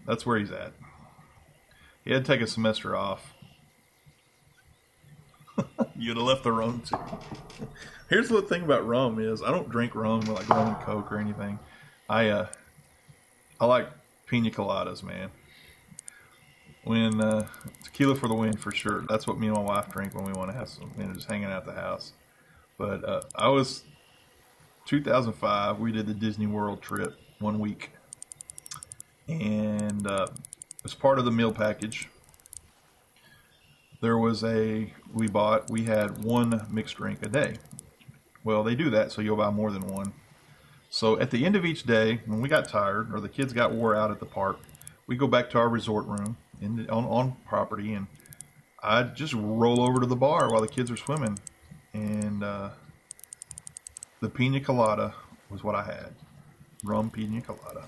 That's where he's at. He had to take a semester off. You'd have left the rum too. Here's the thing about rum is I don't drink rum like rum and Coke or anything. I like pina coladas, man. When tequila for the win for sure. That's what me and my wife drink when we want to have some, you know, just hanging out at the house. But I was 2005. We did the Disney World trip 1 week, and as part of the meal package, there was we had one mixed drink a day. Well, they do that so you'll buy more than one. So at the end of each day, when we got tired or the kids got wore out at the park, we go back to our resort room on property, and I'd just roll over to the bar while the kids are swimming. And the pina colada was what I had. Rum pina colada.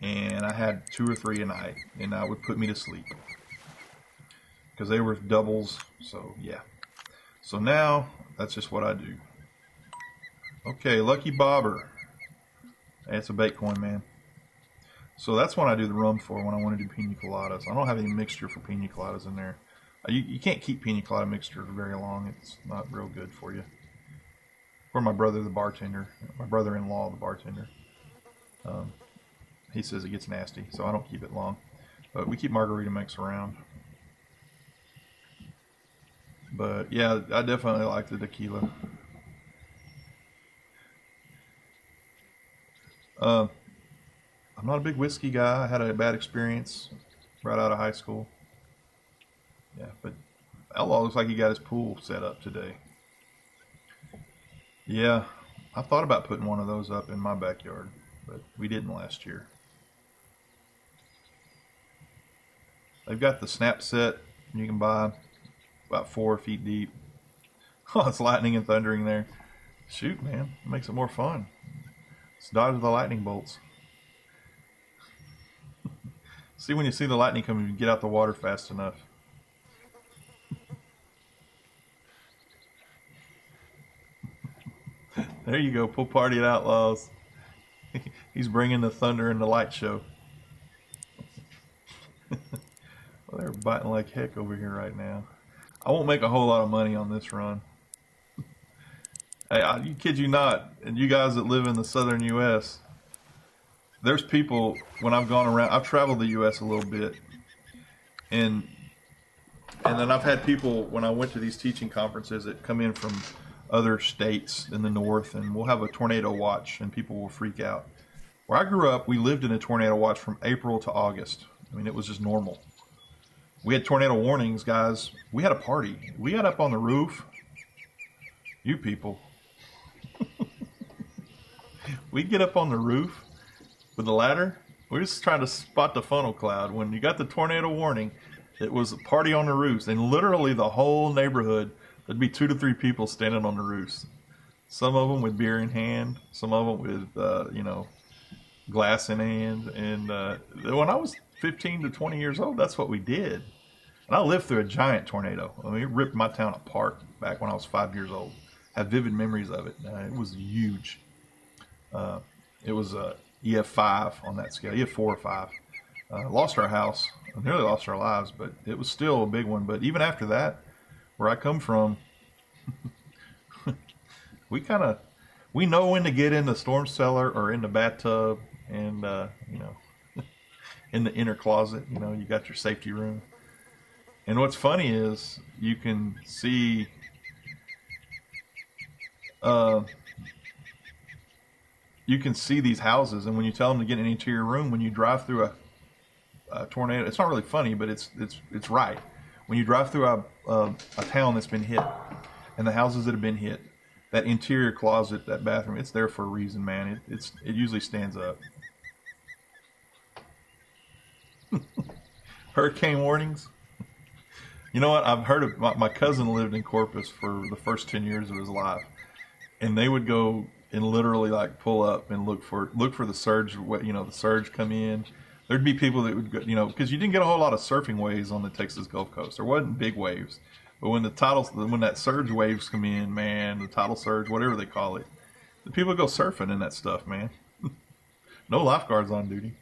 And I had 2 or 3 a night, and that would put me to sleep. Because they were doubles, so yeah. So now, that's just what I do. Okay, Lucky Bobber. It's a bait coin, man. So that's what I do the rum for when I want to do pina coladas. I don't have any mixture for pina coladas in there. You can't keep pina colada mixture for very long. It's not real good for you. For my brother, the bartender, my brother-in-law, the bartender, he says it gets nasty, so I don't keep it long. But we keep margarita mix around. But yeah, I definitely like the tequila. I'm not a big whiskey guy. I had a bad experience right out of high school. Yeah, but Outlaw looks like he got his pool set up today. Yeah, I thought about putting one of those up in my backyard, but we didn't last year. They've got the snap set you can buy about 4 feet deep. Oh, it's lightning and thundering there. Shoot, man, it makes it more fun. Let's dodge the lightning bolts. See, when you see the lightning coming, you get out the water fast enough. There you go, pool party at Outlaws. He's bringing the thunder and the light show. Well, they're biting like heck over here right now. I won't make a whole lot of money on this run. Hey, you kid you not, and you guys that live in the southern U.S., there's people, when I've gone around, I've traveled the U.S. a little bit, and then I've had people, when I went to these teaching conferences, that come in from other states in the north, and we'll have a tornado watch, and people will freak out. Where I grew up, we lived in a tornado watch from April to August. I mean, it was just normal. We had tornado warnings, guys. We had a party. We got up on the roof. You people. We get up on the roof with the ladder. We're just trying to spot the funnel cloud. When you got the tornado warning, it was a party on the roofs. And literally the whole neighborhood, there'd be 2 to 3 people standing on the roofs. Some of them with beer in hand. Some of them with, glass in hand. And when I was 15 to 20 years old, that's what we did. And I lived through a giant tornado. I mean, it ripped my town apart back when I was 5 years old. I have vivid memories of it. It was huge. It was EF5 on that scale, EF4 or 5. Lost our house, nearly lost our lives, but it was still a big one. But even after that, where I come from, we know when to get in the storm cellar or in the bathtub, and in the inner closet. You got your safety room. And what's funny is you can see these houses, and when you tell them to get in an interior room, when you drive through a tornado, it's not really funny, but it's right. When you drive through a town that's been hit, and the houses that have been hit, that interior closet, that bathroom, it's there for a reason, man. It usually stands up. Hurricane warnings. You know what? I've heard of my cousin lived in Corpus for the first 10 years of his life, and they would go and literally like pull up and look for the surge. The surge come in. There'd be people that would go, because you didn't get a whole lot of surfing waves on the Texas Gulf Coast. There wasn't big waves, but when that surge waves come in, man, the tidal surge, whatever they call it, the people go surfing in that stuff, man. No lifeguards on duty.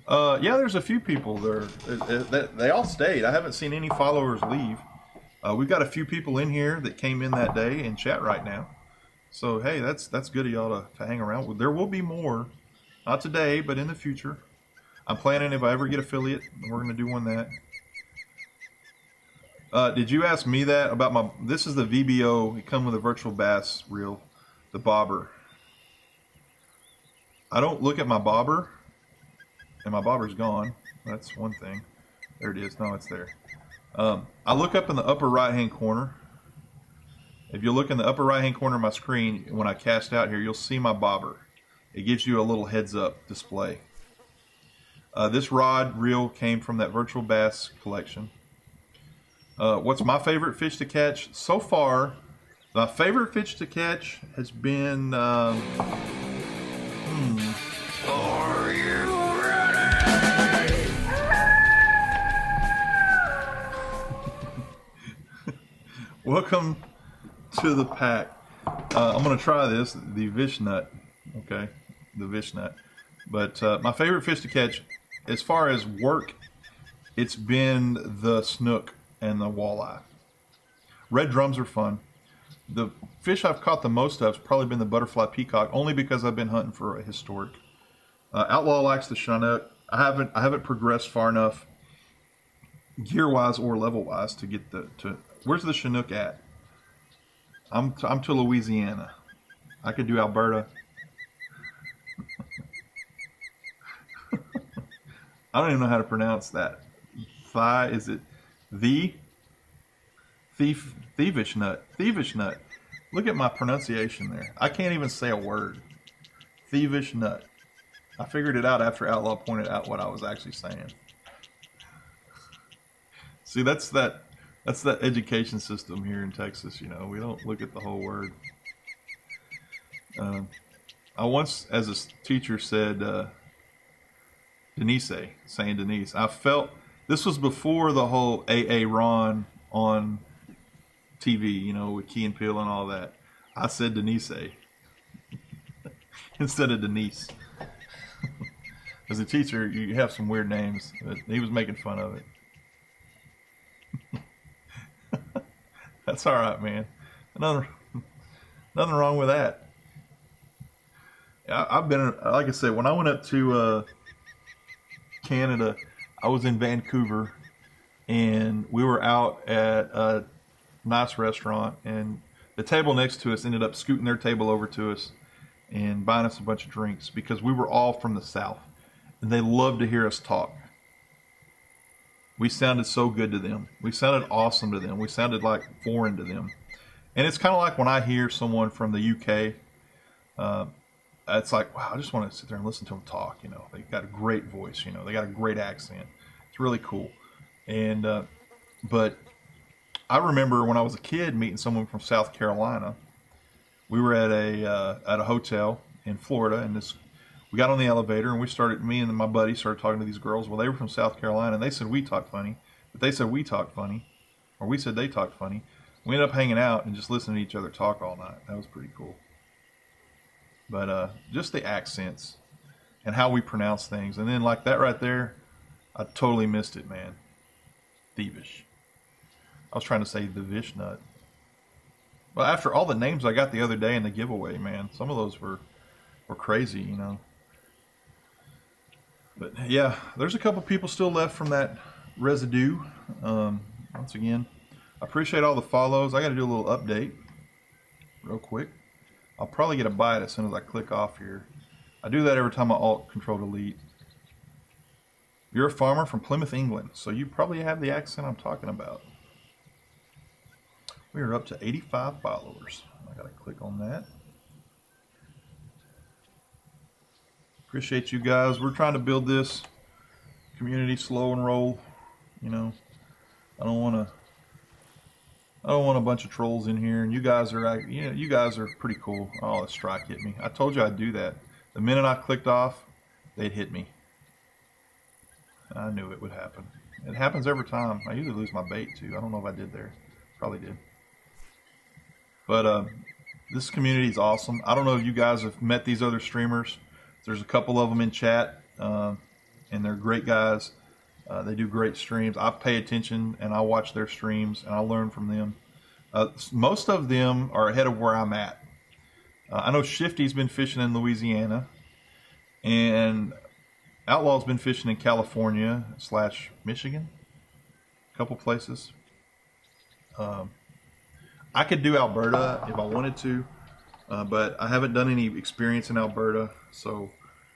Yeah, there's a few people there. They all stayed. I haven't seen any followers leave. We've got a few people in here that came in that day and chat right now. So, hey, that's good of y'all to hang around. There will be more. Not today, but in the future. I'm planning, if I ever get affiliate, we're going to do one that. Did you ask me that about this is the VBO. It comes with a virtual bass reel, the bobber. I don't look at my bobber. And my bobber's gone. That's one thing. There it is. No, it's there. I look up in the upper right-hand corner. If you look in the upper right-hand corner of my screen, when I cast out here, you'll see my bobber. It gives you a little heads-up display. This rod reel came from that virtual bass collection. What's my favorite fish to catch? So far, my favorite fish to catch has been... Are you ready? Welcome to the pack. I'm going to try this, the fish nut. Okay, the fish nut. But my favorite fish to catch, as far as work, it's been the snook and the walleye. Red drums are fun. The fish I've caught the most of has probably been the butterfly peacock, only because I've been hunting for a historic. Outlaw likes the chinook. I haven't progressed far enough, gear-wise or level-wise, to get where's the chinook at? I'm to Louisiana. I could do Alberta. I don't even know how to pronounce that. Is it thievish nut? Thievish nut. Look at my pronunciation there. I can't even say a word. Thievish nut. I figured it out after Outlaw pointed out what I was actually saying. See, that's that education system here in Texas. We don't look at the whole word. I once, as a teacher, said Denise, saying Denise. I felt this was before the whole AA Ron on TV, with Key and Peele and all that. I said Denise instead of Denise. As a teacher, you have some weird names, but he was making fun of it. That's all right, man. Nothing wrong with that. I've been, like I said, when I went up to Canada, I was in Vancouver, and we were out at a nice restaurant, and the table next to us ended up scooting their table over to us and buying us a bunch of drinks because we were all from the South. and they love to hear us talk. We sounded so good to them. We sounded awesome to them. We sounded like foreign to them. And it's kind of like when I hear someone from the UK, it's like, wow, I just want to sit there and listen to them talk. You know, they got a great voice. You know, they got a great accent. It's really cool. And but I remember when I was a kid meeting someone from South Carolina. We were at a hotel in Florida, and we got on the elevator, and me and my buddy started talking to these girls. Well, they were from South Carolina, and they said we talked funny, but they said we talked funny, or we said they talked funny. We ended up hanging out and just listening to each other talk all night. That was pretty cool. But just the accents and how we pronounce things, and then like that right there, I totally missed it, man. Thievish. I was trying to say the Vish nut. Well, after all the names I got the other day in the giveaway, man, some of those were crazy, you know. But yeah, there's a couple people still left from that residue. Once again, I appreciate all the follows. I got to do a little update real quick. I'll probably get a bite as soon as I click off here. I do that every time I Alt-Control-Delete. You're a farmer from Plymouth, England, so you probably have the accent I'm talking about. We are up to 85 followers. I gotta click on that. Appreciate you guys. We're trying to build this community slow and roll. You know, I don't want a bunch of trolls in here. And you guys are, you guys are pretty cool. Oh, that strike hit me. I told you I'd do that. The minute I clicked off, they'd hit me. I knew it would happen. It happens every time. I usually lose my bait too. I don't know if I did there. Probably did. But this community is awesome. I don't know if you guys have met these other streamers. There's a couple of them in chat, and they're great guys. They do great streams. I pay attention and I watch their streams and I learn from them. Most of them are ahead of where I'm at. I know Shifty's been fishing in Louisiana, and Outlaw's been fishing in California / Michigan, a couple places. I could do Alberta if I wanted to, but I haven't done any experience in Alberta, so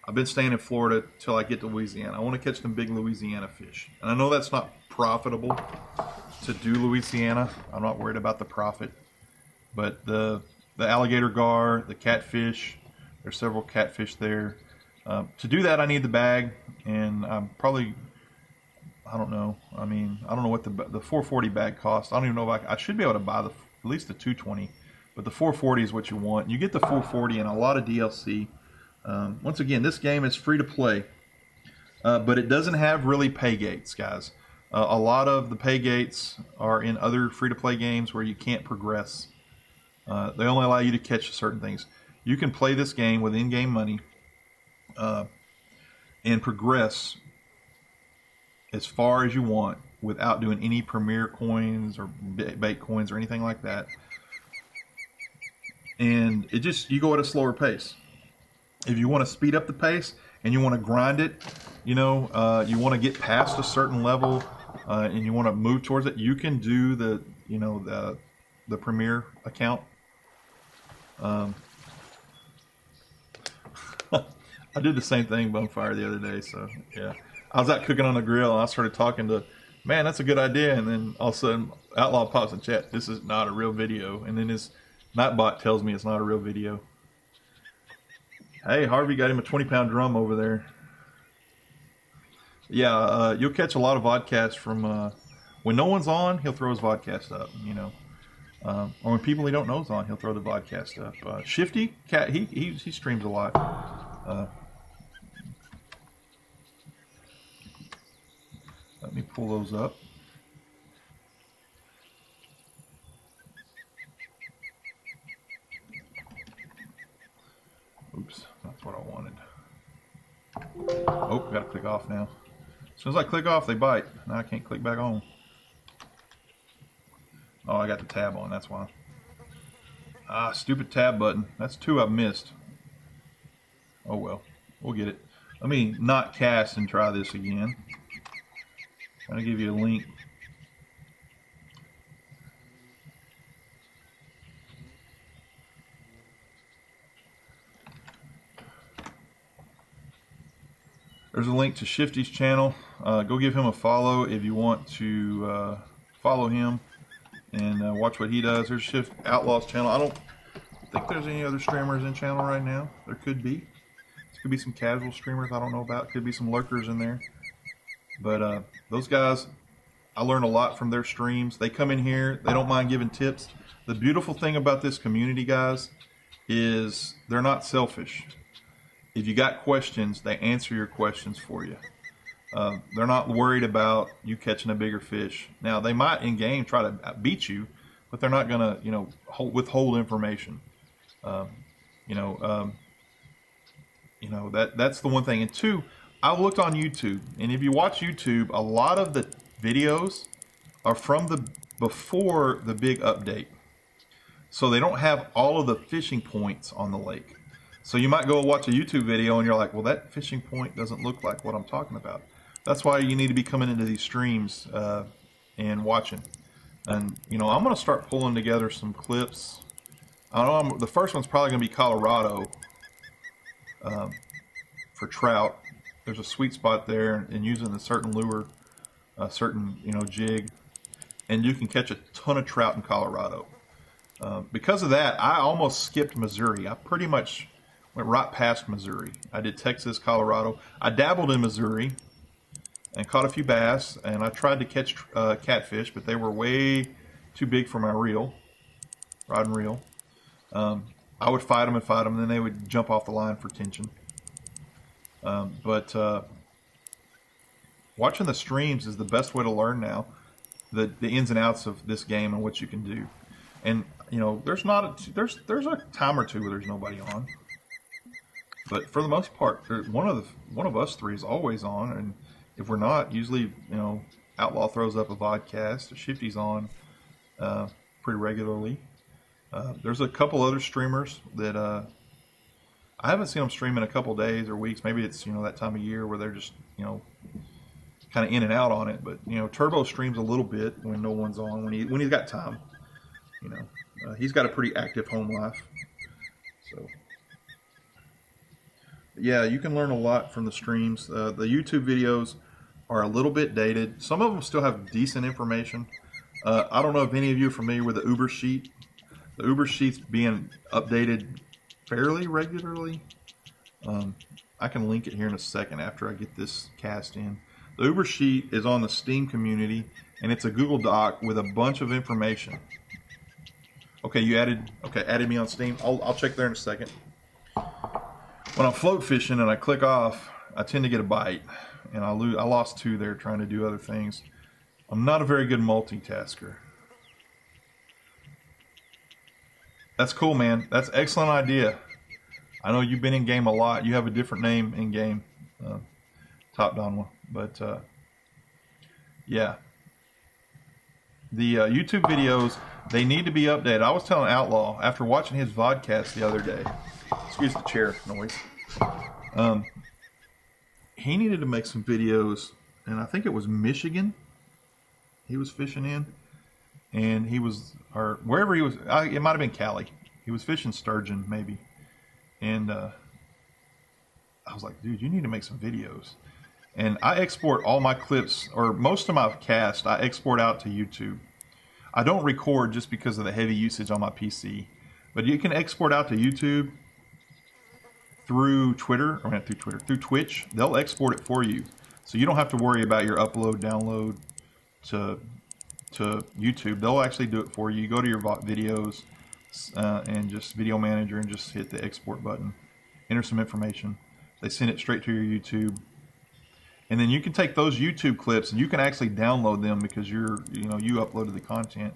I've been staying in Florida till I get to Louisiana. I want to catch some big Louisiana fish. And I know that's not profitable to do Louisiana. I'm not worried about the profit. But the alligator gar, the catfish, there's several catfish there. To do that, I need the bag, and I'm probably, I don't know. I mean, I don't know what the 440 bag costs. I don't even know if I should be able to buy at least the 220, but the 440 is what you want. You get the 440 and a lot of DLC. Once again, this game is free to play, but it doesn't have really pay gates, guys. A lot of the pay gates are in other free to play games where you can't progress. They only allow you to catch certain things. You can play this game with in-game money and progress as far as you want without doing any premier coins or bait coins or anything like that. And you go at a slower pace. If you want to speed up the pace and you want to grind it, you know, you want to get past a certain level and you want to move towards it, you can do the premier account. I did the same thing bonfire the other day, so yeah. I was out cooking on the grill and I started talking to, man, that's a good idea, and then all of a sudden Outlaw pops in chat, this is not a real video, and then his Nightbot tells me it's not a real video. Hey, Harvey got him a 20-pound drum over there. Yeah, you'll catch a lot of vodcasts from when no one's on, he'll throw his vodcast up, you know. Or when people he don't know is on, he'll throw the vodcast up. Shifty Cat, he streams a lot. Let me pull those up. Oops, that's what I wanted. Oh, gotta click off now. As soon as I click off, they bite. Now I can't click back on. Oh, I got the tab on, that's why. Ah, stupid tab button. That's two I've missed. Oh well, we'll get it. Let me not cast and try this again. I'm gonna give you a link. There's a link to Shifty's channel. Go give him a follow if you want to follow him and watch what he does. There's Shift Outlaw's channel. I don't think there's any other streamers in channel right now. There could be. There could be some casual streamers I don't know about. Could be some lurkers in there. But those guys, I learn a lot from their streams. They come in here. They don't mind giving tips. The beautiful thing about this community, guys, is they're not selfish. If you got questions, they answer your questions for you. They're not worried about you catching a bigger fish. Now, they might in game try to beat you, but they're not gonna, withhold information. That's the one thing. And two, I looked on YouTube, and if you watch YouTube, a lot of the videos are from before the big update. So they don't have all of the fishing points on the lake. So you might go watch a YouTube video and you're like, well, that fishing point doesn't look like what I'm talking about. That's why you need to be coming into these streams and watching. And, I'm going to start pulling together some clips. I don't know, the first one's probably going to be Colorado for trout. There's a sweet spot there, and using a certain lure, a certain, jig, and you can catch a ton of trout in Colorado. Because of that, I almost skipped Missouri. I pretty much went right past Missouri. I did Texas, Colorado. I dabbled in Missouri and caught a few bass, and I tried to catch catfish, but they were way too big for my rod and reel. I would fight them, and then they would jump off the line for tension. But watching the streams is the best way to learn now the ins and outs of this game and what you can do. And there's a time or two where there's nobody on, but for the most part, one of us three is always on. And if we're not, usually Outlaw throws up a vodcast. Shifty's on pretty regularly. There's a couple other streamers that I haven't seen them stream in a couple days or weeks. Maybe it's that time of year where they're just kind of in and out on it. But Turbo streams a little bit when no one's on, when he's got time. He's got a pretty active home life. So yeah, you can learn a lot from the streams. The YouTube videos are a little bit dated. Some of them still have decent information. I don't know if any of you are familiar with the Uber sheet. The Uber sheet's being updated fairly regularly. I can link it here in a second after I get this cast in. The Uber sheet is on the Steam community, and it's a Google Doc with a bunch of information. Okay, added me on Steam. I'll check there in a second. When I'm float fishing and I click off, I tend to get a bite, and I lost 2 there trying to do other things. I'm not a very good multitasker. That's cool, man. That's an excellent idea. I know you've been in game a lot. You have a different name in game, Top Donwa, but yeah. The YouTube videos, they need to be updated. I was telling Outlaw after watching his vodcast the other day. Excuse the chair noise. He needed to make some videos, and I think it was Michigan he was fishing in, and he was, or wherever he was, it might have been Cali. He was fishing sturgeon maybe, and I was like, dude, you need to make some videos. And I export all my clips, or most of my cast, I export out to YouTube. I don't record just because of the heavy usage on my PC, but you can export out to YouTube through Twitter, or not through Twitter, through Twitch. They'll export it for you, so you don't have to worry about your upload, download to YouTube. They'll actually do it for you. You go to your videos and just Video Manager and just hit the export button, enter some information. They send it straight to your YouTube. And then you can take those YouTube clips and you can actually download them because you uploaded the content,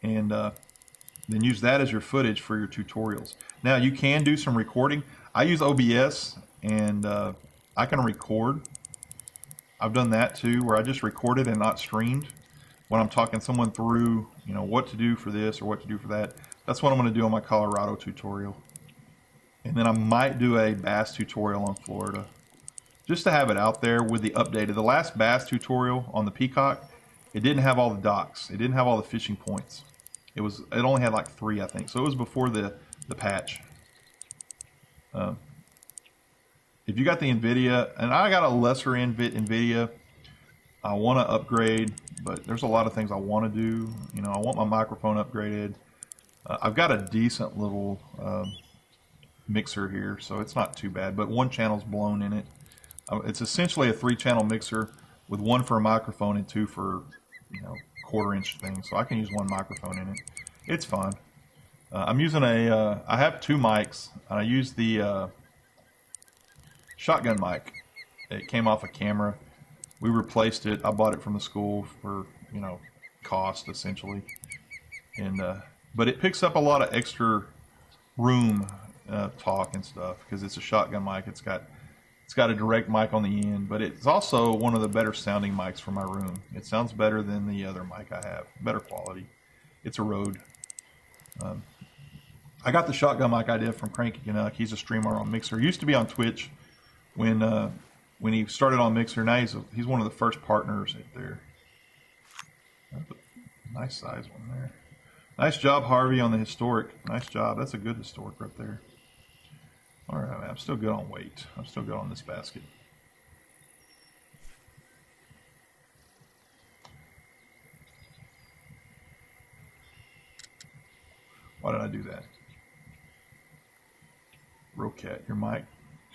and then use that as your footage for your tutorials. Now you can do some recording. I use OBS, and I can record. I've done that too, where I just recorded and not streamed when I'm talking someone through, what to do for this or what to do for that. That's what I'm going to do on my Colorado tutorial. And then I might do a bass tutorial on Florida, just to have it out there with the updated. The last bass tutorial on the Peacock, it didn't have all the docks. It didn't have all the fishing points. It only had like 3, I think. So it was before the patch. if you got the NVIDIA, and I got a lesser NVIDIA, I want to upgrade, but there's a lot of things I want to do. You know, I want my microphone upgraded. I've got a decent little mixer here, so it's not too bad, but one channel's blown in it. It's essentially a 3-channel mixer with one for a microphone and 2 for, you know, 1/4-inch thing, so I can use one microphone in it. It's fine. I'm using I have 2 mics, and I use the shotgun mic. It came off a camera. We replaced it. I bought it from the school for, you know, cost essentially, and but it picks up a lot of extra room talk and stuff because it's a shotgun mic. It's got a direct mic on the end, but it's also one of the better sounding mics for my room. It sounds better than the other mic I have. Better quality. It's a Rode. I got the shotgun mic idea from Cranky Canuck. He's a streamer on Mixer. He used to be on Twitch when he started on Mixer. Now he's one of the first partners there. Nice size one there. Nice job, Harvey, on the historic. Nice job. That's a good historic right there. All right, man, I'm still good on weight. I'm still good on this basket. Why did I do that? Rocat your mic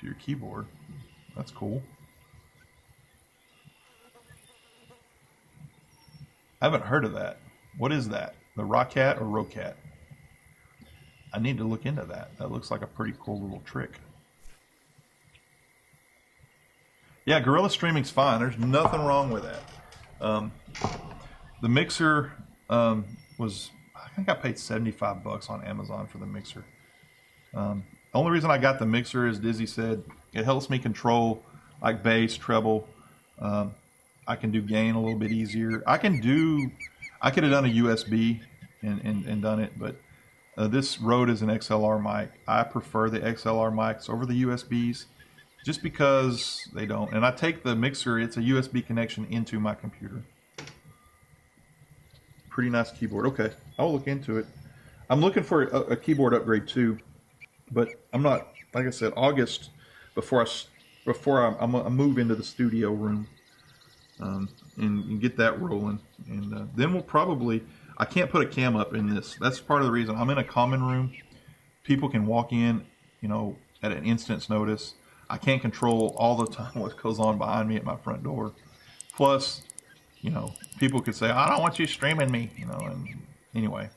to your keyboard. That's cool. I haven't heard of that. What is that? The Rocat or Rocat? I need to look into that. That looks like a pretty cool little trick. Yeah, Gorilla Streaming's fine. There's nothing wrong with that. The mixer was, I think I paid $75 on Amazon for the mixer. The only reason I got the mixer is Dizzy said it helps me control like bass, treble. I can do gain a little bit easier. I could have done a USB and done it, but this Rode is an XLR mic. I prefer the XLR mics over the USBs just because they don't. And I take the mixer, it's a USB connection into my computer. Pretty nice keyboard. Okay, I'll look into it. I'm looking for a keyboard upgrade too, but I'm not, like I said, August before I move into the studio room and get that rolling. And then we'll probably, I can't put a cam up in this. That's part of the reason. I'm in a common room. People can walk in, you know, at an instant's notice. I can't control all the time what goes on behind me at my front door. Plus, you know, people could say, I don't want you streaming me, you know. And anyway,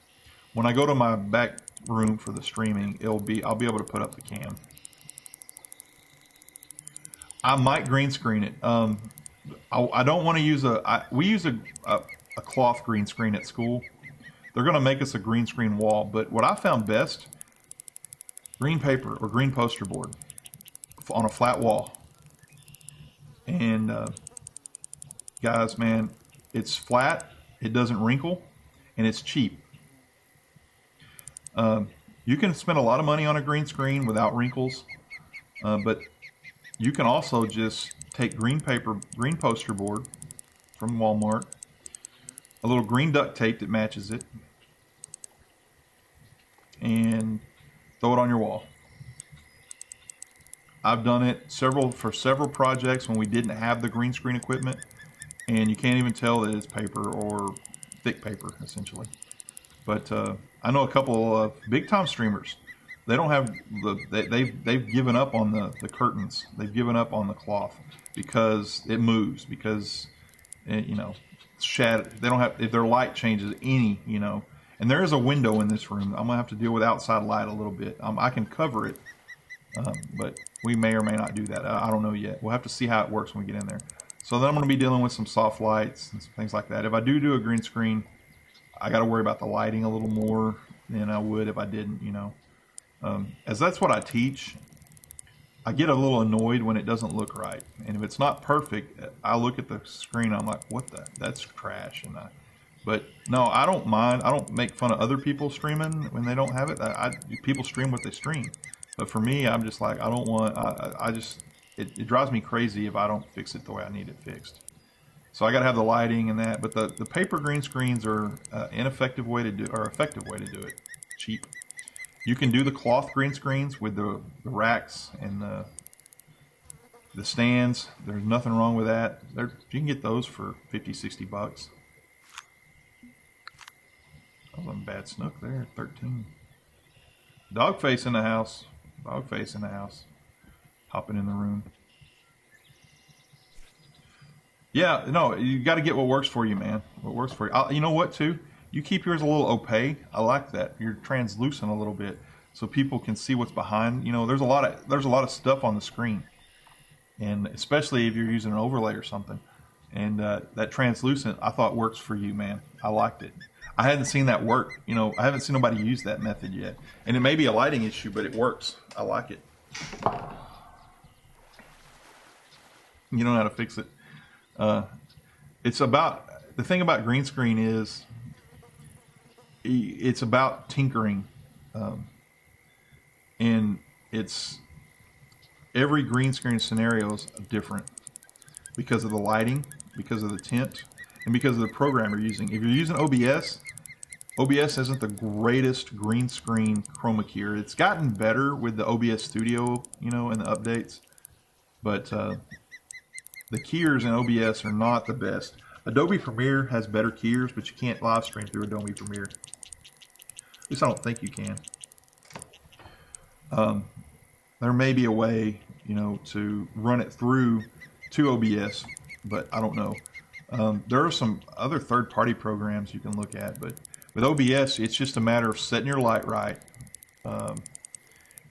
when I go to my back room for the streaming, I'll be able to put up the cam. I might green screen it. I don't want to use we use a cloth green screen at school. They're going to make us a green screen wall, but what I found best, green paper or green poster board on a flat wall. And guys, man, it's flat, it doesn't wrinkle, and it's cheap. You can spend a lot of money on a green screen without wrinkles, but you can also just take green paper, green poster board from Walmart, a little green duct tape that matches it, and throw it on your wall. I've done it for several projects when we didn't have the green screen equipment, and you can't even tell that it's paper or thick paper, essentially. But I know a couple of big-time streamers. They don't have they've given up on the curtains. They've given up on the cloth because it moves, because it, you know, shadow. They don't have, if their light changes any, you know. And there is a window in this room. I'm gonna have to deal with outside light a little bit. I can cover it, but we may or may not do that. I don't know yet. We'll have to see how it works when we get in there. So then I'm gonna be dealing with some soft lights and some things like that. If I do a green screen, I got to worry about the lighting a little more than I would if I didn't, you know. As that's what I teach, I get a little annoyed when it doesn't look right. And if it's not perfect, I look at the screen, I'm like, what the, that's trash. But no, I don't mind. I don't make fun of other people streaming when they don't have it. People stream what they stream. But for me, I'm just like, I don't want, it drives me crazy if I don't fix it the way I need it fixed. So I got to have the lighting and that. But the paper green screens are ineffective way to do, or effective way to do it. Cheap. You can do the cloth green screens with the racks and The stands, there's nothing wrong with that. You can get those for 50, 60 bucks. That was a bad snook there, 13. Dog face in the house. Dog face in the house. Hopping in the room. Yeah, no, you got to get what works for you, man. What works for you. You know what, too? You keep yours a little opaque. I like that. You're translucent a little bit, so people can see what's behind. You know, there's a lot of stuff on the screen, and especially if you're using an overlay or something. And that translucent, I thought works for you, man. I liked it. I hadn't seen that work. You know, I haven't seen nobody use that method yet, and it may be a lighting issue, but it works. I like it. You know how to fix it. It's about, the thing about green screen is it's about tinkering, and it's every green screen scenario is different because of the lighting, because of the tint, and because of the program you're using. If you're using OBS isn't the greatest green screen chroma keyer. It's gotten better with the OBS Studio, you know, and the updates, but the keyers in OBS are not the best. Adobe Premiere has better keyers, but you can't live stream through Adobe Premiere. At least I don't think you can. There may be a way, you know, to run it through to OBS, but I don't know. There are some other third-party programs you can look at, but with OBS, it's just a matter of setting your light right, and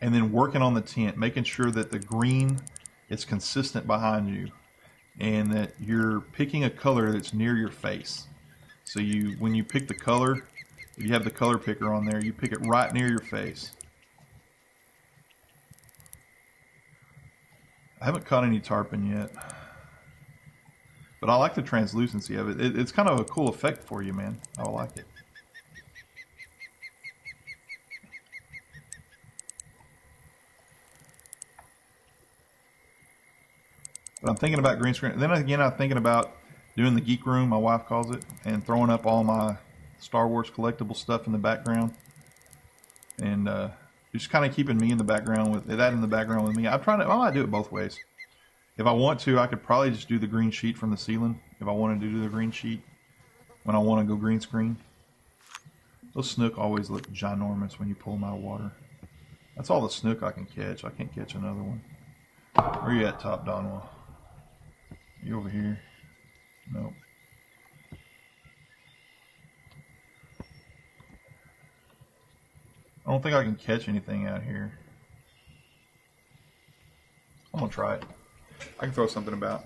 then working on the tint, making sure that the green is consistent behind you, and that you're picking a color that's near your face. So when you pick the color, if you have the color picker on there, you pick it right near your face. I haven't caught any tarpon yet, but I like the translucency of it. It's kind of a cool effect for you, man. I like it. But I'm thinking about green screen. Then again, I'm thinking about doing the geek room, my wife calls it, and throwing up all my Star Wars collectible stuff in the background, and just kind of keeping me in the background with that in the background with me. I might do it both ways. If I want to, I could probably just do the green sheet from the ceiling. If I wanted to do the green sheet when I want to go green screen. Those snook always look ginormous when you pull them out of water. That's all the snook I can catch. I can't catch another one. Where are you at, Top Donwell? You over here? Nope. I don't think I can catch anything out here. I'm gonna try it. I can throw something about.